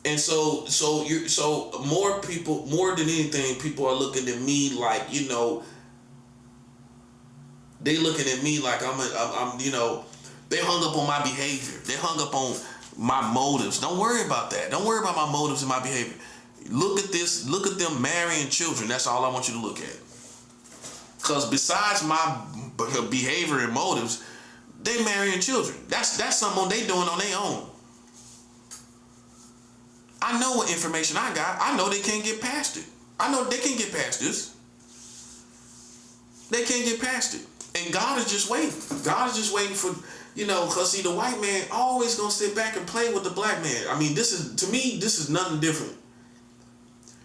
And so more than anything, people are looking at me like, they looking at me like I'm they hung up on my behavior. They hung up on my motives. Don't worry about that. Don't worry about my motives and my behavior. Look at this. Look at them marrying children. That's all I want you to look at. Because besides my behavior and motives, they marrying children. That's something they doing on their own. I know what information I got. I know they can't get past it. I know they can't get past this. They can't get past it. And God is just waiting. God is just waiting for, because see, the white man always gonna sit back and play with the black man. I mean, this is nothing different.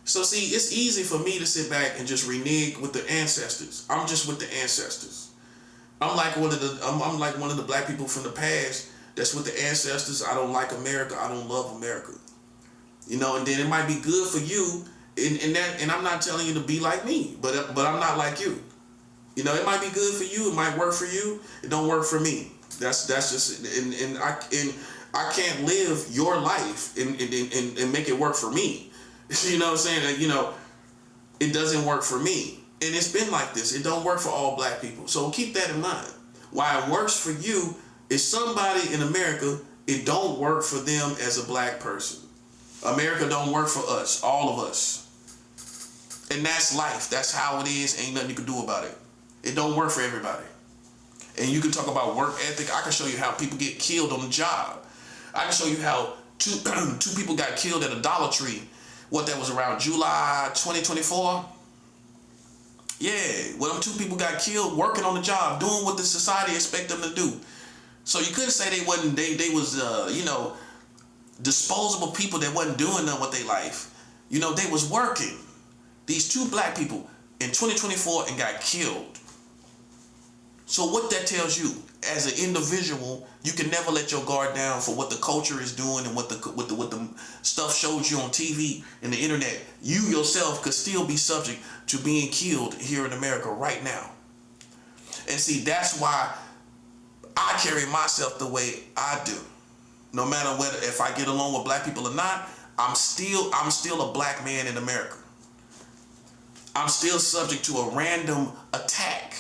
So see, it's easy for me to sit back and just renege with the ancestors. I'm just with the ancestors. I'm like one of the black people from the past that's with the ancestors. I don't like America. I don't love America. And then it might be good for you, and I'm not telling you to be like me, but I'm not like you. It might be good for you, it might work for you, it don't work for me. That's just and I can't live your life and make it work for me. You know what I'm saying? It doesn't work for me. And it's been like this. It don't work for all black people. So keep that in mind. Why it works for you is somebody in America, it don't work for them as a black person. America don't work for us, all of us. And that's life. That's how it is. Ain't nothing you can do about it. It don't work for everybody. And you can talk about work ethic. I can show you how people get killed on the job. I can show you how two people got killed at a Dollar Tree. That was around July 2024? Yeah, them two people got killed working on the job, doing what the society expect them to do. So you couldn't say they was disposable people that wasn't doing nothing with their life. They was working. These two black people in 2024 and got killed. So what that tells you, as an individual, you can never let your guard down for what the culture is doing and what the stuff shows you on TV and the internet. You yourself could still be subject to being killed here in America right now. And see, that's why I carry myself the way I do. No matter if I get along with black people or not, I'm still a black man in America. I'm still subject to a random attack.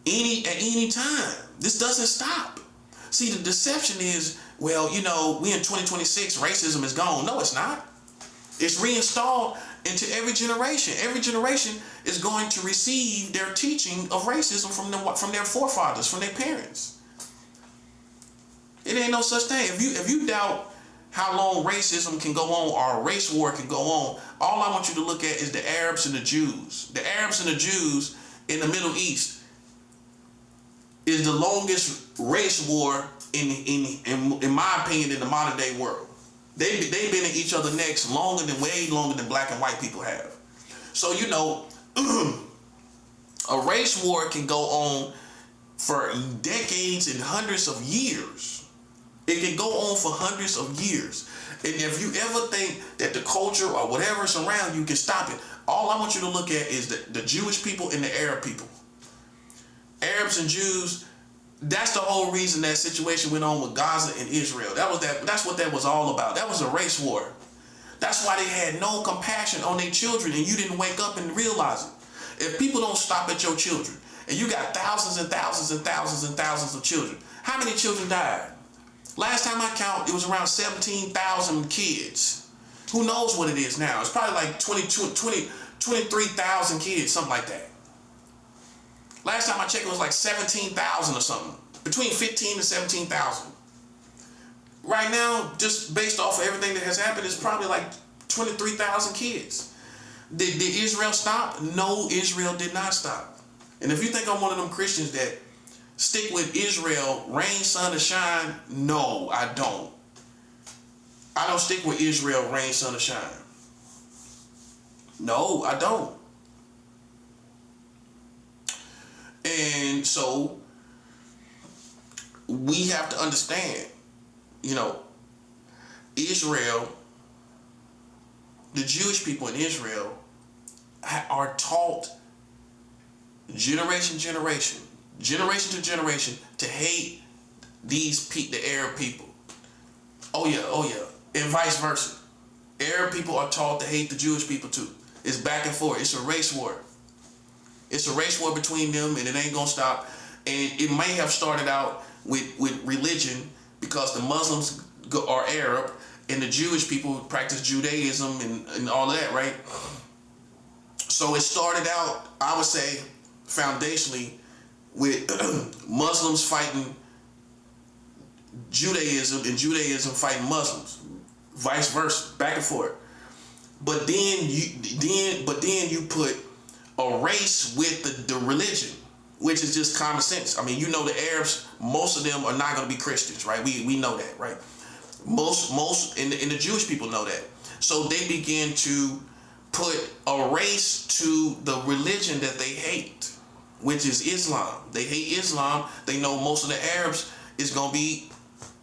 At any time. This doesn't stop. See, the deception is, we in 2026, racism is gone. No, it's not. It's reinstalled into every generation. Every generation is going to receive their teaching of racism from their forefathers, from their parents. It ain't no such thing. If you doubt how long racism can go on or a race war can go on, all I want you to look at is the Arabs and the Jews. The Arabs and the Jews in the Middle East is the longest race war in my opinion in the modern day world. They've been at each other's necks way longer than black and white people have. So a race war can go on for decades and hundreds of years. It can go on for hundreds of years. And if you ever think that the culture or whatever's around you can stop it, all I want you to look at is the Jewish people and the Arab people. Arabs and Jews, that's the whole reason that situation went on with Gaza and Israel. That's what that was all about. That was a race war. That's why they had no compassion on their children and you didn't wake up and realize it. If people don't stop at your children and you got thousands and thousands and thousands and thousands of children, how many children died? Last time I counted, it was around 17,000 kids. Who knows what it is now? It's probably like 23,000 kids, something like that. Last time I checked, it was like 17,000 or something. Between 15 and 17,000. Right now, just based off of everything that has happened, it's probably like 23,000 kids. Did Israel stop? No, Israel did not stop. And if you think I'm one of them Christians that stick with Israel, rain, sun, or shine, no, I don't. I don't stick with Israel, rain, sun, or shine. No, I don't. And so we have to understand, Israel, the Jewish people in Israel are taught generation to generation to hate the Arab people. Oh yeah. And vice versa. Arab people are taught to hate the Jewish people too. It's back and forth. It's a race war. It's a race war between them, and it ain't gonna stop. And it may have started out with religion, because the Muslims are Arab and the Jewish people practice Judaism and all of that, right? So it started out, I would say, foundationally with Muslims fighting Judaism and Judaism fighting Muslims, vice versa, back and forth. But then you put a race with the religion, which is just common sense. I mean, the Arabs, most of them are not going to be Christians, right? We know that, right? Most in the Jewish people know that. So they begin to put a race to the religion that they hate, which is Islam. They hate Islam. They know most of the Arabs is going to be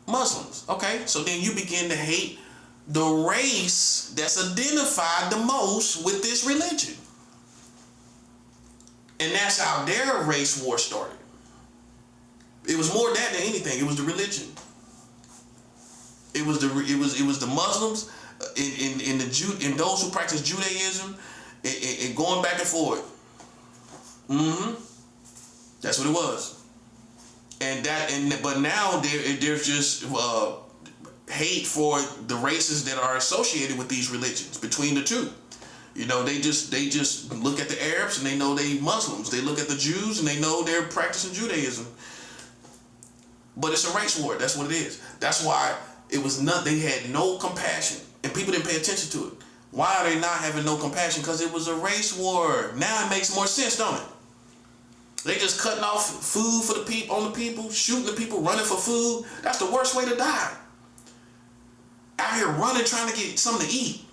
Muslims. Okay, so then you begin to hate the race that's identified the most with this religion. And that's how their race war started. It was more that than anything. It was the religion. It was the Muslims and those who practice Judaism and going back and forth. That's what it was. But now there's just hate for the races that are associated with these religions between the two. They just look at the Arabs and they know they Muslims. They look at the Jews and they know they're practicing Judaism. But it's a race war. That's what it is. That's why they had no compassion, and people didn't pay attention to it. Why are they not having no compassion? Because it was a race war. Now it makes more sense, don't it? They just cutting off food for the people, shooting the people, running for food. That's the worst way to die. Out here running, trying to get something to eat.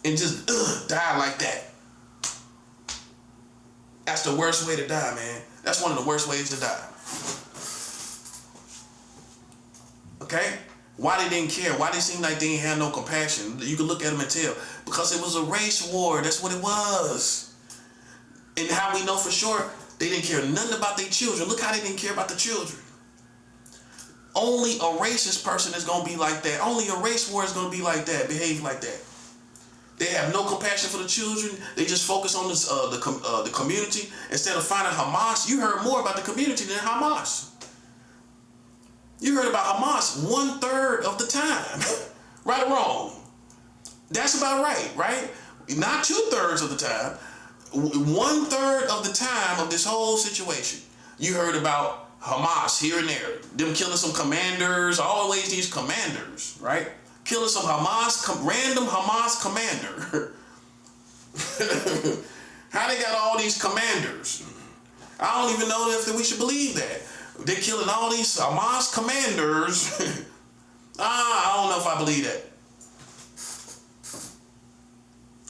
And just die like that. That's the worst way to die, man. That's one of the worst ways to die. Okay? Why they didn't care? Why they seem like they didn't have no compassion? You can look at them and tell. Because it was a race war. That's what it was. And how we know for sure, they didn't care nothing about their children. Look how they didn't care about the children. Only a racist person is going to be like that. Only a race war is going to be like that, behave like that. They have no compassion for the children. They just focus on the community. Instead of finding Hamas, you heard more about the community than Hamas. You heard about Hamas 1/3 of the time. Right or wrong? That's about right? Not 2/3 of the time. 1/3 of the time of this whole situation. You heard about Hamas here and there. Them killing some commanders, always these commanders, right? Killing some random Hamas commander. How they got all these commanders? I don't even know if we should believe that. They're killing all these Hamas commanders. I don't know if I believe that.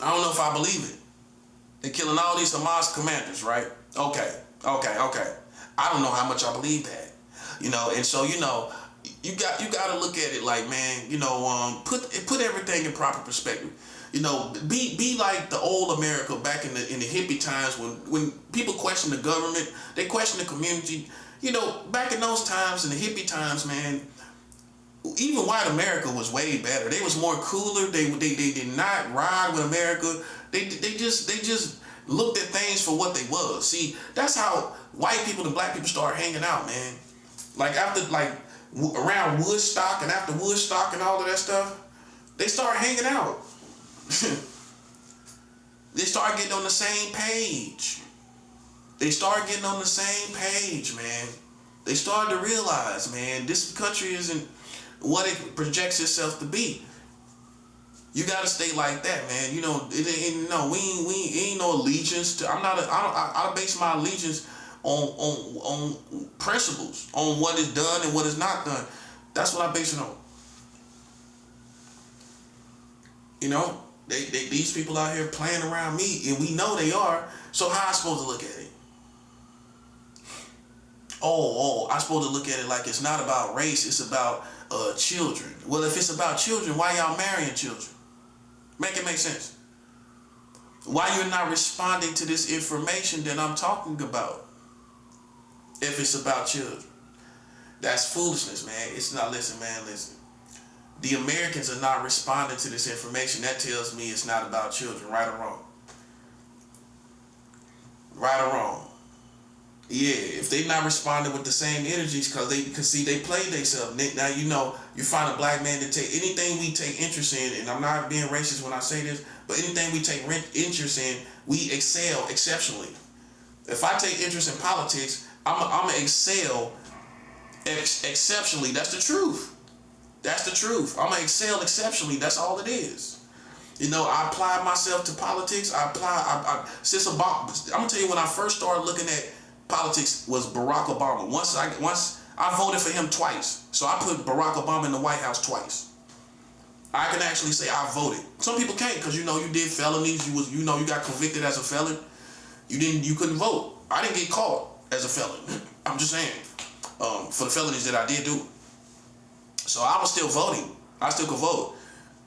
I don't know if I believe it. They're killing all these Hamas commanders, right? Okay. I don't know how much I believe that. And so, you got to look at it like, man, put everything in proper perspective. Be like the old America back in the hippie times when people question the government, they question the community. Back in those times, in the hippie times, man, even white America was way better. They was more cooler. They did not ride with America. They just looked at things for what they was. See, that's how white people and black people start hanging out, man. Like around Woodstock and after Woodstock and all of that stuff, They start hanging out. They start getting on the same page. They start getting on the same page, man. They started to realize, man, this country isn't what it projects itself to be. You gotta stay like that, man. You know, we ain't no allegiance to. I base my allegiance on principles, on what is done and what is not done. That's what I base it on. You know, these people out here playing around me, and we know they are. So how I supposed to look at it? I'm supposed to look at it like it's not about race, it's about children. Well, if it's about children, why y'all marrying children? Make it make sense. Why you're not responding to this information that I'm talking about? If it's about children. That's foolishness, man. It's not, listen. The Americans are not responding to this information. That tells me it's not about children, right or wrong. Right or wrong. Yeah, if they not responding with the same energies, because they play themselves. Now, you know, you find a black man to take anything we take interest in, and I'm not being racist when I say this, but anything we take interest in, we excel exceptionally. If I take interest in politics, I'm gonna excel exceptionally. That's the truth. That's the truth. I'm gonna excel exceptionally. That's all it is. You know, I apply myself to politics. Since Obama, I'm gonna tell you, when I first started looking at politics was Barack Obama. Once I voted for him twice. So I put Barack Obama in the White House twice. I can actually say I voted. Some people can't, because you know you did felonies, you got convicted as a felon. You couldn't vote. I didn't get caught as a felon. I'm just saying. For the felonies that I did do. So I was still voting. I still could vote.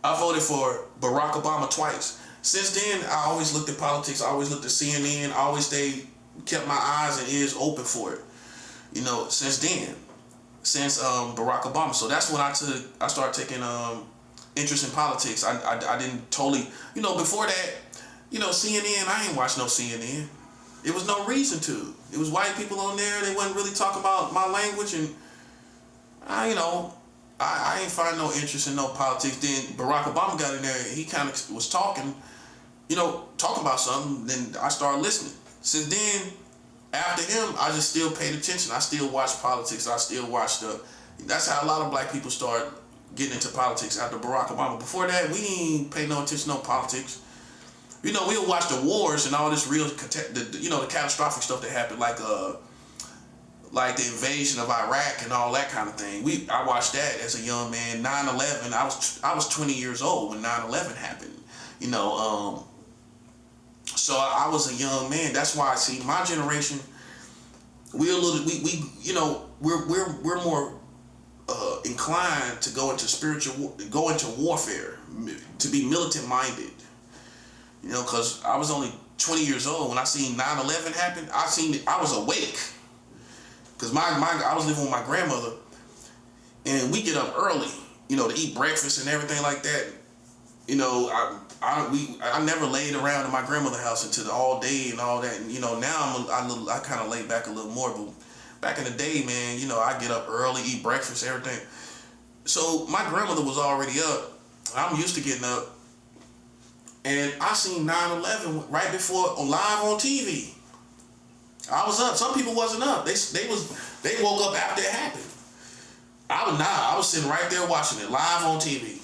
I voted for Barack Obama twice. Since then, I always looked at politics. I always looked at CNN. I always kept my eyes and ears open for it. You know, since Barack Obama. So that's when I started taking interest in politics. I didn't totally, you know, before that, you know, CNN, I ain't watched no CNN. There was no reason to. It was white people on there. They wasn't really talking about my language, and I ain't find no interest in no politics. Then Barack Obama got in there. He kind of was talking about something. Then I started listening. Since then, after him, I just still paid attention. I still watched politics. I still watched that's how a lot of black people start getting into politics after Barack Obama. Before that, we ain't pay no attention to no politics. You know, we'll watch the wars and all this the catastrophic stuff that happened, like the invasion of Iraq and all that kind of thing. I watched that as a young man. 9/11. I was 20 years old when 9/11 happened. You know, so I was a young man. That's why I see my generation. We're more inclined to go into warfare, to be militant minded. You know, because I was only 20 years old when I seen 9/11 happen. I was awake. Because I was living with my grandmother, and we get up early, you know, to eat breakfast and everything like that. You know, I never laid around in my grandmother's house until all day and all that. And, you know, now I kind of lay back a little more. But back in the day, man, you know, I get up early, eat breakfast, everything. So my grandmother was already up. I'm used to getting up. And I seen 9/11 right before, live on TV. I was up. Some people wasn't up. They woke up after it happened. I was sitting right there watching it live on TV.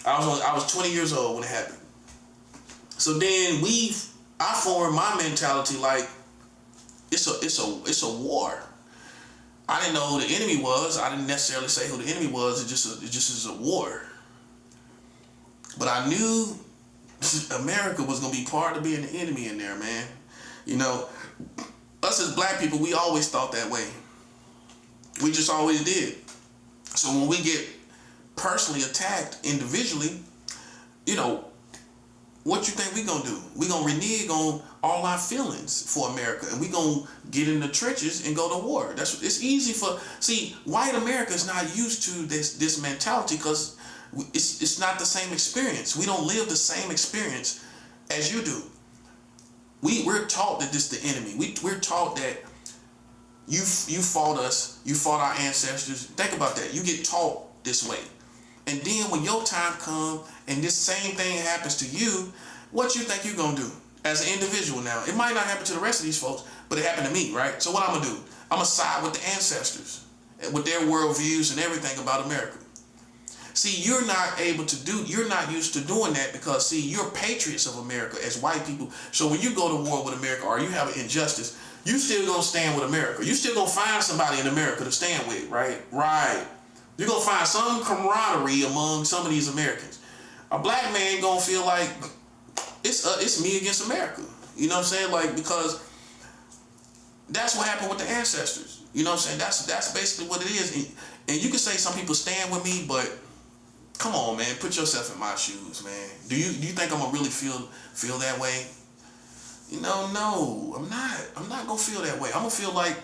I was 20 years old when it happened. So then I formed my mentality like it's a war. I didn't know who the enemy was. I didn't necessarily say who the enemy was. It just is a war. But I knew America was gonna be part of being the enemy in there, man. You know, us as black people, we always thought that way. We just always did. So when we get personally attacked individually, you know, what you think we gonna do? We gonna renege on all our feelings for America, and we gonna get in the trenches and go to war. It's easy white America is not used to this mentality, because it's not the same experience. We don't live the same experience as you do. We're taught that this is the enemy. We're taught that you fought us, you fought our ancestors. Think about that. You get taught this way. And then when your time comes and this same thing happens to you, what you think you're going to do as an individual now? It might not happen to the rest of these folks, but it happened to me, right? So what I'm going to do? I'm going to side with the ancestors, with their worldviews and everything about America. See, you're not used to doing that because, see, you're patriots of America as white people. So when you go to war with America or you have an injustice, you still gonna stand with America. You still gonna find somebody in America to stand with, right? Right. You're gonna find some camaraderie among some of these Americans. A black man gonna feel like it's me against America. You know what I'm saying? Like, because that's what happened with the ancestors. You know what I'm saying? That's basically what it is. And you can say some people stand with me, but come on, man, put yourself in my shoes, man. Do you think I'm gonna really feel that way? You know, no, I'm not. I'm not gonna feel that way. I'm gonna feel like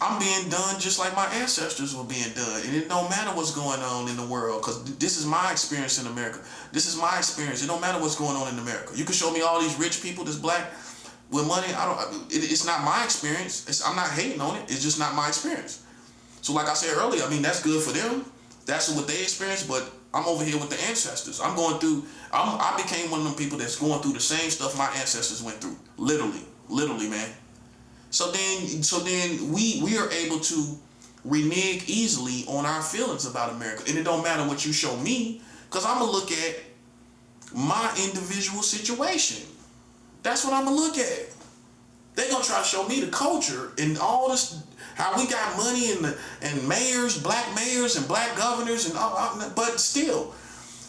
I'm being done just like my ancestors were being done. And it don't matter what's going on in the world, because this is my experience in America. This is my experience. It don't matter what's going on in America. You can show me all these rich people that's black with money. It's not my experience. I'm not hating on it. It's just not my experience. So like I said earlier, I mean, that's good for them. That's what they experienced, but I'm over here with the ancestors. I became one of them people that's going through the same stuff my ancestors went through. Literally, man. So then we are able to renege easily on our feelings about America. And it don't matter what you show me, because I'm going to look at my individual situation. That's what I'm going to look at. They're going to try to show me the culture and all this, how we got money and mayors, black mayors and black governors and all, but still,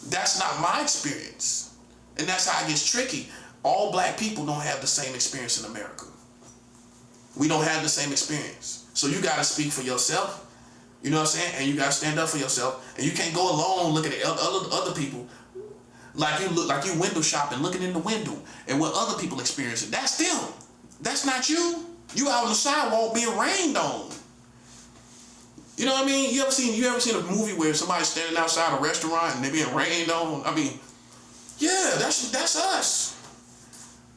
that's not my experience. And that's how it gets tricky. All black people don't have the same experience in America. We don't have the same experience. So you got to speak for yourself. You know what I'm saying? And you got to stand up for yourself. And you can't go alone looking at other people like you window shopping, looking in the window and what other people experiencing. That's them. That's not you. You out on the sidewalk being rained on. You know what I mean? You ever seen a movie where somebody's standing outside a restaurant and they're being rained on? I mean, yeah, that's us.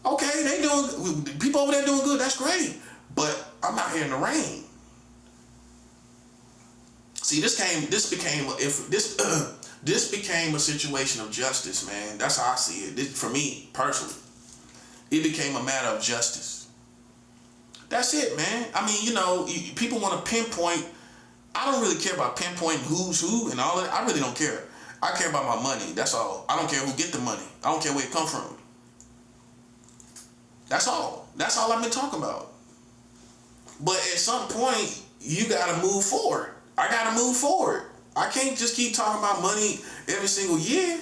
Okay, people over there doing good. That's great. But I'm out here in the rain. See, this became a situation of justice, man. That's how I see it. For me personally, it became a matter of justice. That's it, man. I mean, you know, people want to pinpoint. I don't really care about pinpointing who's who and all that. I really don't care. I care about my money. That's all. I don't care who get the money. I don't care where it come from. That's all. That's all I've been talking about. But at some point, you got to move forward. I got to move forward. I can't just keep talking about money every single year.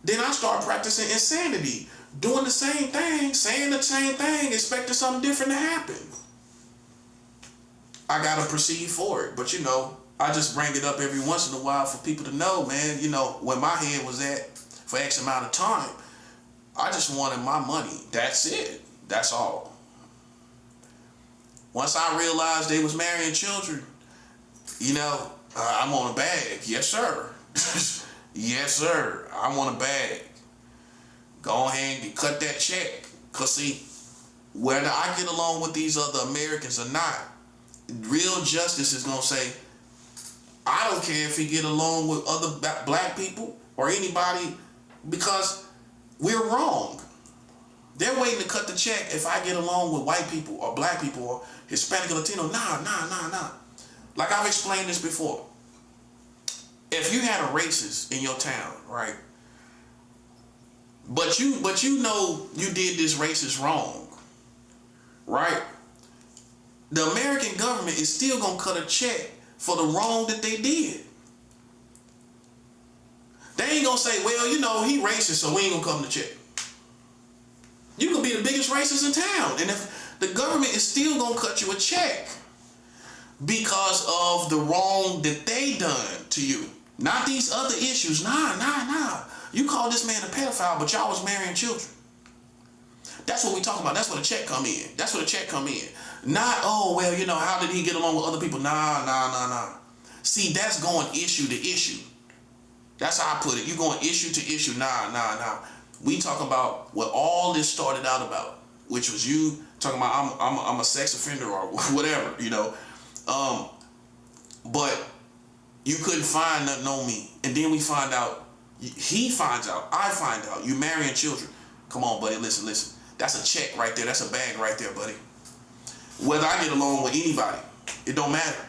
Then I start practicing insanity. Doing the same thing, saying the same thing, expecting something different to happen. I got to proceed forward. But, you know, I just bring it up every once in a while for people to know, man, you know, where my head was at for X amount of time. I just wanted my money. That's it. That's all. Once I realized they was marrying children, you know, I'm on a bag. Yes, sir. Yes, sir. I want a bag. Go ahead and cut that check. Because, see, whether I get along with these other Americans or not, real justice is going to say, I don't care if he get along with other black people or anybody, because we're wrong. They're waiting to cut the check if I get along with white people or black people or Hispanic or Latino. Nah. Like I've explained this before. If you had a racist in your town, right? But you know you did this racist wrong, right? The American government is still gonna cut a check for the wrong that they did. They ain't gonna say, well, you know, he racist, so we ain't gonna come to check. You could be the biggest racist in town, and if the government is still gonna cut you a check because of the wrong that they done to you, not these other issues. Nah. You call this man a pedophile, but y'all was marrying children. That's what we talking about. That's where the check come in. Not, oh, well, you know, how did he get along with other people? Nah. See, that's going issue to issue. That's how I put it. You going issue to issue. Nah. We talk about what all this started out about, which was you talking about I'm a sex offender or whatever, you know. But you couldn't find nothing on me. And then we find out, he finds out, I find out, you marrying children. Come on, buddy, listen. That's a check right there. That's a bag right there, buddy. Whether I get along with anybody, it don't matter.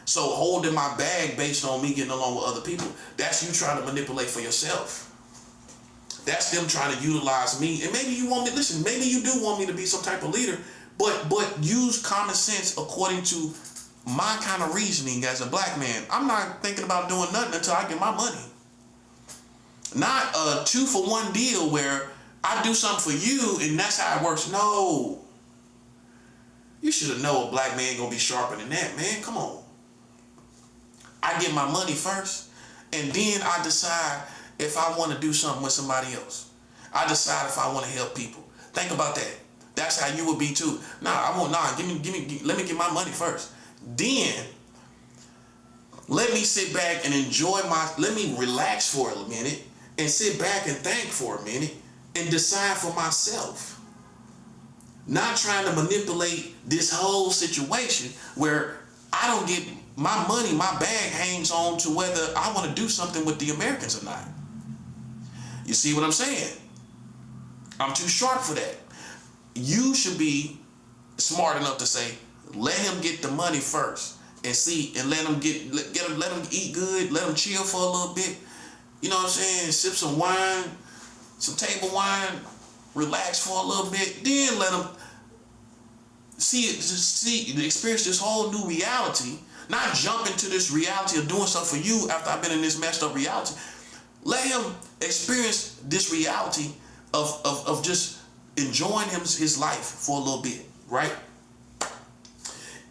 So holding my bag based on me getting along with other people, that's you trying to manipulate for yourself. That's them trying to utilize me. And maybe you want me, listen, maybe you do want me to be some type of leader, but use common sense according to my kind of reasoning as a black man. I'm not thinking about doing nothing until I get my money. Not a 2-for-1 deal where I do something for you and that's how it works. No. You should have known a black man gonna be sharper than that, man. Come on. I get my money first, and then I decide if I want to do something with somebody else. I decide if I want to help people. Think about that. That's how you would be too. Let me get my money first. Then let me sit back and let me relax for a minute and sit back and think for a minute and decide for myself. Not trying to manipulate this whole situation where I don't get my money, my bag hangs on to whether I want to do something with the Americans or not. You see what I'm saying? I'm too sharp for that. You should be smart enough to say, let him get the money first and see, and let him eat good, let him chill for a little bit. You know what I'm saying? Sip some wine, some table wine, relax for a little bit, then let him experience this whole new reality. Not jump into this reality of doing stuff for you after I've been in this messed up reality. Let him experience this reality of just enjoying his life for a little bit, right?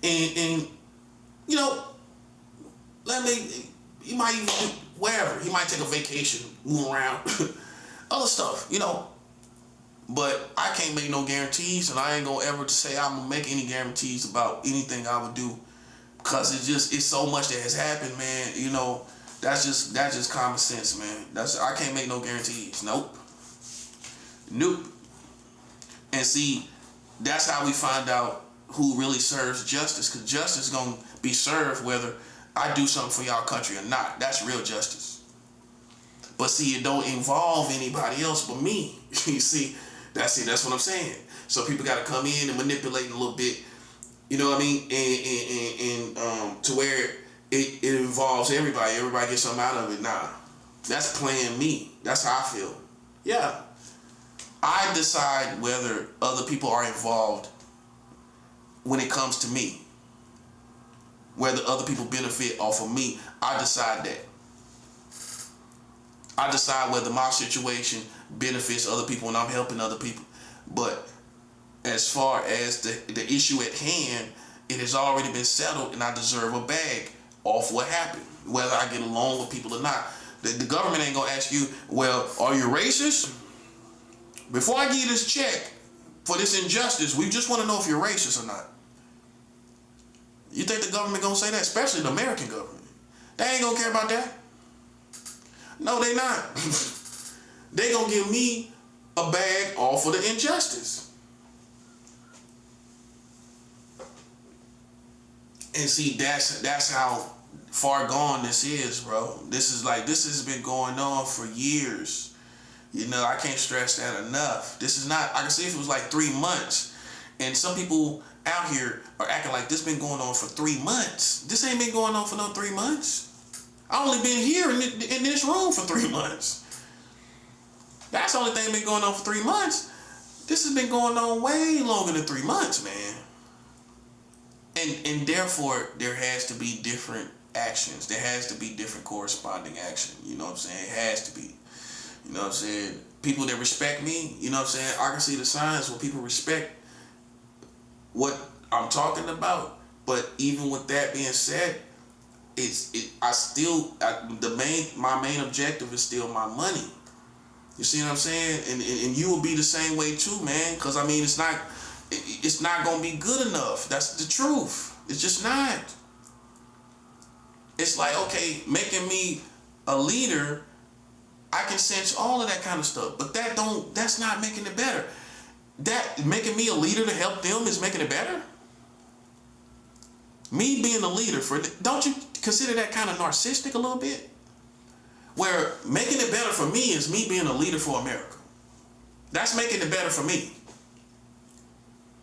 And you know, he might even do wherever. He might take a vacation, move around, other stuff, you know. But I can't make no guarantees, and I ain't gonna ever say I'm gonna make any guarantees about anything I would do, because it's so much that has happened, man. You know, that's just common sense, man. I can't make no guarantees. Nope. And see, that's how we find out who really serves justice, because justice is gonna be served whether I do something for y'all country or not. That's real justice. But see, it don't involve anybody else but me. You see, that's what I'm saying. So people got to come in and manipulate a little bit, you know what I mean, and to where it involves everybody. Everybody gets something out of it. Nah, that's playing me. That's how I feel. Yeah, I decide whether other people are involved when it comes to me. Whether other people benefit off of me, I decide that. I decide whether my situation benefits other people when I'm helping other people. But as far as the issue at hand, it has already been settled, and I deserve a bag off what happened, whether I get along with people or not. The government ain't gonna ask you, well, are you racist? Before I give you this check for this injustice, we just want to know if you're racist or not. You think the government gonna say that? Especially the American government. They ain't gonna care about that. No, they not. They gonna give me a bag off of the injustice. And see, that's how far gone this is, bro. This has been going on for years. You know, I can't stress that enough. This is not, I can see if it was like 3 months. And some people out here are acting like this been going on for 3 months. This ain't been going on for no 3 months. I only been here in this room for 3 months. That's the only thing been going on for 3 months. This has been going on way longer than 3 months, man. And therefore, there has to be different actions. There has to be different corresponding action. You know what I'm saying? It has to be. You know what I'm saying? People that respect me, you know what I'm saying? I can see the signs where people respect what I'm talking about. But even with that being said, my main objective is still my money. You see what I'm saying? And you will be the same way too, man. Because I mean, it's not gonna be good enough. That's the truth. It's just not. It's like, okay, making me a leader, I can sense all of that kind of stuff, but that's not making it better. That making me a leader to help them is making it better. Me being a leader consider that kind of narcissistic a little bit? Where making it better for me is me being a leader for America. That's making it better for me.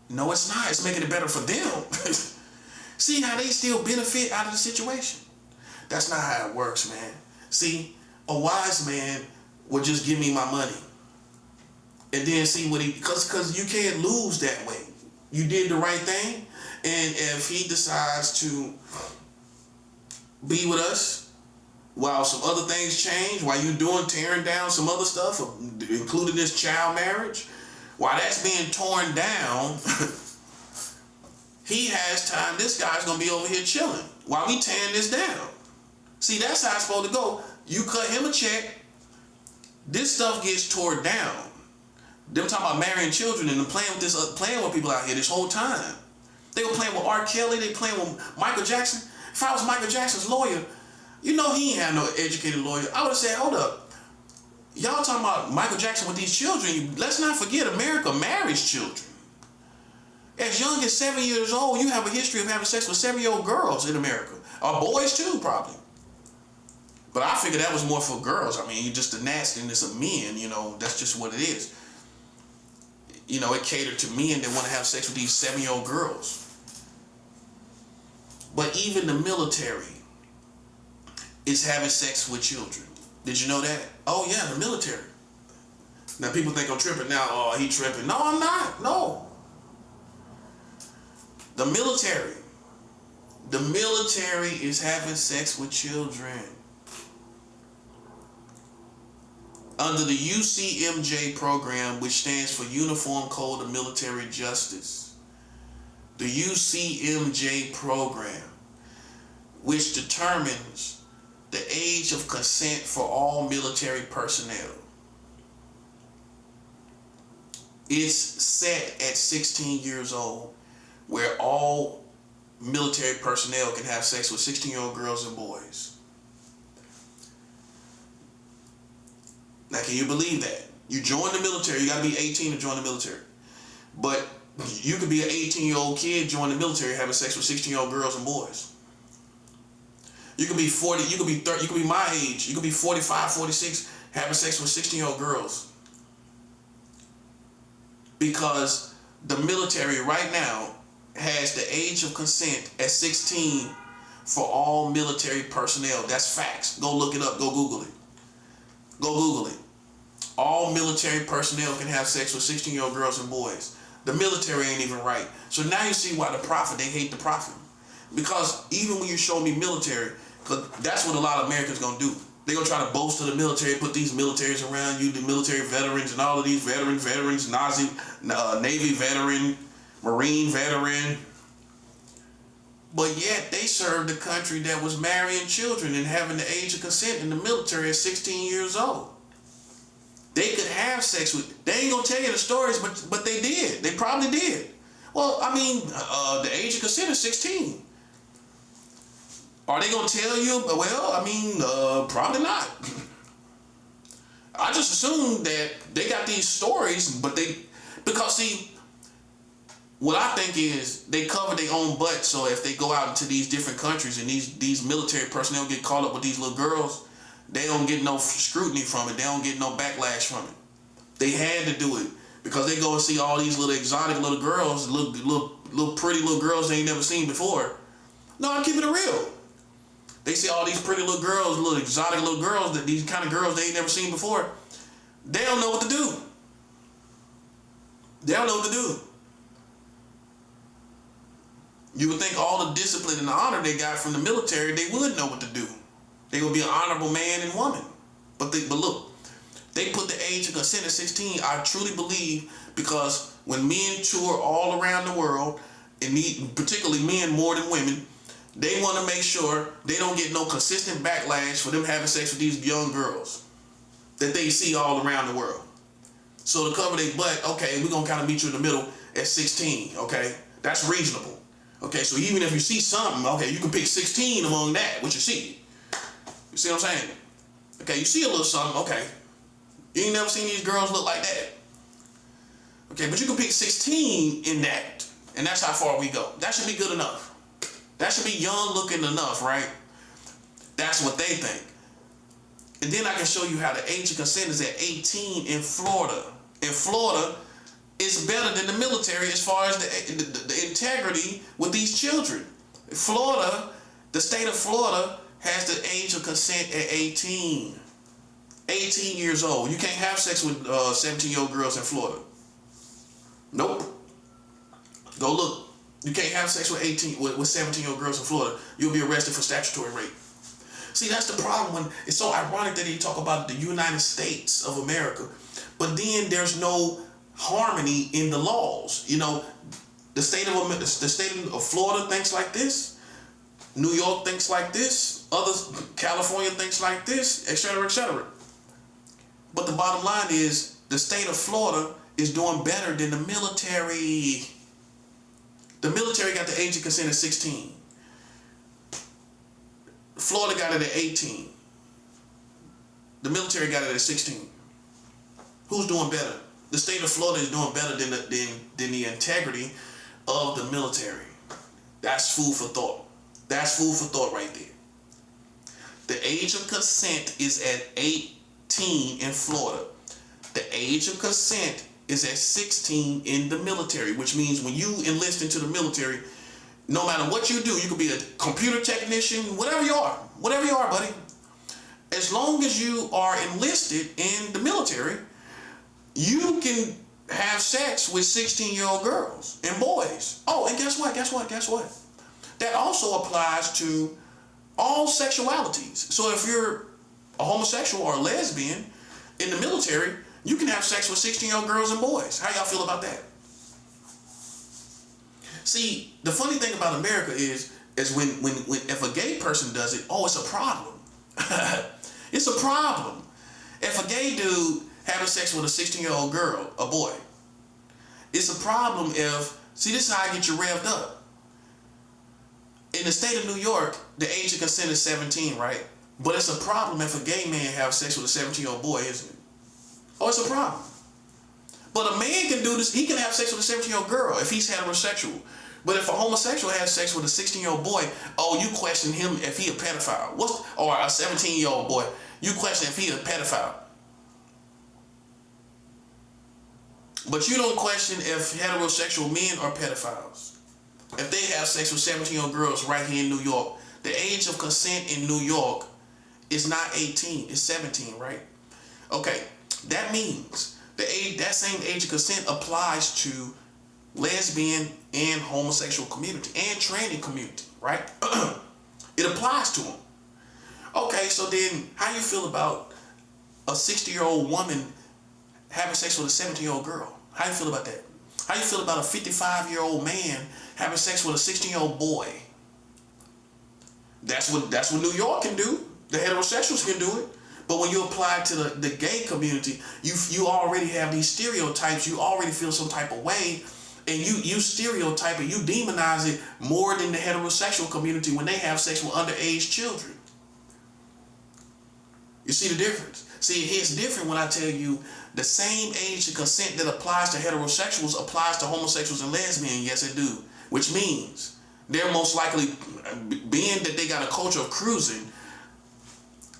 No, it's not. It's making it better for them. See how they still benefit out of the situation? That's not how it works, man. See, a wise man would just give me my money. And then see what he, because you can't lose that way. You did the right thing. And if he decides to be with us while some other things change, while you tearing down some other stuff, including this child marriage, while that's being torn down, he has time. This guy's going to be over here chilling while we tearing this down. See, that's how it's supposed to go. You cut him a check. This stuff gets torn down. Them talking about marrying children and playing with people out here this whole time. They were playing with R. Kelly. They playing with Michael Jackson. If I was Michael Jackson's lawyer, you know he ain't had no educated lawyer. I would have said, hold up. Y'all talking about Michael Jackson with these children. Let's not forget America marries children. As young as 7 years old, you have a history of having sex with 7-year-old girls in America. Or boys too, probably. But I figured that was more for girls. I mean, just the nastiness of men, you know, that's just what it is. You know, it catered to men that want to have sex with these 7-year-old girls. But even the military is having sex with children. Did you know that? Oh yeah, the military. Now people think I'm tripping now. Oh, he tripping. No, I'm not. No. The military. The military is having sex with children. Under the UCMJ program, which stands for Uniform Code of Military Justice. The UCMJ program, which determines the age of consent for all military personnel. It's set at 16 years old, where all military personnel can have sex with 16-year-old girls and boys. Now, can you believe that? You join the military, you gotta be 18 to join the military. But you could be an 18-year-old kid join the military having sex with 16-year-old girls and boys. You could be 40, you could be 30, you could be my age, you could be 45, 46, having sex with 16-year-old girls. Because the military right now has the age of consent at 16 for all military personnel. That's facts. Go look it up, go Google it. Go Google it. All military personnel can have sex with 16-year-old girls and boys. The military ain't even right. So now you see why the prophet, they hate the prophet. Because even when you show me military, because that's what a lot of Americans gonna do. They're gonna try to boast to the military, put these militaries around you, the military veterans and all of these veterans, Nazi, Navy veteran, Marine veteran. But yet they served a country that was marrying children and having the age of consent in the military at 16 years old. They could have sex with, they ain't gonna tell you the stories, but they did. They probably did. Well, I mean, the age of consent is 16. Are they gonna tell you? Well, I mean, probably not. I just assume that they got these stories, but because see, what I think is they cover their own butt, so if they go out into these different countries and these military personnel get caught up with these little girls, they don't get no scrutiny from it. They don't get no backlash from it. They had to do it because they go and see all these little exotic little girls, little pretty little girls they ain't never seen before. No, I'm keeping it real. They see all these pretty little girls, little exotic little girls, that these kind of girls they ain't never seen before. They don't know what to do. They don't know what to do. You would think all the discipline and the honor they got from the military, they would know what to do. They would be an honorable man and woman. But look, they put the age of consent at 16. I truly believe because when men tour all around the world, and particularly men more than women, they want to make sure they don't get no consistent backlash for them having sex with these young girls that they see all around the world. So to cover their butt, okay, we're going to kind of meet you in the middle at 16, okay? That's reasonable. Okay, so even if you see something, okay, you can pick 16 among that, what you see. You see what I'm saying? Okay, you see a little something, okay. You ain't never seen these girls look like that. Okay, but you can pick 16 in that, and that's how far we go. That should be good enough. That should be young looking enough, right? That's what they think. And then I can show you how the age of consent is at 18 in Florida. In Florida, it's better than the military as far as the integrity with these children. Florida, the state of Florida has the age of consent at 18. 18 years old. You can't have sex with 17-year-old girls in Florida. Nope. Go look. You can't have sex with 17-year-old girls in Florida. You'll be arrested for statutory rape. See, that's the problem. When it's so ironic that they talk about the United States of America, but then there's no harmony in the laws. You know, the state of Florida thinks like this, New York thinks like this, California thinks like this, etc., etc. But the bottom line is the state of Florida is doing better than the military. The military got the age of consent at 16. Florida got it at 18. The military got it at 16. Who's doing better? The state of Florida is doing better than the integrity of the military. That's food for thought. That's food for thought right there. The age of consent is at 18 in Florida. The age of consent is at 16 in the military, which means when you enlist into the military, no matter what you do, you could be a computer technician, whatever you are, buddy. As long as you are enlisted in the military, you can have sex with 16-year-old girls and boys. Oh, and guess what? That also applies to all sexualities. So if you're a homosexual or a lesbian in the military, you can have sex with 16-year-old girls and boys. How y'all feel about that? See, the funny thing about America is when if a gay person does it, oh, it's a problem. It's a problem. If a gay dude having sex with a 16-year-old girl, a boy, it's a problem if, see, this is how I get you revved up. In the state of New York, the age of consent is 17, right? But it's a problem if a gay man have sex with a 17-year-old boy, isn't it? Oh, it's a problem. But a man can do this. He can have sex with a 17-year-old girl if he's heterosexual. But if a homosexual has sex with a 16-year-old boy, oh, you question him if he a pedophile. Or a 17-year-old boy, you question if he a pedophile. But you don't question if heterosexual men are pedophiles. If they have sex with 17-year-old girls right here in New York, the age of consent in New York is not 18, it's 17, right? Okay, that means that same age of consent applies to lesbian and homosexual community and tranny community, right? It applies to them. Okay, so then how you feel about a 60-year-old woman having sex with a 17-year-old girl? How you feel about that? How you feel about a 55-year-old man having sex with a 16-year-old boy? That's what New York can do. The heterosexuals can do it. But when you apply it to the gay community, you already have these stereotypes. You already feel some type of way, and you stereotype it, you demonize it more than the heterosexual community when they have sex with underage children. You see the difference? See, it's different when I tell you the same age of consent that applies to heterosexuals applies to homosexuals and lesbians. Yes, it do. Which means they're most likely, being that they got a culture of cruising,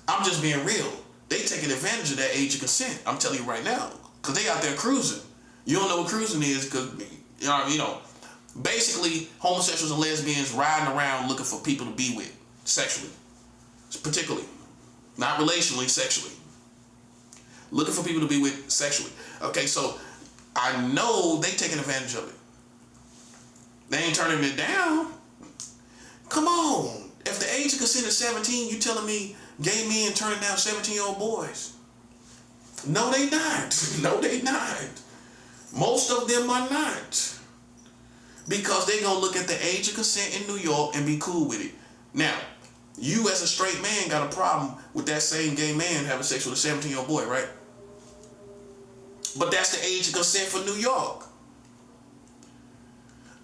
I'm just being real, they taking advantage of that age of consent. I'm telling you right now, because they out there cruising. You don't know what cruising is, because basically homosexuals and lesbians riding around looking for people to be with sexually, particularly, not relationally, sexually. Looking for people to be with sexually. Okay, so I know they taking advantage of it. They ain't turning it down. Come on. If the age of consent is 17, you telling me gay men turning down 17-year-old boys? No, they not. No, they not. Most of them are not. Because they gonna look at the age of consent in New York and be cool with it. Now, you as a straight man got a problem with that same gay man having sex with a 17-year-old boy, right? But that's the age of consent for New York.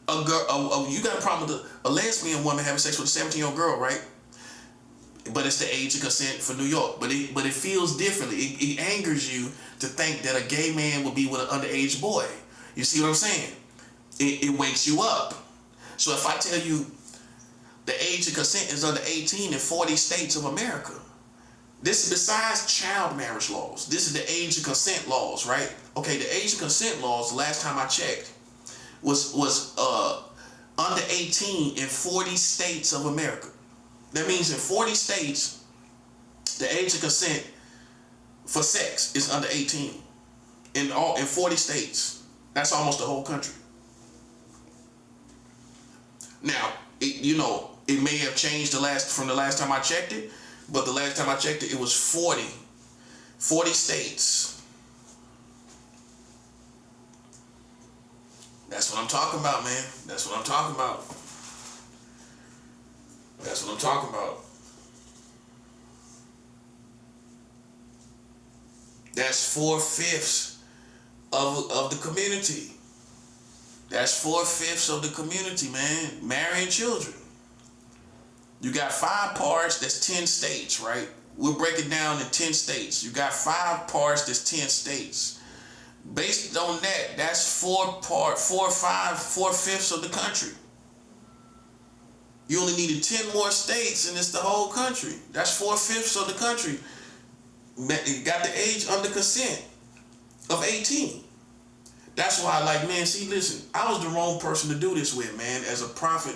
You got a problem with a lesbian woman having sex with a 17-year-old girl, right? But it's the age of consent for New York. But it feels differently. It angers you to think that a gay man would be with an underage boy. You see what I'm saying? It wakes you up. So if I tell you The age of consent is under 18 in 40 states of America. This is besides child marriage laws. This is the age of consent laws, right? Okay, the age of consent laws, the last time I checked, was under 18 in 40 states of America. That means in 40 states, the age of consent for sex is under 18. In 40 states. That's almost the whole country. Now, it may have changed from the last time I checked it, but the last time I checked it, it was 40 states. That's what I'm talking about, man. That's what I'm talking about. That's what I'm talking about. That's 4/5 of the community. That's 4/5 of the community, man. Marrying children. You got 5 parts, that's 10 states, right? We'll break it down in 10 states. You got 5 parts, that's 10 states. Based on that, that's 4/5 of the country. You only needed 10 more states and it's the whole country. That's 4/5 of the country. You got the age under consent of 18. That's why, listen, I was the wrong person to do this with, man. As a prophet,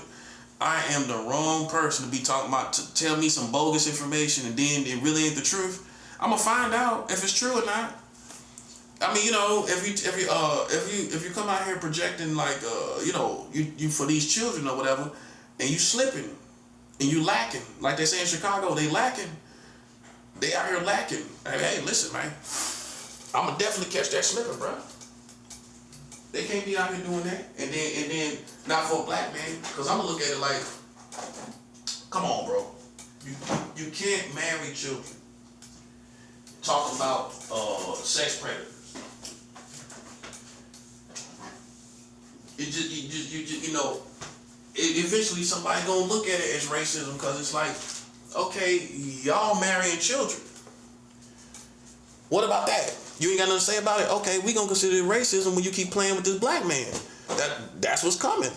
I am the wrong person to be talking about, to tell me some bogus information and then it really ain't the truth. I'm gonna find out if it's true or not. I mean, if you come out here projecting you for these children or whatever, and you slipping and you lacking, like they say in Chicago, they lacking. They out here lacking. Hey, listen, man, I'm gonna definitely catch that slipping, bro. They can't be out here doing that, and then not for a black man, because I'm gonna look at it like, come on, bro, you can't marry children. Talk about sex predators. Eventually somebody gonna look at it as racism, because it's like, okay, y'all marrying children. What about that? You ain't got nothing to say about it? Okay, we gonna consider it racism when you keep playing with this black man. That's what's coming.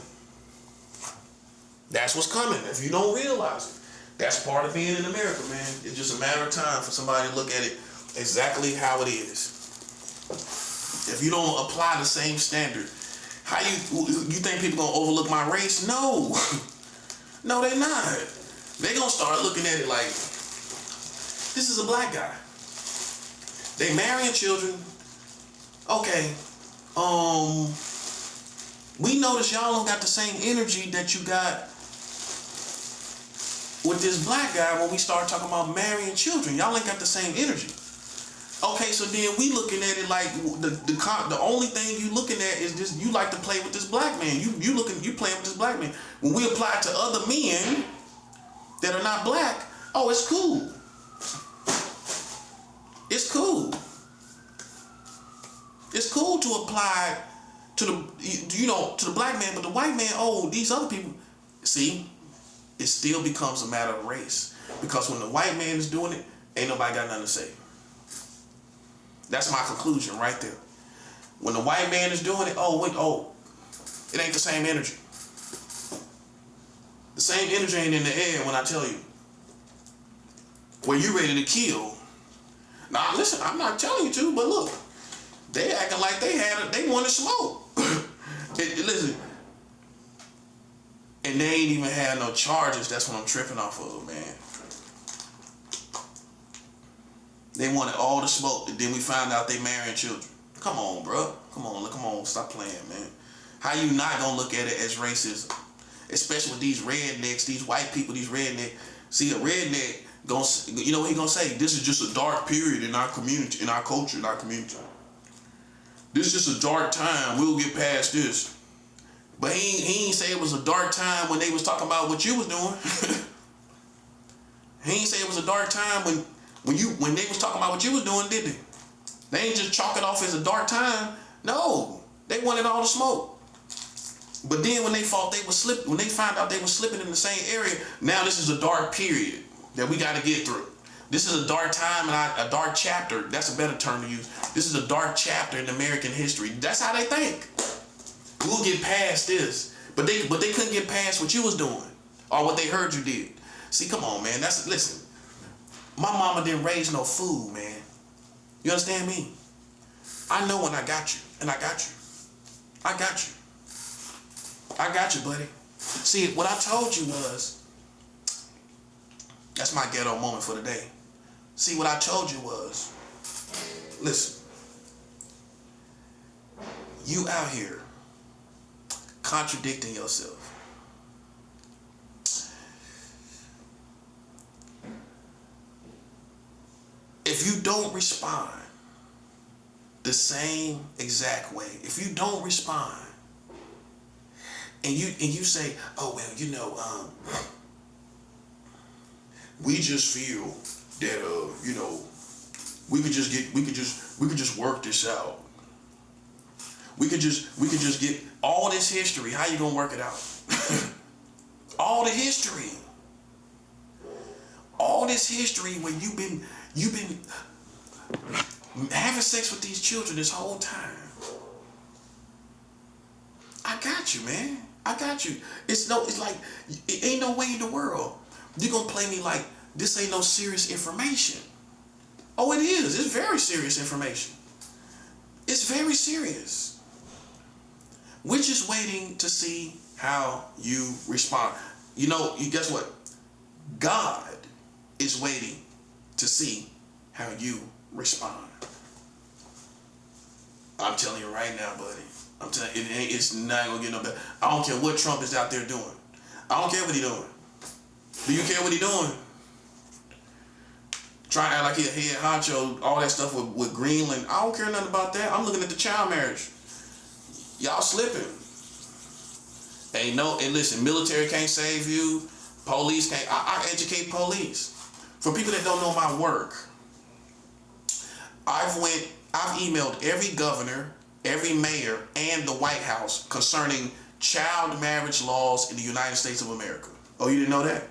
That's what's coming. If you don't realize it, that's part of being in America, man. It's just a matter of time for somebody to look at it exactly how it is. If you don't apply the same standard, how you think people gonna overlook my race? No. No, they not. They gonna start looking at it like, this is a black guy. They marrying children. Okay. We notice y'all don't got the same energy that you got with this black guy when we start talking about marrying children. Y'all ain't got the same energy. Okay, so then we looking at it like the only thing you looking at is this. You like to play with this black man. You playing with this black man. When we apply it to other men that are not black, oh, it's cool. It's cool. It's cool to apply to the black man, but the white man, oh, these other people. See, it still becomes a matter of race, because when the white man is doing it, ain't nobody got nothing to say. That's my conclusion right there. When the white man is doing it, it ain't the same energy. The same energy ain't in the air when I tell you. When you ready to kill. Now listen, I'm not telling you to, but look, they acting like they want to smoke. Listen, and they ain't even had no charges. That's what I'm tripping off of, man. They wanted all the smoke, and then we found out they marrying children. Come on, bro. Come on, stop playing, man. How you not gonna look at it as racism? Especially with these rednecks, these white people, these rednecks. See, a redneck, you know what he gonna say? This is just a dark period in our community, in our culture, in our community. This is just a dark time. We'll get past this. But he ain't say it was a dark time when they was talking about what you was doing. He ain't say it was a dark time when they was talking about what you was doing, did they? They ain't just chalk it off as a dark time. No, they wanted all the smoke. But then when they found out they were slipping in the same area, now this is a dark period that we got to get through. This is a dark time and a dark chapter. That's a better term to use. This is a dark chapter in American history. That's how they think. We'll get past this, but they couldn't get past what you was doing. or what they heard you did. See, come on, man. Listen. My mama didn't raise no fool, man. You understand me? I know when I got you, and I got you. I got you. I got you, buddy. See, what I told you was, that's my ghetto moment for the day. See, what I told you was, listen, you out here contradicting yourself. If you don't respond the same exact way, if you don't respond, and you say, oh well, we just feel that we could just work this out. We could just get all this history. How you gonna work it out? All the history. All this history where you've been having sex with these children this whole time. I got you, man. I got you. It's like it ain't no way in the world you're gonna play me like this ain't no serious information. Oh, it is. It's very serious information. It's very serious. We're just waiting to see how you respond. Guess what? God is waiting to see how you respond. I'm telling you right now, buddy. I'm telling you, it's not gonna get no better. I don't care what Trump is out there doing. I don't care what he's doing. Do you care what he's doing? Trying to act like he a head honcho, all that stuff with Greenland. I don't care nothing about that. I'm looking at the child marriage. Y'all slipping. And listen, military can't save you. Police can't. I educate police. For people that don't know my work, I've emailed every governor, every mayor, and the White House concerning child marriage laws in the United States of America. Oh, you didn't know that?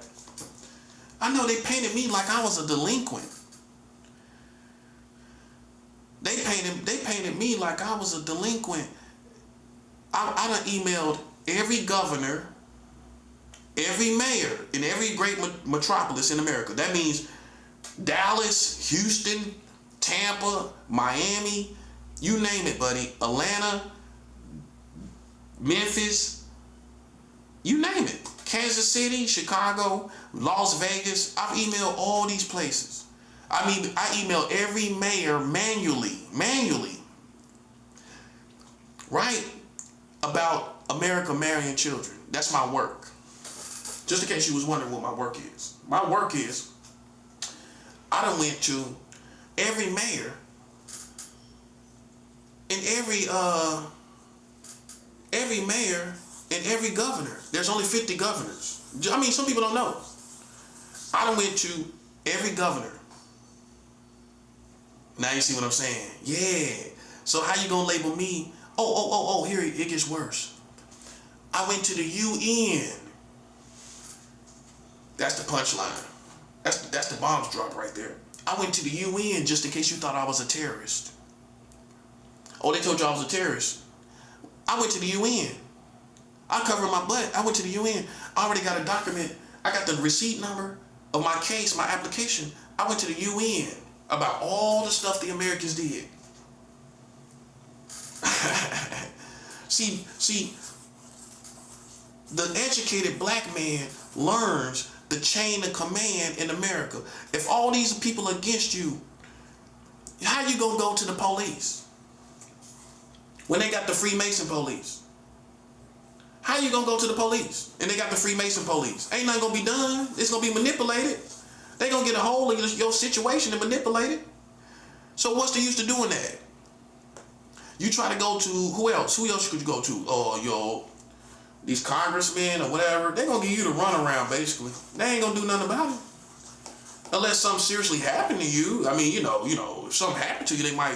I know they painted me like I was a delinquent. They painted me like I was a delinquent. I done emailed every governor, every mayor in every great metropolis in America. That means Dallas, Houston, Tampa, Miami, you name it, buddy. Atlanta, Memphis, you name it. Kansas City, Chicago, Las Vegas. I've emailed all these places. I emailed every mayor manually, right? About America marrying children. That's my work. Just in case you was wondering what my work is. My work is, I done went to every mayor and every mayor and every governor. There's only 50 governors. I mean, some people don't know. I done went to every governor. Now you see what I'm saying? Yeah. So how you gonna label me? Oh, here it gets worse. I went to the UN. That's the punchline. That's the bombs drop right there. I went to the UN just in case you thought I was a terrorist. Oh, they told you I was a terrorist. I went to the UN. I covered my butt. I went to the UN. I already got a document. I got the receipt number of my case, my application. I went to the UN about all the stuff the Americans did. See, the educated black man learns the chain of command in America. If all these people are against you, how you gonna go to the police? When they got the Freemason police. How you gonna go to the police? And they got the Freemason police. Ain't nothing gonna be done. It's gonna be manipulated. They gonna get a hold of your situation and manipulate it. So what's the use to doing that? You try to go to, who else? Who else could you go to? These congressmen or whatever. They're gonna give you the runaround basically. They ain't gonna do nothing about it. Unless something seriously happened to you. I mean, if something happened to you, they might,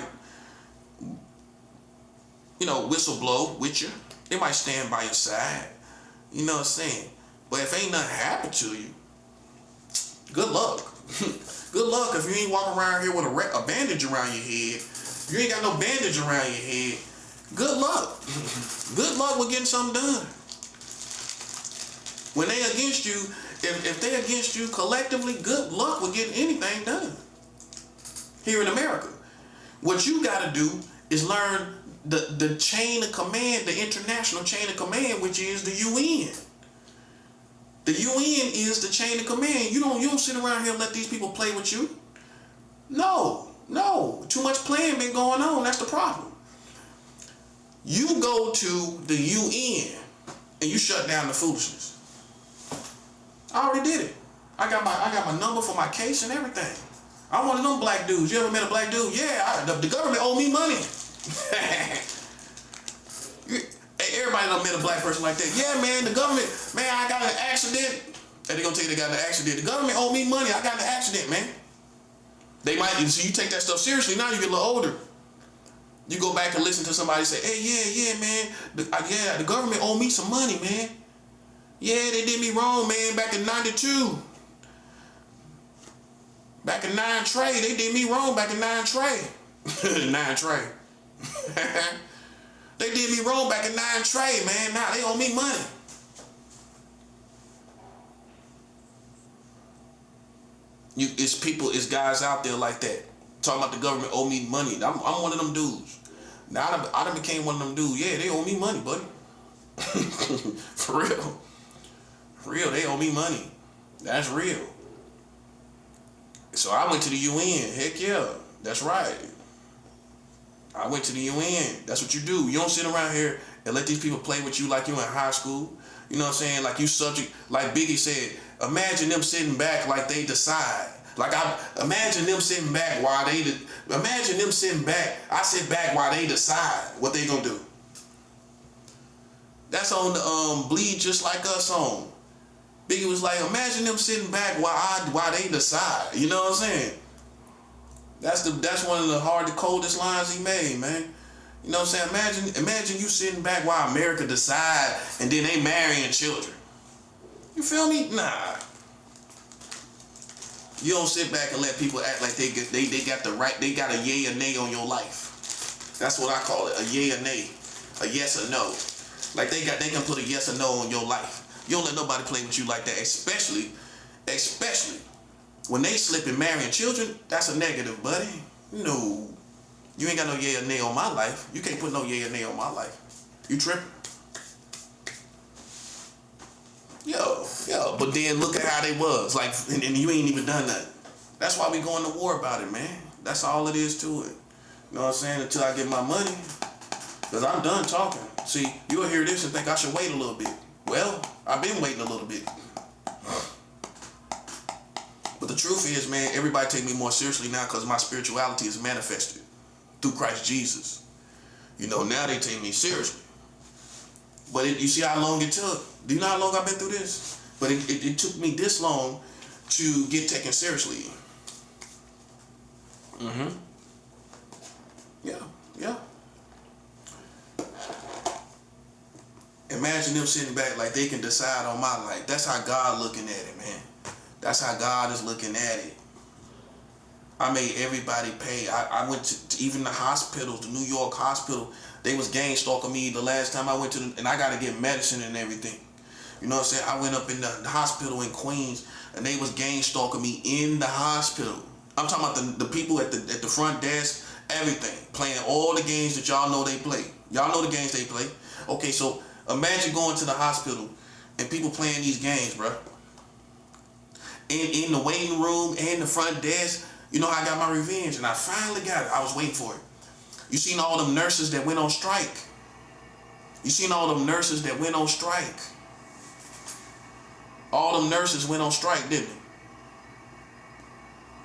whistle blow with you. They might stand by your side. You know what I'm saying? But if ain't nothing happened to you, good luck. Good luck if you ain't walking around here with a bandage around your head. You ain't got no bandage around your head. Good luck. Good luck with getting something done. When they against you, if they against you collectively, good luck with getting anything done. Here in America. What you gotta do is learn the chain of command, the international chain of command, which is the UN. The UN is the chain of command. You don't sit around here and let these people play with you. No. Too much playing been going on. That's the problem. You go to the UN and you shut down the foolishness. I already did it. I got my number for my case and everything. I'm one of them black dudes. You ever met a black dude? Yeah, the government owe me money. Everybody done met a black person like that. Yeah, man, the government, man, I got an accident. And they gonna tell you they got an accident. The government owe me money. I got an accident, man. They might, so you take that stuff seriously. Now you get a little older. You go back and listen to somebody say, hey, yeah, man, the government owe me some money, man. Yeah, they did me wrong, man, back in 92. Back in 9 Trey, they did me wrong back in 9 Trey. 9 Trey. They did me wrong back in 9 Trey, man. Now they owe me money. It's guys out there like that. Talking about the government owe me money. I'm one of them dudes. Now I done became one of them dudes. Yeah, they owe me money, buddy. For real. For real, they owe me money. That's real. So I went to the UN. Heck yeah, that's right. I went to the UN. That's what you do. You don't sit around here and let these people play with you like you in high school. You know what I'm saying? Like you subject, like Biggie said, imagine them sitting back like they decide. Like imagine them sitting back while they, imagine them sitting back, I sit back while they decide what they gonna do. That's on the Bleed Just Like Us song. Biggie was like, imagine them sitting back while they decide. You know what I'm saying? That's one of the coldest lines he made, man. You know what I'm saying? Imagine you sitting back while America decide and then they marrying children. You feel me? Nah. You don't sit back and let people act like they got the right, they got a yay or nay on your life. That's what I call it, a yay or nay, a yes or no. Like they can put a yes or no on your life. You don't let nobody play with you like that, especially when they slip and marrying children. That's a negative, buddy. No, you ain't got no yay or nay on my life. You can't put no yay or nay on my life. You tripping? Yo, but then look at how they was, like, and you ain't even done nothing. That's why we going to war about it, man. That's all it is to it. You know what I'm saying? Until I get my money, because I'm done talking. See, you'll hear this and think I should wait a little bit. Well, I've been waiting a little bit. But the truth is, man, everybody take me more seriously now because my spirituality is manifested through Christ Jesus. You know, now they take me seriously. But you see how long it took? Do you know how long I've been through this? But it took me this long to get taken seriously. Mm-hmm. Yeah. Imagine them sitting back like they can decide on my life. That's how God looking at it, man. That's how God is looking at it. I made everybody pay. I went to even the hospitals, the New York hospital. They was gang stalking me the last time I went to and I got to get medicine and everything. You know what I'm saying? I went up in the hospital in Queens and they was gang stalking me in the hospital. I'm talking about the people at the front desk, everything, playing all the games that y'all know they play. Y'all know the games they play. Okay, so imagine going to the hospital and people playing these games, bro. In the waiting room and the front desk, you know how I got my revenge, and I finally got it. I was waiting for it. You seen all them nurses that went on strike? You seen all them nurses that went on strike? All them nurses went on strike, didn't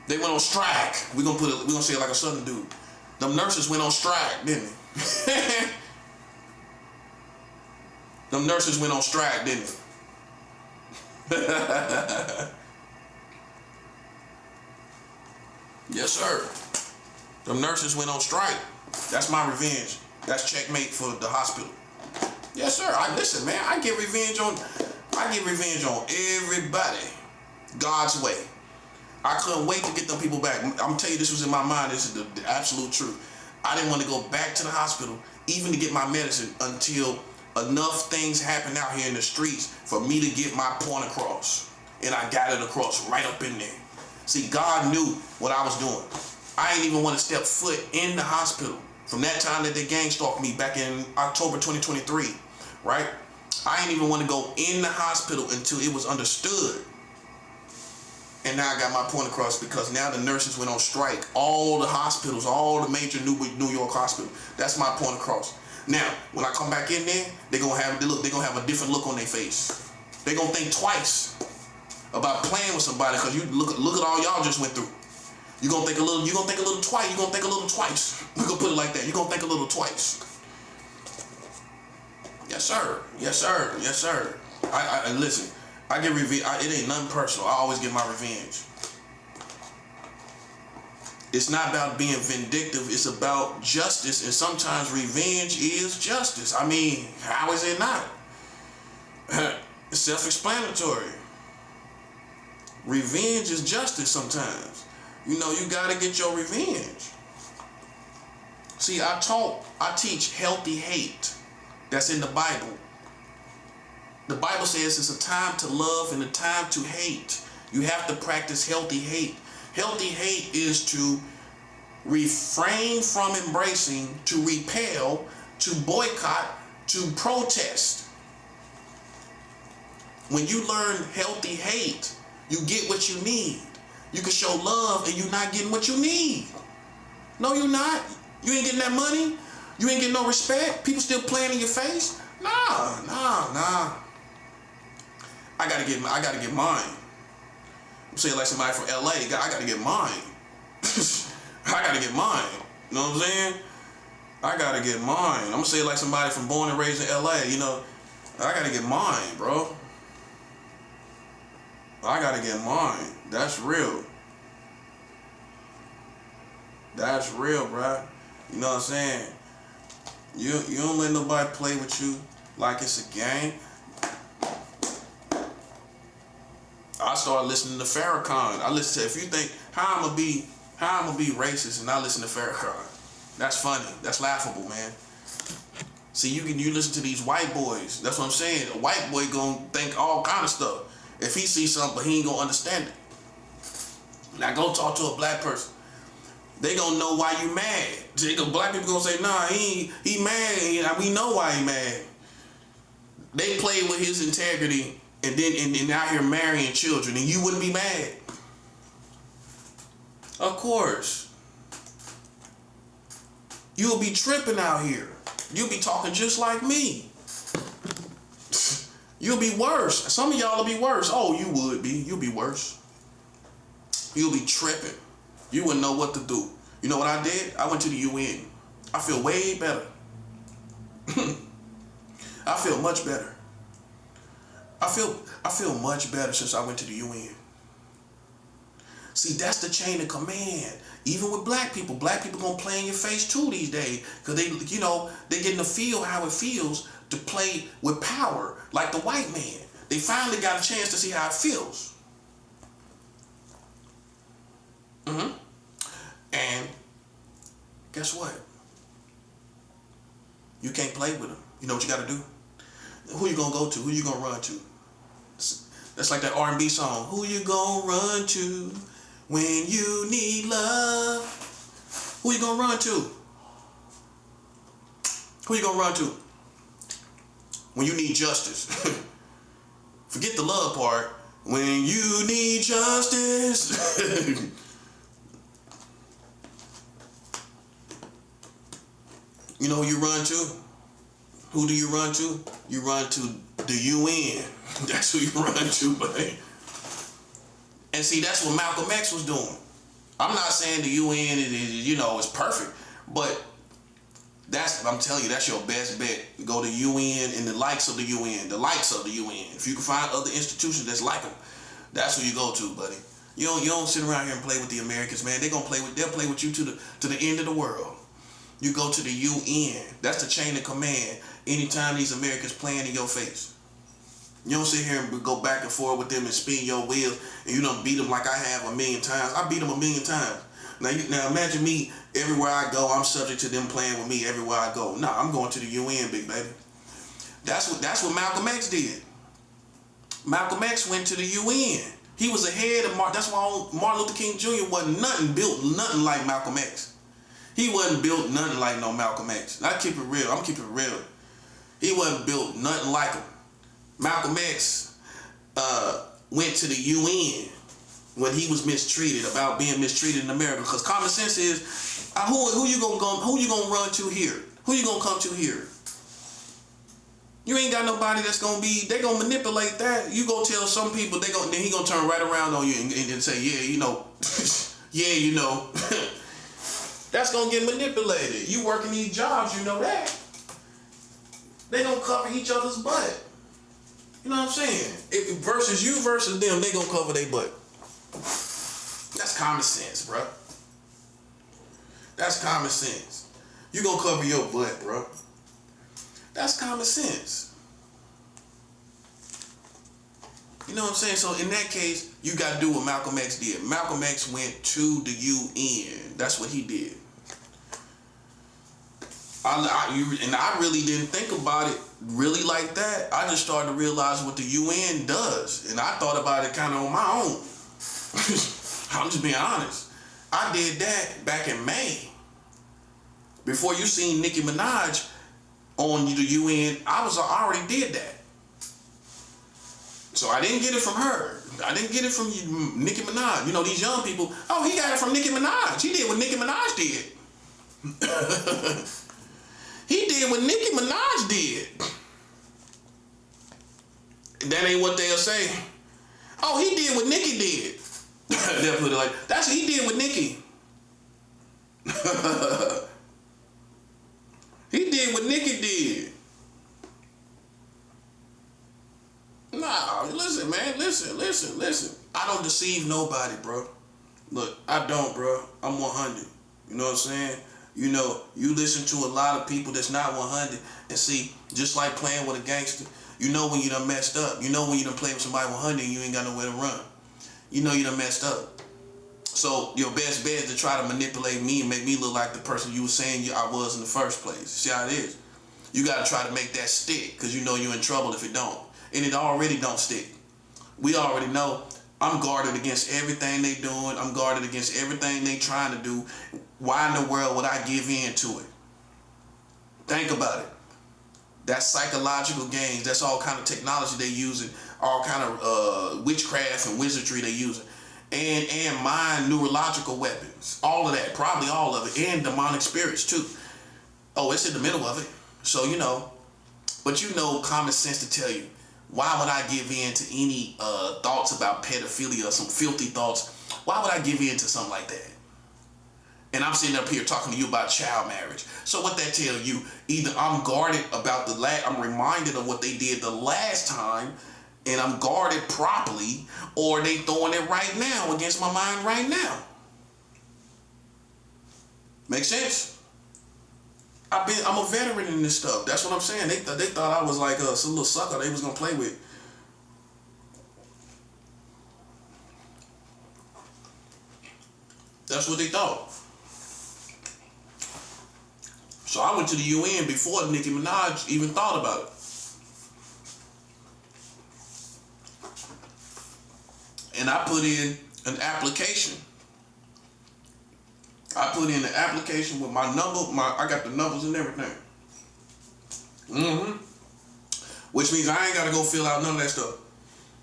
they? They went on strike. We're gonna say it like a southern dude. Them nurses went on strike, didn't they? Them nurses went on strike, didn't they? Yes, sir. Them nurses went on strike. That's my revenge. That's checkmate for the hospital. Yes, sir. Listen, man. I get revenge on everybody. God's way. I couldn't wait to get them people back. I'm gonna tell you, this was in my mind. This is the absolute truth. I didn't want to go back to the hospital, even to get my medicine, until enough things happen out here in the streets for me to get my point across. And I got it across right up in there. See, God knew what I was doing. I ain't even want to step foot in the hospital from that time that they gang stalked me back in October 2023, right? I ain't even want to go in the hospital until it was understood. And now I got my point across because now the nurses went on strike. All the hospitals, all the major New York hospitals. That's my point across. Now, when I come back in there, they're gonna have a different look on their face. They're gonna think twice about playing with somebody because you look at all y'all just went through. You're gonna think a little twice. We're gonna put it like that. You're gonna think a little twice. Yes, sir. Yes, sir. Yes, sir. I listen. I get revenge. It ain't nothing personal. I always get my revenge. It's not about being vindictive. It's about justice, and sometimes revenge is justice. I mean, how is it not? It's self-explanatory. Revenge is justice sometimes. You know, you gotta get your revenge. See, I teach healthy hate. That's in the Bible. The Bible says it's a time to love and a time to hate. You have to practice healthy hate. Healthy hate is to refrain from embracing, to repel, to boycott, to protest. When you learn healthy hate, you get what you need. You can show love and you're not getting what you need. No, you're not. You ain't getting that money. You ain't getting no respect. People still playing in your face. Nah. I gotta get mine. I'm saying like somebody from LA. I gotta get mine. I gotta get mine. You know what I'm saying? I gotta get mine. I'm gonna say it like somebody from born and raised in LA. You know, I gotta get mine, bro. I gotta get mine. That's real. That's real, bro. You know what I'm saying? You don't let nobody play with you like it's a game. I started listening to Farrakhan. I listen to, if you think how I'm gonna be racist and I listen to Farrakhan. That's funny. That's laughable, man. See, you listen to these white boys. That's what I'm saying. A white boy gonna think all kind of stuff. If he sees something, but he ain't gonna understand it. Now go talk to a black person. They gonna know why you mad. Black people gonna say, nah, he mad. We know why he mad. They play with his integrity and then out here marrying children, and you wouldn't be mad. Of course. You'll be tripping out here. You'll be talking just like me. You'll be worse. Some of y'all will be worse. Oh, you would be. You'll be worse. You'll be tripping. You wouldn't know what to do. You know what I did? I went to the UN. I feel way better. I feel much better. I feel much better since I went to the UN. See, that's the chain of command. Even with black people gonna play in your face too these days, because they getting to feel how it feels to play with power like the white man. They finally got a chance to see how it feels. And guess what? You can't play with them. You know what you got to do? Who you gonna go to? Who you gonna run to? That's like that R&B song. Who you gonna run to when you need love? Who you gonna run to? Who you gonna run to when you need justice? Forget the love part. When you need justice. You know who you run to? Who do you run to? You run to the UN. That's who you run to, buddy. And see, that's what Malcolm X was doing. I'm not saying the UN is perfect, but I'm telling you, that's your best bet. Go to UN and the likes of the UN, If you can find other institutions that's like them, that's who you go to, buddy. You don't sit around here and play with the Americans, man. They'll play with you to the end of the world. You go to the UN. That's the chain of command. Anytime these Americans playing in your face. You don't sit here and go back and forth with them and spin your wheel and you don't beat them like I have a million times. I beat them a million times. Now imagine me, everywhere I go, I'm subject to them playing with me everywhere I go. Nah, I'm going to the UN, big baby. That's what Malcolm X did. Malcolm X went to the UN. He was ahead of That's why Martin Luther King Jr. wasn't built nothing like Malcolm X. He wasn't built nothing like no Malcolm X. And I keep it real. I'm keeping it real. He wasn't built nothing like him. Malcolm X went to the UN when he was mistreated, about being mistreated in America. Because common sense is, who you gonna run to here? Who you gonna come to here? You ain't got nobody that's gonna be. They gonna manipulate that. You go tell some people then he gonna turn right around on you and say, yeah, you know, yeah, you know. That's gonna get manipulated. You working these jobs, you know that. They gonna cover each other's butt. You know what I'm saying? Versus you versus them, they gonna cover their butt. That's common sense, bro. That's common sense. You gonna cover your butt, bro. That's common sense. You know what I'm saying? So in that case, you got to do what Malcolm X did. Malcolm X went to the UN. That's what he did. I really didn't think about it really like that. I just started to realize what the UN does. And I thought about it kind of on my own. I'm just being honest. I did that back in May. Before you seen Nicki Minaj on the UN, I already did that. So I didn't get it from her. I didn't get it from Nicki Minaj. You know, these young people, oh, he got it from Nicki Minaj. He did what Nicki Minaj did. He did what Nicki Minaj did. That ain't what they'll say. Oh, he did what Nicki did. They'll put it like, that's what he did with Nicki. He did what Nicki did. Nah, listen, man. Listen. I don't deceive nobody, bro. Look, I don't, bro. I'm 100. You know what I'm saying? You know, you listen to a lot of people that's not 100 and see, just like playing with a gangster, you know when you done messed up. You know when you done played with somebody 100 and you ain't got nowhere to run. You know you done messed up. So your best bet is to try to manipulate me and make me look like the person you were saying I was in the first place. See how it is? You got to try to make that stick because you know you're in trouble if it don't. And it already don't stick. We already know I'm guarded against everything they doing. I'm guarded against everything they trying to do. Why in the world would I give in to it? Think about it. That's psychological games. That's all kind of technology they using. All kind of witchcraft and wizardry they using. And mind neurological weapons. All of that. Probably all of it. And demonic spirits too. Oh, it's in the middle of it. So, you know. But you know common sense to tell you. Why would I give in to any thoughts about pedophilia or some filthy thoughts? Why would I give in to something like that? And I'm sitting up here talking to you about child marriage. So what that tell you? Either I'm guarded about I'm reminded of what they did the last time, and I'm guarded properly, or they throwing it right now against my mind right now. Make sense? I'm a veteran in this stuff. That's what I'm saying. They thought I was like some little sucker they was gonna play with. That's what they thought. So I went to the UN before Nicki Minaj even thought about it. And I put in an application. I put in the application with my number, I got the numbers and everything. Which means I ain't got to go fill out none of that stuff.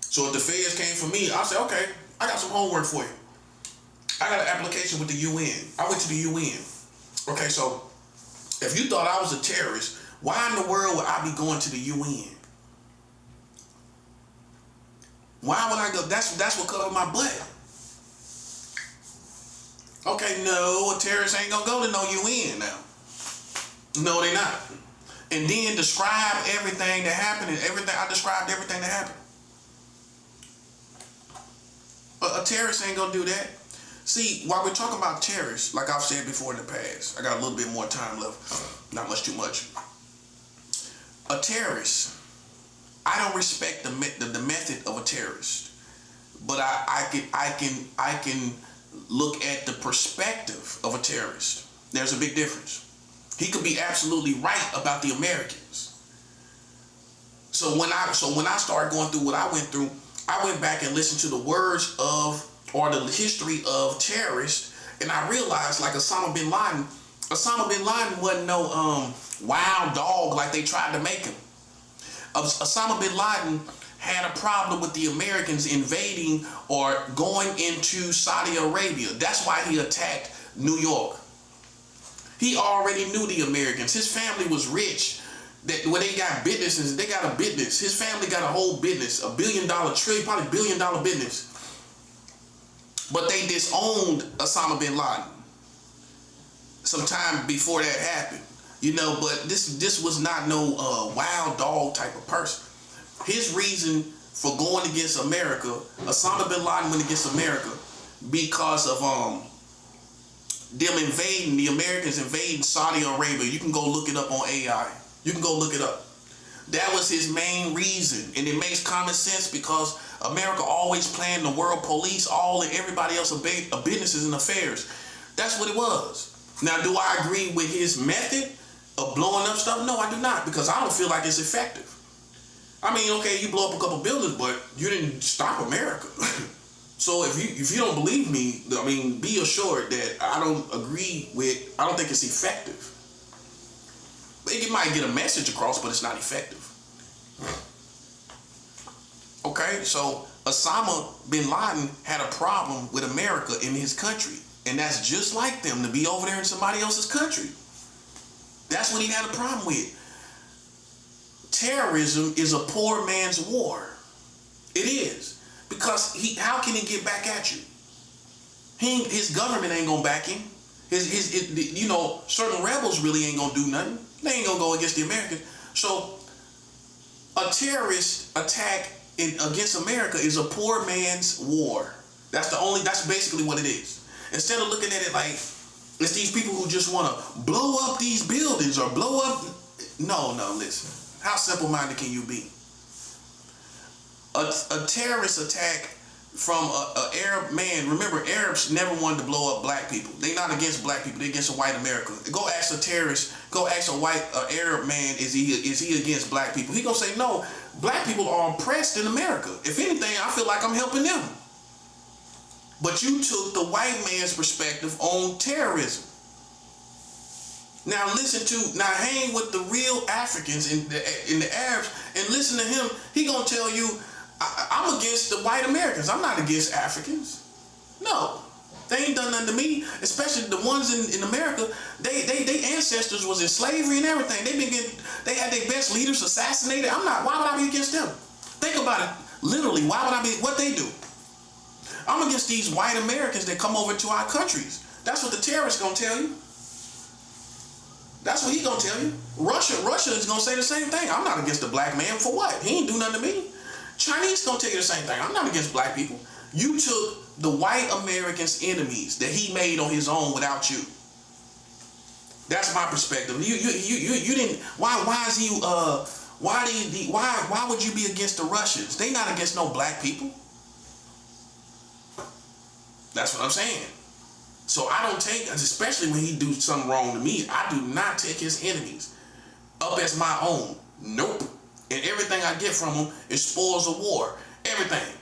So if the feds came for me, I said, okay, I got some homework for you. I got an application with the UN. I went to the UN. Okay, so if you thought I was a terrorist, why in the world would I be going to the UN? Why would I go? That's what covered my butt. Okay, no, a terrorist ain't gonna go to no UN now. No, they not. And then describe everything that happened and everything. I described everything that happened. But a terrorist ain't gonna do that. See, while we're talking about terrorists, like I've said before in the past, I got a little bit more time left. Not much, too much. A terrorist, I don't respect the method of a terrorist, but I can look at the perspective of a terrorist. There's a big difference. He could be absolutely right about the Americans, So when I started going through what I went through, I went back and listened to the words of or the history of terrorists, and I realized like Osama bin Laden wasn't no wild dog like they tried to make him. Osama bin Laden had a problem with the Americans invading or going into Saudi Arabia. That's why he attacked New York. He already knew the Americans. His family was rich. Where they got businesses, they got a business. His family got a whole business, $1 billion, probably $1 billion business. But they disowned Osama bin Laden sometime before that happened. But this was not no wild dog type of person. His reason for going against America, Osama bin Laden went against America because of the Americans invading Saudi Arabia. You can go look it up on AI. You can go look it up. That was his main reason, and it makes common sense because America always playing the world police, everybody else's businesses and affairs. That's what it was. Now, do I agree with his method of blowing up stuff? No, I do not, because I don't feel like it's effective. I mean, okay, you blow up a couple buildings, but you didn't stop America. So if you don't believe me, I mean, be assured that I don't think it's effective. It might get a message across, but it's not effective. Okay, so Osama bin Laden had a problem with America in his country. And that's just like them, to be over there in somebody else's country. That's what he had a problem with. Terrorism is a poor man's war. It is. Because how can he get back at you? His government ain't gonna back him. Certain rebels really ain't gonna do nothing. They ain't gonna go against the Americans. So a terrorist attack against America is a poor man's war. That's basically what it is. Instead of looking at it like it's these people who just want to blow up these buildings or blow up. No, listen. How simple-minded can you be? A terrorist attack from an Arab man. Remember, Arabs never wanted to blow up black people. They're not against black people. They're against a white America. Go ask a terrorist. Go ask a white Arab man. Is he against black people? He gonna say no. Black people are oppressed in America. If anything, I feel like I'm helping them. But you took the white man's perspective on terrorism. Now hang with the real Africans and the Arabs and listen to him. He gonna tell you, I'm against the white Americans. I'm not against Africans. No, they ain't done nothing to me. Especially the ones in America. They ancestors was in slavery and everything. They had their best leaders assassinated. Why would I be against them? Think about it. Literally, why would I be? What they do? I'm against these white Americans that come over to our countries. That's what the terrorist gonna tell you. That's what he gonna tell you. Russia is gonna say the same thing. I'm not against the black man for what? He ain't do nothing to me. Chinese gonna tell you the same thing. I'm not against black people. You took the white Americans' enemies that he made on his own without you. That's my perspective. You didn't. Why would you be against the Russians? They not against no black people. That's what I'm saying. So I don't take, especially when he do something wrong to me, I do not take his enemies up as my own. Nope. And everything I get from them is spoils of war. Everything.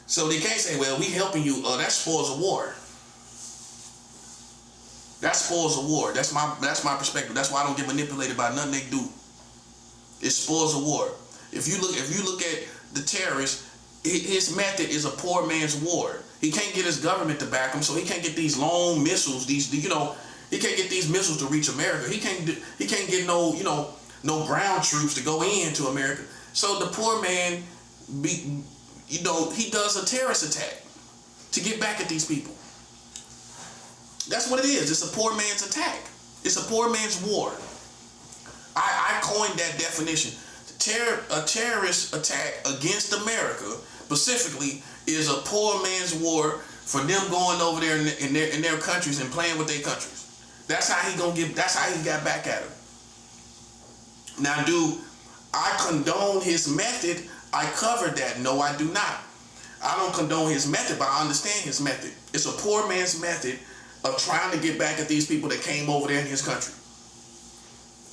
So they can't say, well, we helping you. That's spoils of war. That's spoils of war. That's my perspective. That's why I don't get manipulated by nothing they do. It's spoils of war. If you look at the terrorist, his method is a poor man's war. He can't get his government to back him, so he can't get these long missiles. He can't get these missiles to reach America. He can't get no ground troops to go into America. So the poor man, he does a terrorist attack to get back at these people. That's what it is. It's a poor man's attack. It's a poor man's war. I coined that definition. A terrorist attack against America specifically is a poor man's war for them going over there in their countries and playing with their countries. That's how he got back at him. Now, do I condone his method? I covered that. No, I do not. I don't condone his method, but I understand his method. It's a poor man's method of trying to get back at these people that came over there in his country.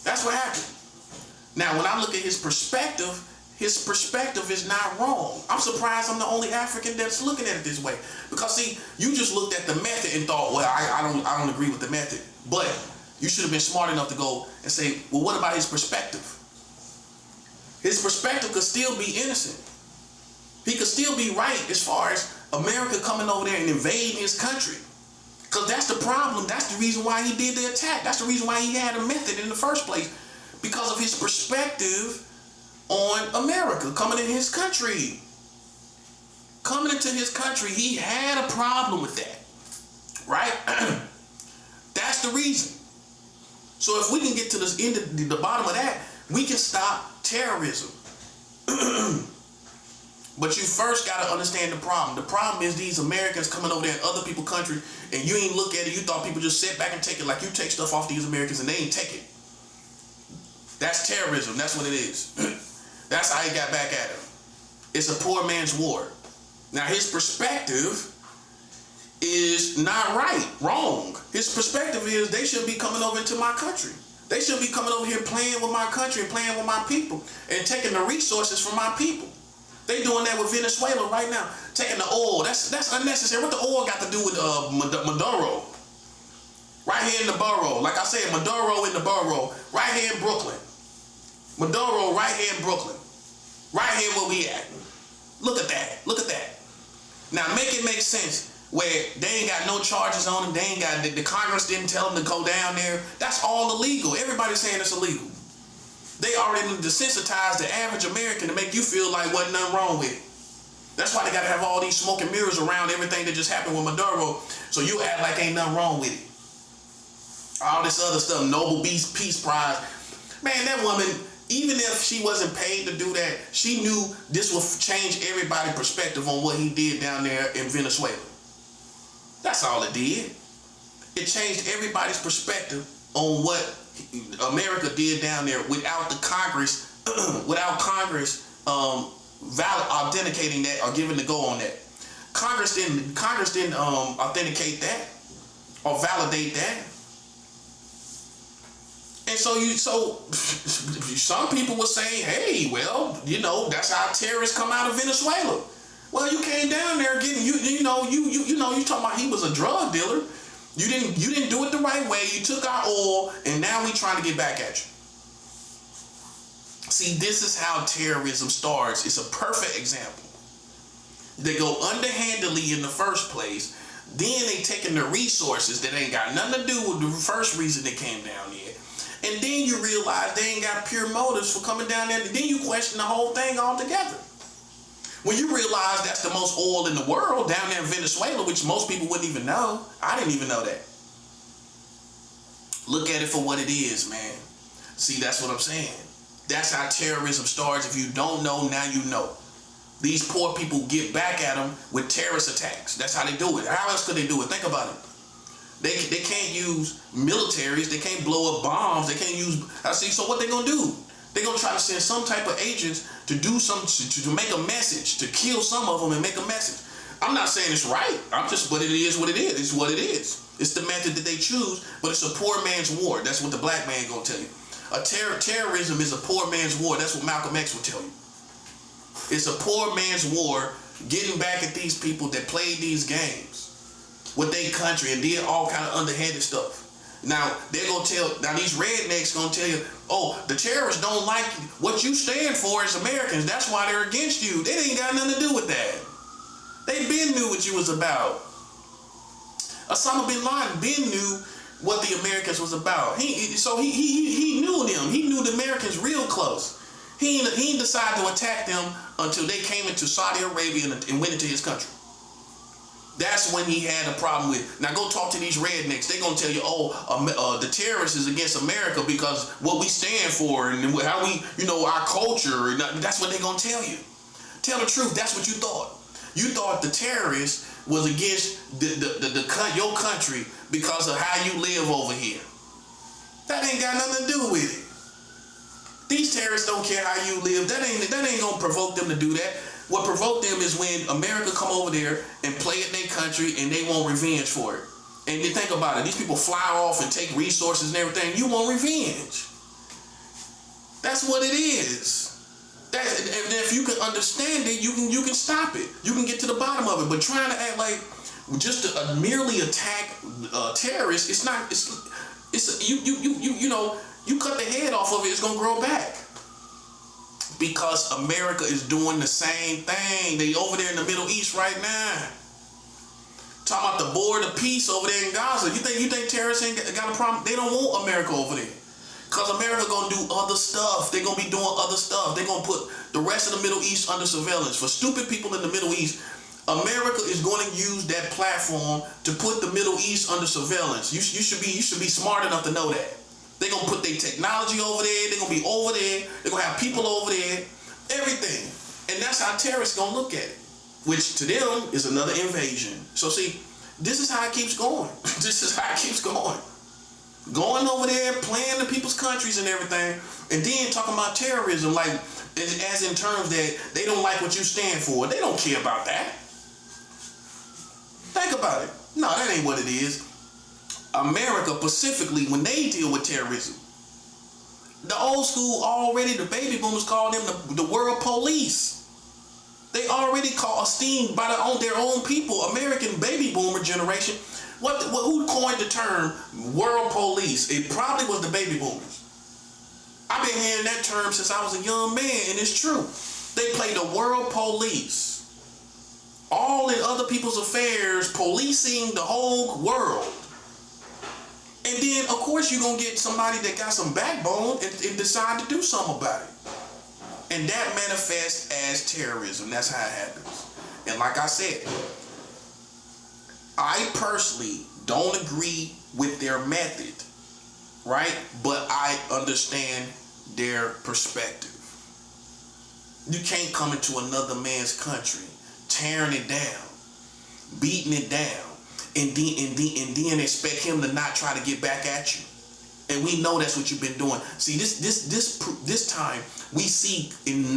That's what happened. Now, when I look at his perspective is not wrong. I'm surprised I'm the only African that's looking at it this way. Because see, you just looked at the method and thought, well, I don't agree with the method. But you should have been smart enough to go and say, well, what about his perspective? His perspective could still be innocent. He could still be right as far as America coming over there and invading his country. Because that's the problem. That's the reason why he did the attack. That's the reason why he had a method in the first place. Because of his perspective on America coming in his country. Coming into his country, he had a problem with that. Right? That's the reason. So if we can get to this end of the bottom of that, we can stop terrorism. But you first got to understand the problem. The problem is these Americans coming over there in other people's country, and you ain't look at it. You thought people just sit back and take it like you take stuff off these Americans, and they ain't take it. That's terrorism. That's what it is. That's how he got back at him. It's a poor man's war. Now, his perspective is not right, wrong. His perspective is they should be coming over into my country. They should be coming over here playing with my country and playing with my people and taking the resources from my people. They doing that with Venezuela right now. Taking the oil. That's unnecessary. What the oil got to do with Maduro? Right here in the borough. Like I said, Maduro in the borough. Right here in Brooklyn. Maduro right here in Brooklyn. Right here where we at. Look at that. Look at that. Now make it make sense where they ain't got no charges on them. They ain't got, the Congress didn't tell them to go down there. That's all illegal. Everybody's saying it's illegal. They already desensitized the average American to make you feel like wasn't nothing wrong with it. That's why they got to have all these smoke and mirrors around everything that just happened with Maduro, so you act like ain't nothing wrong with it. All this other stuff, Nobel Peace Prize. Man, that woman, even if she wasn't paid to do that, she knew this would change everybody's perspective on what he did down there in Venezuela. That's all it did. It changed everybody's perspective on what America did down there without the Congress, authenticating that or giving the go on that. Congress didn't authenticate that or validate that. And so some people were saying, hey, well, you know, that's how terrorists come out of Venezuela. Well, you came down there getting you talking about he was a drug dealer. You didn't do it the right way. You took our oil, and now we trying to get back at you. See, this is how terrorism starts. It's a perfect example. They go underhandedly in the first place. Then they taking the resources that ain't got nothing to do with the first reason they came down here. And then you realize they ain't got pure motives for coming down there. And then you question the whole thing altogether. When you realize that's the most oil in the world down there in Venezuela, which most people wouldn't even know. I didn't even know that. Look at it for what it is, man. See, that's what I'm saying. That's how terrorism starts. If you don't know, now you know. These poor people get back at them with terrorist attacks. That's how they do it. How else could they do it? Think about it. They can't use militaries. They can't blow up bombs. They can't use... So what they gonna do? They're going to try to send some type of agents to do something, to make a message, to kill some of them and make a message. I'm not saying it's right. But it is what it is. It's what it is. It's the method that they choose, but it's a poor man's war. That's what the black man going to tell you. Terrorism is a poor man's war. That's what Malcolm X will tell you. It's a poor man's war getting back at these people that played these games with their country and did all kind of underhanded stuff. Now, they're going to these rednecks going to tell you, oh, the terrorists don't like what you stand for as Americans. That's why they're against you. They ain't got nothing to do with that. They been knew what you was about. Osama bin Laden been knew what the Americans was about. He knew them. He knew the Americans real close. He didn't decide to attack them until they came into Saudi Arabia and went into his country. That's when he had a problem with. Now go talk to these rednecks. They're gonna tell you, the terrorists is against America because what we stand for and how we, our culture. And that's what they're gonna tell you. Tell the truth. That's what you thought. You thought the terrorists was against your country because of how you live over here. That ain't got nothing to do with it. These terrorists don't care how you live. That ain't gonna provoke them to do that. What provoked them is when America come over there and play at their country and they want revenge for it. And you think about it, these people fly off and take resources and everything. You want revenge. That's what it is. And if you can understand it, you can stop it. You can get to the bottom of it. But trying to act like just to merely attack terrorists, it's not. It's you cut the head off of it, it's gonna grow back. Because America is doing the same thing. They over there in the Middle East right now. Talking about the board of peace over there in Gaza. You think terrorists ain't got a problem? They don't want America over there. Because America gonna do other stuff. They're gonna be doing other stuff. They're gonna put the rest of the Middle East under surveillance. For stupid people in the Middle East, America is going to use that platform to put the Middle East under surveillance. You should be smart enough to know that. They're gonna put their technology over there. They're gonna be over there. They're gonna have people over there. Everything. And that's how terrorists gonna look at it. Which to them is another invasion. So see, this is how it keeps going. This is how it keeps going. Going over there, playing the people's countries and everything, and then talking about terrorism like as in terms that they don't like what you stand for. They don't care about that. Think about it. No, that ain't what it is. America, specifically, when they deal with terrorism, the old school already, the baby boomers call them the world police. They already esteemed by their own people, American baby boomer generation. Who coined the term world police? It probably was the baby boomers. I've been hearing that term since I was a young man, and it's true. They play the world police. All in other people's affairs, policing the whole world. And then, of course, you're going to get somebody that got some backbone and decide to do something about it. And that manifests as terrorism. That's how it happens. And like I said, I personally don't agree with their method, right? But I understand their perspective. You can't come into another man's country, tearing it down, beating it down, and then expect him to not try to get back at you. And we know that's what you've been doing. See, this time we see in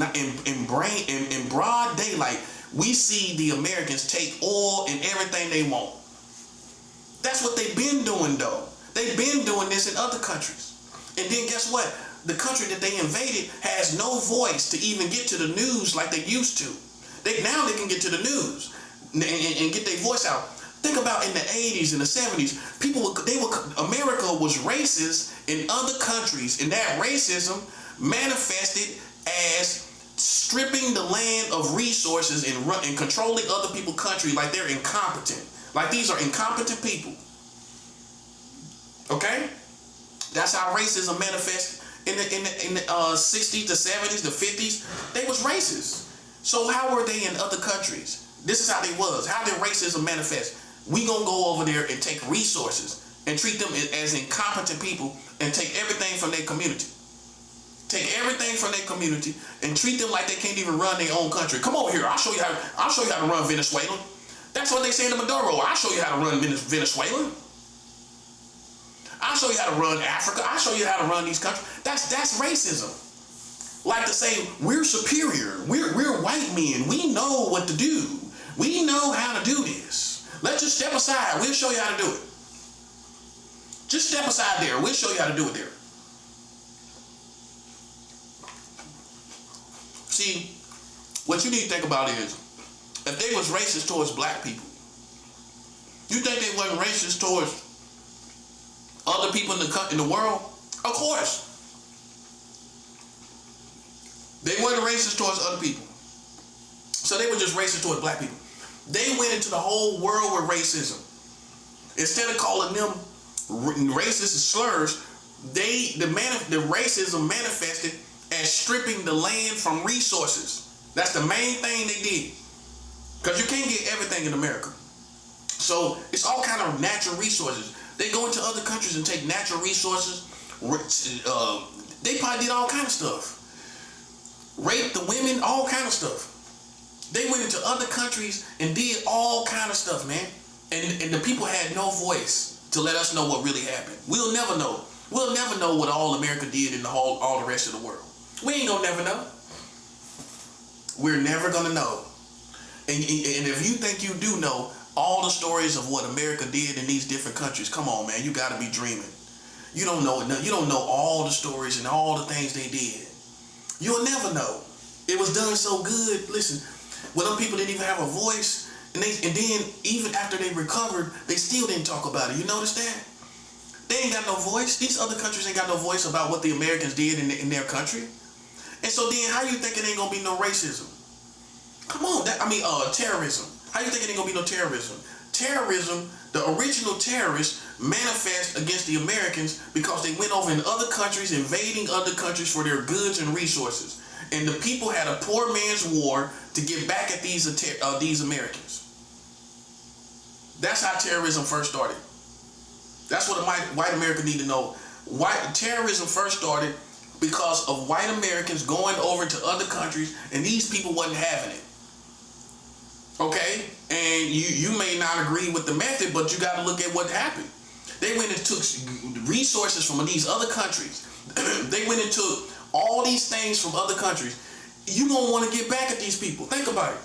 broad daylight, we see the Americans take oil and everything they want. That's what they've been doing, though. They've been doing this in other countries. And then guess what? The country that they invaded has no voice to even get to the news like they used to. Now they can get to the news and get their voice out. Think about in the 80s and the 70s, America was racist in other countries, and that racism manifested as stripping the land of resources and controlling other people's country like they're incompetent. Like these are incompetent people. Okay? That's how racism manifested in the 60s, the 70s, the 50s. They was racist. So how were they in other countries? This is how they was. How did racism manifest? We gonna go over there and take resources and treat them as incompetent people and take everything from their community. Take everything from their community and treat them like they can't even run their own country. Come over here. I'll show you how to run Venezuela. That's what they say to Maduro. I'll show you how to run Venezuela. I'll show you how to run Africa. I'll show you how to run these countries. That's racism. Like to say we're superior. We're white men. We know what to do. We know how to do this. Let's just step aside. We'll show you how to do it. Just step aside there. We'll show you how to do it there. See, what you need to think about is, if they was racist towards black people, you think they wasn't racist towards other people in the world? Of course. They weren't racist towards other people. So they were just racist towards black people. They went into the whole world with racism. Instead of calling them racist slurs, the racism manifested as stripping the land from resources. That's the main thing they did. Because you can't get everything in America. So it's all kind of natural resources. They go into other countries and take natural resources. They probably did all kind of stuff. Raped the women, all kind of stuff. They went into other countries and did all kind of stuff, man. And the people had no voice to let us know what really happened. We'll never know. We'll never know what all America did in all the rest of the world. We ain't gonna never know. We're never gonna know. And if you think you do know all the stories of what America did in these different countries, come on, man, you gotta be dreaming. You don't know all the stories and all the things they did. You'll never know. It was done so good. Listen, when them people didn't even have a voice, and then even after they recovered, they still didn't talk about it. You notice that? They ain't got no voice. These other countries ain't got no voice about what the Americans did in their country. And so then how you think it ain't gonna be no racism? Come on, terrorism. How you think it ain't gonna be no terrorism? Terrorism, the original terrorists manifest against the Americans because they went over in other countries, invading other countries for their goods and resources. And the people had a poor man's war to get back at these Americans. That's how terrorism first started. That's what white America need to know. Terrorism first started because of white Americans going over to other countries, and these people wasn't having it. Okay? And you may not agree with the method, but you got to look at what happened. They went and took resources from these other countries. They went and took all these things from other countries. You don't want to get back at these people. Think about it.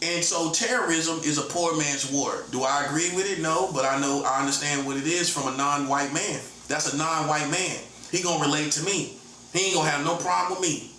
And so terrorism is a poor man's war. Do I agree with it? No, but I understand what it is from a non-white man. That's a non-white man. He gonna relate to me. He ain't gonna have no problem with me.